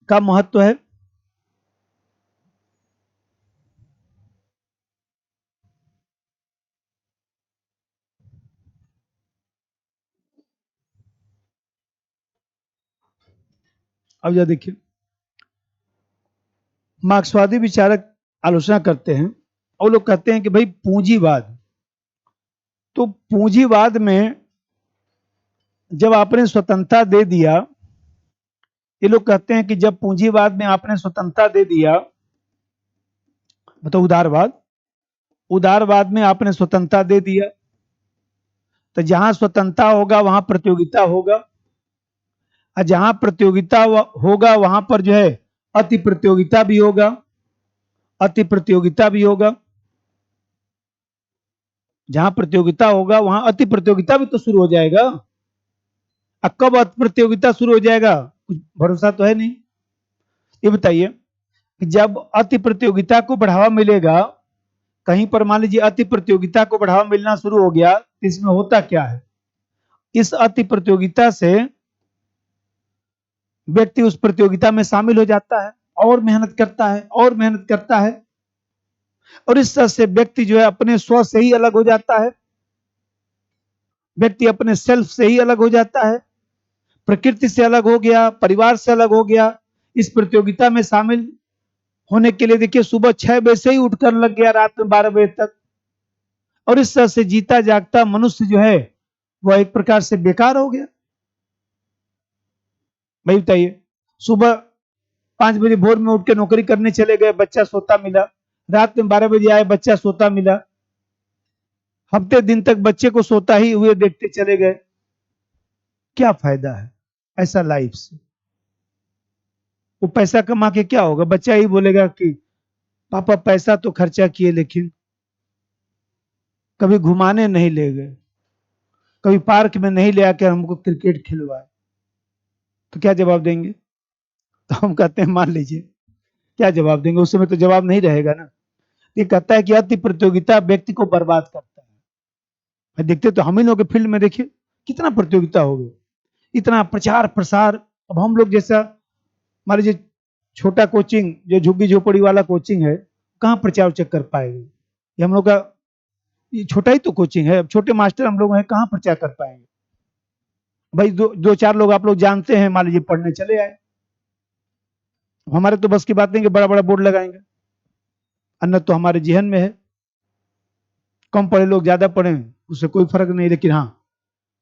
S1: का महत्व है। अब यह देखिए, मार्क्सवादी विचारक आलोचना करते हैं और लोग कहते हैं कि भाई पूंजीवाद, तो पूंजीवाद में जब आपने स्वतंत्रता दे दिया, ये लोग कहते हैं कि जब पूंजीवाद में आपने स्वतंत्रता दे दिया, मतलब उदारवाद में आपने स्वतंत्रता दे दिया, तो जहां स्वतंत्रता होगा वहां प्रतियोगिता होगा, और जहां प्रतियोगिता होगा वहां पर जो है अति प्रतियोगिता भी होगा, जहां प्रतियोगिता होगा वहां अति प्रतियोगिता भी तो शुरू हो जाएगा। अब कब अति प्रतियोगिता शुरू हो जाएगा, कुछ भरोसा तो है नहीं। ये बताइए कि जब अति प्रतियोगिता को बढ़ावा मिलेगा, कहीं पर मान लीजिए अति प्रतियोगिता को बढ़ावा मिलना शुरू हो गया, तो इसमें होता क्या है, इस अति प्रतियोगिता से व्यक्ति उस प्रतियोगिता में शामिल हो जाता है और मेहनत करता है, और इस तरह से व्यक्ति जो है अपने स्व से ही अलग हो जाता है, व्यक्ति अपने सेल्फ से ही अलग हो जाता है, प्रकृति से अलग हो गया, परिवार से अलग हो गया। इस प्रतियोगिता में शामिल होने के लिए देखिए सुबह 6 बजे से ही उठकर लग गया रात में 12 बजे तक, और इस तरह से जीता जागता मनुष्य जो है वह एक प्रकार से बेकार हो गया। भाई बताइए, सुबह 5 बजे भोर में उठ के नौकरी करने चले गए, बच्चा सोता मिला, रात में 12 बजे आए, बच्चा सोता मिला, हफ्ते दिन तक बच्चे को सोता ही हुए देखते चले गए, क्या फायदा है ऐसा लाइफ से। वो पैसा कमा के क्या होगा, बच्चा ही बोलेगा कि पापा पैसा तो खर्चा किए लेकिन कभी घुमाने नहीं ले गए, कभी पार्क में नहीं ले आकर हमको क्रिकेट खिलवाए, तो क्या जवाब देंगे। तो हम कहते हैं मान लीजिए क्या जवाब देंगे, उस समय तो जवाब नहीं रहेगा ना। ये कहता है कि अति प्रतियोगिता व्यक्ति को बर्बाद करता है। देखते तो हम ही लोग के फील्ड में देखिए कितना प्रतियोगिता हो गया, इतना प्रचार प्रसार। अब हम लोग जैसा मान लीजिए छोटा कोचिंग, जो झुग्गी झोपड़ी वाला कोचिंग है, कहाँ प्रचार चेक कर पाएंगे। ये हम लोग का ये छोटा ही तो कोचिंग है, अब छोटे मास्टर हम लोग हैं, कहाँ प्रचार कर पाएंगे। भाई दो चार लोग आप लोग जानते हैं, मान लीजिए पढ़ने चले आए, हमारे तो बस की बात नहीं कि बड़ा बड़ा बोर्ड लगाएंगे, अन्य तो हमारे जहन में है। कम पढ़े लोग ज्यादा पढ़े उससे कोई फर्क नहीं, लेकिन हाँ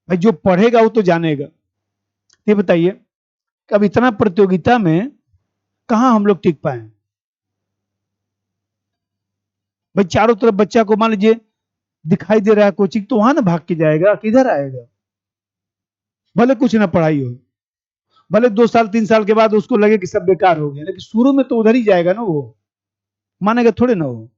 S1: भाई जो पढ़ेगा वो तो जानेगा। ये बताइए कि अब इतना प्रतियोगिता में कहाँ हम लोग टिक पाए। भाई चारों तरफ बच्चा को मान लीजिए दिखाई दे रहा है कोचिंग, तो वहां ना भाग के जाएगा, किधर आएगा। भले कुछ ना पढ़ाई हो, भले 2 साल 3 साल के बाद उसको लगे कि सब बेकार हो गया, लेकिन शुरू में तो उधर ही जाएगा ना, वो मानेगा थोड़े ना वो।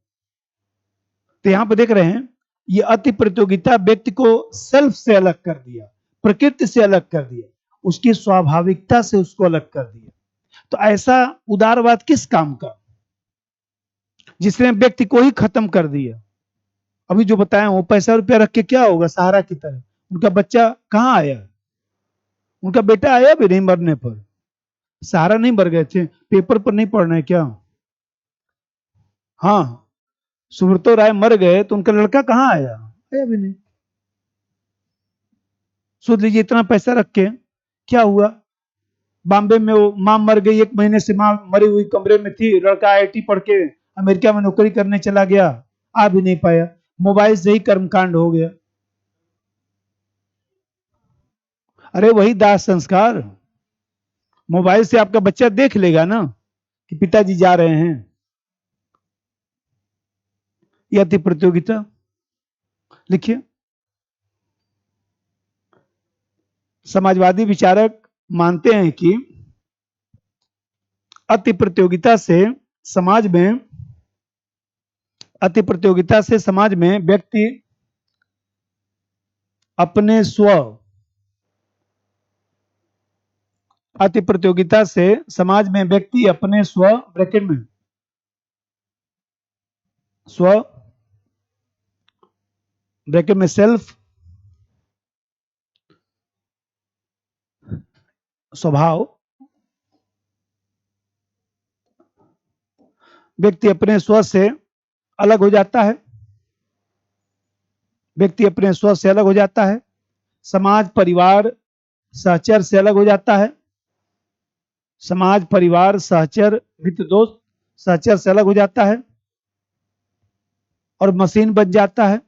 S1: तो यहां पर देख रहे हैं ये अति प्रतियोगिता व्यक्ति को सेल्फ से अलग कर दिया, प्रकृति से अलग कर दिया, उसकी स्वाभाविकता से उसको अलग कर दिया। तो ऐसा उदारवाद किस काम का, जिसने व्यक्ति को ही खत्म कर दिया। अभी जो बताया वो पैसा रुपया रख के क्या होगा, सहारा की तरह उनका बच्चा कहाँ आया, उनका बेटा आया भी नहीं मरने पर, सहारा नहीं मर गए थे, पेपर पर नहीं पढ़ना है क्या। हाँ, सुब्रतो राय मर गए तो उनका लड़का कहाँ आया, आया भी नहीं। सोच लीजिए इतना पैसा रख के क्या हुआ। बॉम्बे में वो मां मर गई, 1 महीने से मां मरी हुई कमरे में थी, लड़का आईआईटी पढ़ के अमेरिका में नौकरी करने चला गया, आ भी नहीं पाया, मोबाइल से ही कर्मकांड हो गया। अरे वही दाह संस्कार, मोबाइल से आपका बच्चा देख लेगा ना कि पिताजी जा रहे हैं। यह थी प्रतियोगिता। लिखिए समाजवादी विचारक मानते हैं कि अति प्रतियोगिता से समाज में व्यक्ति अपने स्व अति प्रतियोगिता से समाज में व्यक्ति अपने ब्रैकेट में ब्रैकेट में सेल्फ स्वभाव व्यक्ति अपने स्व से अलग हो जाता है। समाज परिवार सहचर से अलग हो जाता है। समाज परिवार सहचर मित्र दोस्त सहचर से अलग हो जाता है और मशीन बन जाता है।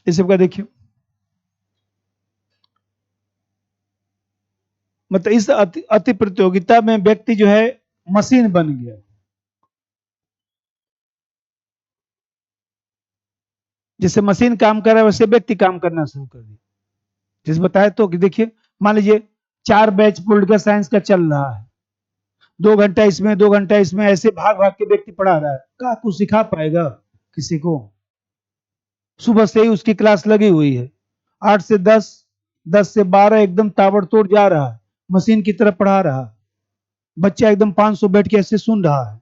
S1: इस सबका देखिए, मतलब इस अति प्रतियोगिता में व्यक्ति जो है मशीन बन गया। जैसे मशीन काम कर रहा है वैसे व्यक्ति काम करना शुरू कर दिया। जैसे बताया तो कि देखिए, मान लीजिए 4 बैच पॉलिटिकल साइंस का चल रहा है, 2 घंटा इसमें 2 घंटा इसमें, ऐसे भाग भाग के व्यक्ति पढ़ा रहा है। क्या कुछ सिखा पाएगा किसी को? सुबह से ही उसकी क्लास लगी हुई है, 8 से 10, 10 से 12 एकदम ताबड़तोड़ जा रहा है, मशीन की तरफ पढ़ा रहा है। बच्चा एकदम 500 बैठ के ऐसे सुन रहा है।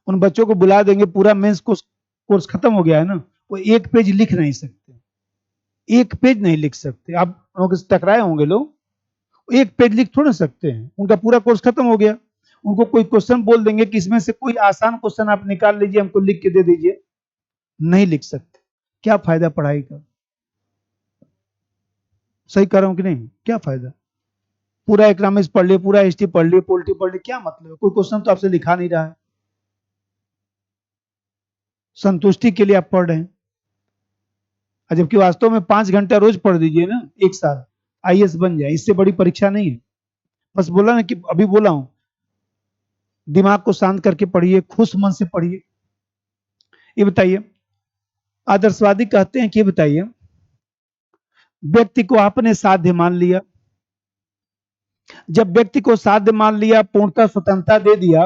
S1: उन बच्चों को बुला देंगे, पूरा मेंस कोर्स खत्म हो गया है ना, वो 1 पेज लिख नहीं सकते, 1 पेज नहीं लिख सकते। आप लोगों से टकराए होंगे लोग, 1 पेज लिख थोड़ा सकते हैं, उनका पूरा कोर्स खत्म हो गया। उनको कोई क्वेश्चन बोल देंगे कि इसमें से कोई आसान क्वेश्चन आप निकाल लीजिए, हमको लिख के दे दीजिए, नहीं लिख सकते। क्या फायदा पढ़ाई का? सही कर रहा हूं कि नहीं? क्या फायदा? पूरा इकोनॉमिक्स पढ़ लिए, पूरा हिस्ट्री पढ़ लिए, पॉलिटी पढ़ लिए, क्या मतलब है? कोई क्वेश्चन तो आपसे लिखा नहीं रहा है, संतुष्टि के लिए आप पढ़ रहे हैं। जबकि वास्तव में 5 घंटा रोज पढ़ दीजिए ना, 1 साल आईएएस बन जाए, इससे बड़ी परीक्षा नहीं है। बस बोला ना कि अभी बोला हूं, दिमाग को शांत करके पढ़िए, खुश मन से पढ़िए। ये बताइए, आदर्शवादी कहते हैं कि ये बताइए, व्यक्ति को आपने साध्य मान लिया, जब व्यक्ति को साध्य मान लिया, पूर्णतः स्वतंत्रता दे दिया,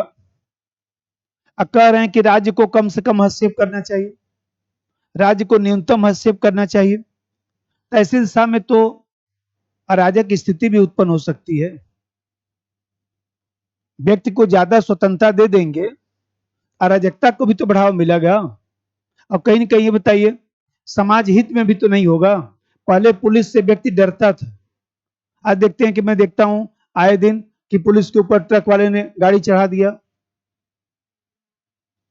S1: कह रहे हैं कि राज्य को कम से कम हस्तक्षेप करना चाहिए, राज्य को न्यूनतम हस्तक्षेप करना चाहिए। ऐसी दिशा में तो अराजक स्थिति भी उत्पन्न हो सकती है। व्यक्ति को ज्यादा स्वतंत्रता दे देंगे, अराजकता को भी तो बढ़ावा मिलेगा। और कहीं ना कहीं ये बताइए, समाज हित में भी तो नहीं होगा। पहले पुलिस से व्यक्ति डरता था, आज देखते हैं कि मैं देखता हूं आए दिन कि पुलिस के ऊपर ट्रक वाले ने गाड़ी चढ़ा दिया,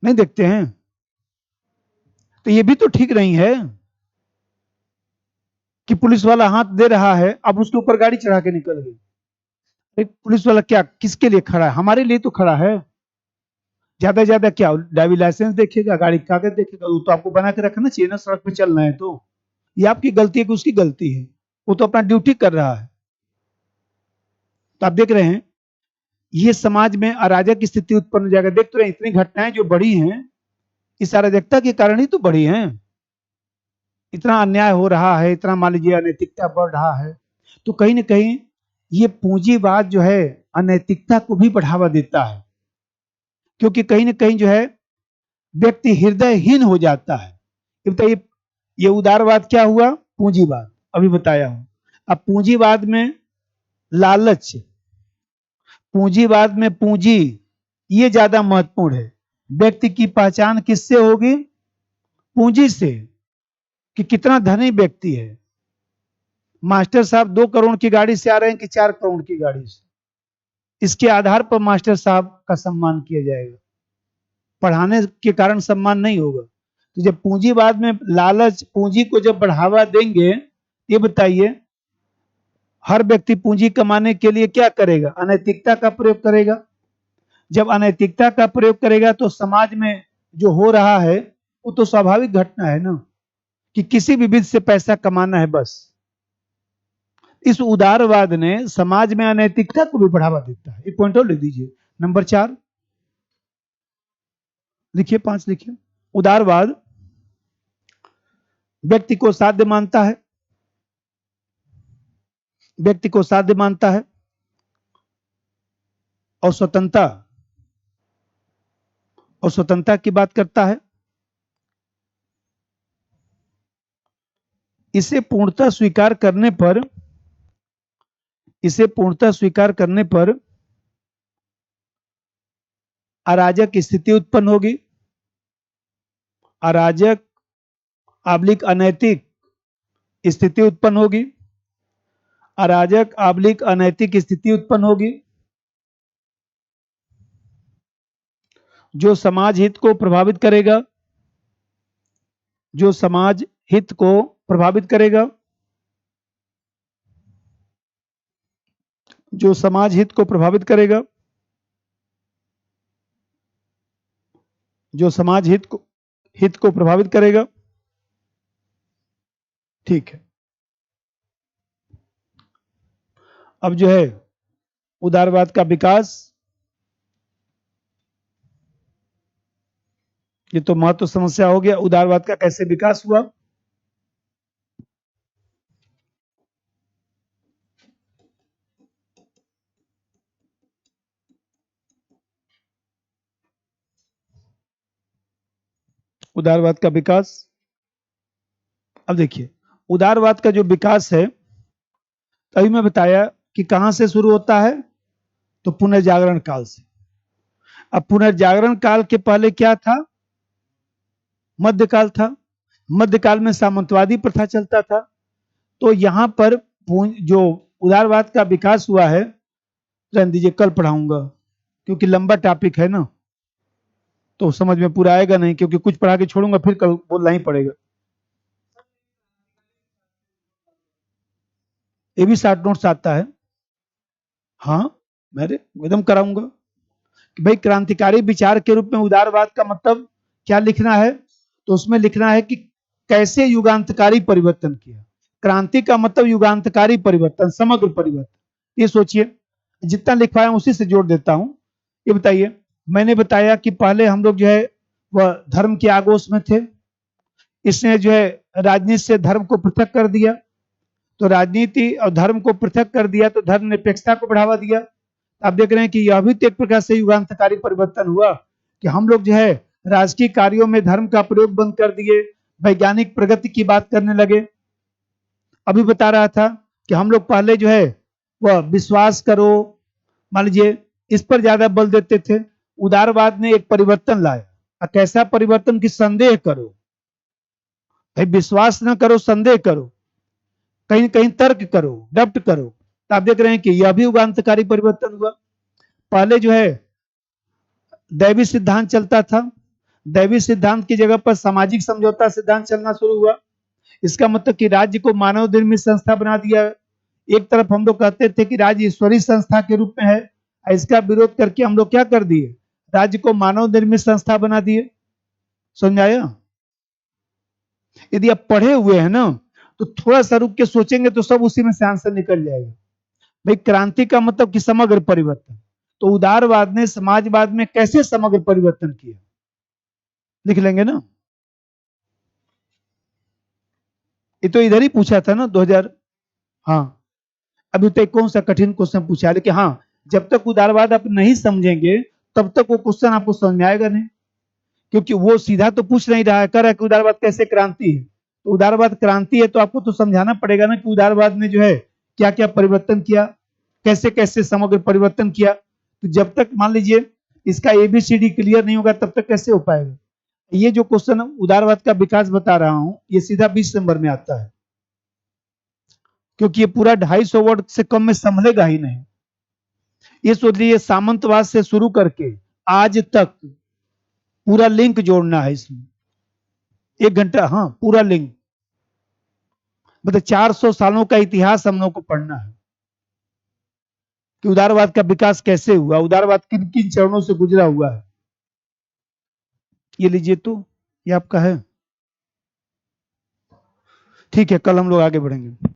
S1: नहीं देखते हैं? तो ये भी तो ठीक नहीं है कि पुलिस वाला हाथ दे रहा है, अब उसके ऊपर गाड़ी चढ़ा के निकल गई। पुलिस वाला क्या किसके लिए खड़ा है? हमारे लिए तो खड़ा है। ज्यादा से ज्यादा क्या ड्राइविंग लाइसेंस देखेगा, गाड़ी का कागज देखेगा, वो तो आपको बना के रखना चाहिए ना, सड़क पे चलना है तो। ये आपकी गलती है कि उसकी गलती है? वो तो अपना ड्यूटी कर रहा है। तो आप देख रहे हैं, ये समाज में अराजक स्थिति उत्पन्न हो जाएगा। देख तो रहे इतनी घटनाएं जो बढ़ी हैं, इस अराजकता के कारण ही तो बढ़ी हैं। इतना अन्याय हो रहा है, इतना मान लीजिए अनैतिकता बढ़ रहा है, तो कहीं ना कहीं ये पूंजीवाद जो है अनैतिकता को भी बढ़ावा देता है। क्योंकि कहीं ना कहीं जो है व्यक्ति हृदयहीन हो जाता है। ये बताइए, ये उदारवाद क्या हुआ? पूंजीवाद, अभी बताया हूं। अब पूंजीवाद में लालच, पूंजीवाद में पूंजी, ये ज्यादा महत्वपूर्ण है। व्यक्ति की पहचान किससे होगी? पूंजी से, कि कितना धनी व्यक्ति है। मास्टर साहब 2 करोड़ की गाड़ी से आ रहे हैं कि 4 करोड़ की गाड़ी से, इसके आधार पर मास्टर साहब का सम्मान किया जाएगा, पढ़ाने के कारण सम्मान नहीं होगा। तो जब पूंजीवाद में लालच, पूंजी को जब बढ़ावा देंगे, ये बताइए हर व्यक्ति पूंजी कमाने के लिए क्या करेगा? अनैतिकता का प्रयोग करेगा। जब अनैतिकता का प्रयोग करेगा तो समाज में जो हो रहा है वो तो स्वाभाविक घटना है ना कि किसी भी विधि से पैसा कमाना है बस। इस उदारवाद ने समाज में अनैतिकता को भी बढ़ावा देता है। एक पॉइंट और लिख दीजिए, नंबर 4 लिखिए, 5 लिखिए। उदारवाद व्यक्ति को साध्य मानता है, व्यक्ति को साध्य मानता है और स्वतंत्रता की बात करता है। इसे पूर्णतः स्वीकार करने पर अराजक स्थिति उत्पन्न होगी। अराजक आब्लिक अनैतिक स्थिति उत्पन्न होगी। अराजक आब्लिक अनैतिक स्थिति उत्पन्न होगी जो समाज हित को प्रभावित करेगा, जो समाज हित को प्रभावित करेगा, जो समाज हित को प्रभावित करेगा, जो समाज हित को प्रभावित करेगा। ठीक है, अब जो है उदारवाद का विकास, ये तो महत्व समस्या हो गया। उदारवाद का कैसे विकास हुआ? उदारवाद का विकास, अब देखिए उदारवाद का जो विकास है, तभी मैं बताया कि कहां से शुरू होता है, तो पुनर्जागरण काल से। अब पुनर्जागरण काल के पहले क्या था? मध्यकाल था। मध्यकाल में सामंतवादी प्रथा चलता था। तो यहां पर जो उदारवाद का विकास हुआ है, रहने दीजिए, कल पढ़ाऊंगा, क्योंकि लंबा टॉपिक है ना, तो समझ में पूरा आएगा नहीं, क्योंकि कुछ पढ़ा के छोड़ूंगा फिर कल बोलना ही पड़ेगा। ये भी शॉर्ट नोट्स आता है, हाँ मैं एकदम कराऊंगा कि भाई क्रांतिकारी विचार के रूप में उदारवाद का मतलब क्या लिखना है, तो उसमें लिखना है कि कैसे युगांतकारी परिवर्तन किया। क्रांति का मतलब युगांतकारी परिवर्तन, समग्र परिवर्तन। ये सोचिए, जितना लिखवाया उसी से जोड़ देता हूं। ये बताइए, मैंने बताया कि पहले हम लोग जो है वह धर्म के आगोश में थे। इसने जो है राजनीति से धर्म को पृथक कर दिया, तो राजनीति और धर्म को पृथक कर दिया तो धर्म निरपेक्षता को बढ़ावा दिया। आप देख रहे हैं कि यह भी तो एक प्रकार से युगांतकारी परिवर्तन हुआ कि हम लोग जो है राजकीय कार्यों में धर्म का प्रयोग बंद कर दिए, वैज्ञानिक प्रगति की बात करने लगे। अभी बता रहा था कि हम लोग पहले जो है वह विश्वास करो, मान लीजिए, इस पर ज्यादा बल देते थे। उदारवाद ने एक परिवर्तन लाया। कैसा परिवर्तन? कि संदेह करो, भाई विश्वास न करो, संदेह करो, कहीं कहीं तर्क करो, डप्ट करो। तो आप देख रहे हैं कि यह भी युगांतकारी परिवर्तन हुआ। पहले जो है दैवी सिद्धांत चलता था, दैवी सिद्धांत की जगह पर सामाजिक समझौता सिद्धांत चलना शुरू हुआ। इसका मतलब कि राज्य को मानव निर्मित संस्था बना दिया। एक तरफ हम लोग कहते थे कि राज्य ईश्वरीय संस्था के रूप में है, इसका विरोध करके हम लोग क्या कर दिए? राज्य को मानव निर्मित संस्था बना दिए। समझ आया? यदि आप पढ़े हुए हैं ना, तो थोड़ा सा रुक के सोचेंगे तो सब उसी में से आंसर निकल जाएगा। भाई क्रांति का मतलब कि समग्र परिवर्तन। तो उदारवाद ने समाजवाद में कैसे समग्र परिवर्तन किया, लिख लेंगे ना। ये तो इधर ही पूछा था ना 2000। हाँ, अभी तो कौन सा कठिन क्वेश्चन पूछा है, लेकिन हाँ, जब तक उदारवाद आप नहीं समझेंगे तब तक वो क्वेश्चन आपको समझ में आएगा नहीं, क्योंकि वो सीधा तो पूछ नहीं रहा है, कर रहा है कि उदारवाद कैसे क्रांति है। तो उदारवाद क्रांति है तो आपको तो समझाना पड़ेगा ना कि उदारवाद ने जो है क्या क्या परिवर्तन किया, कैसे कैसे समग्र परिवर्तन किया। तो जब तक मान लीजिए इसका एबीसीडी क्लियर नहीं होगा तब तक कैसे हो पाएगा। ये जो क्वेश्चन उदारवाद का विकास बता रहा हूं, ये सीधा 20 नंबर में आता है, क्योंकि ये पूरा 250 वर्ड से कम में संभलेगा ही नहीं। ये सोच लीजिए, सामंतवाद से शुरू करके आज तक पूरा लिंक जोड़ना है इसमें, 1 घंटा, हाँ पूरा लिंक, मतलब 400 सालों का इतिहास हम लोग को पढ़ना है कि उदारवाद का विकास कैसे हुआ, उदारवाद किन किन चरणों से गुजरा हुआ है। ये लीजिए, तो ये आपका है। ठीक है, कल हम लोग आगे बढ़ेंगे।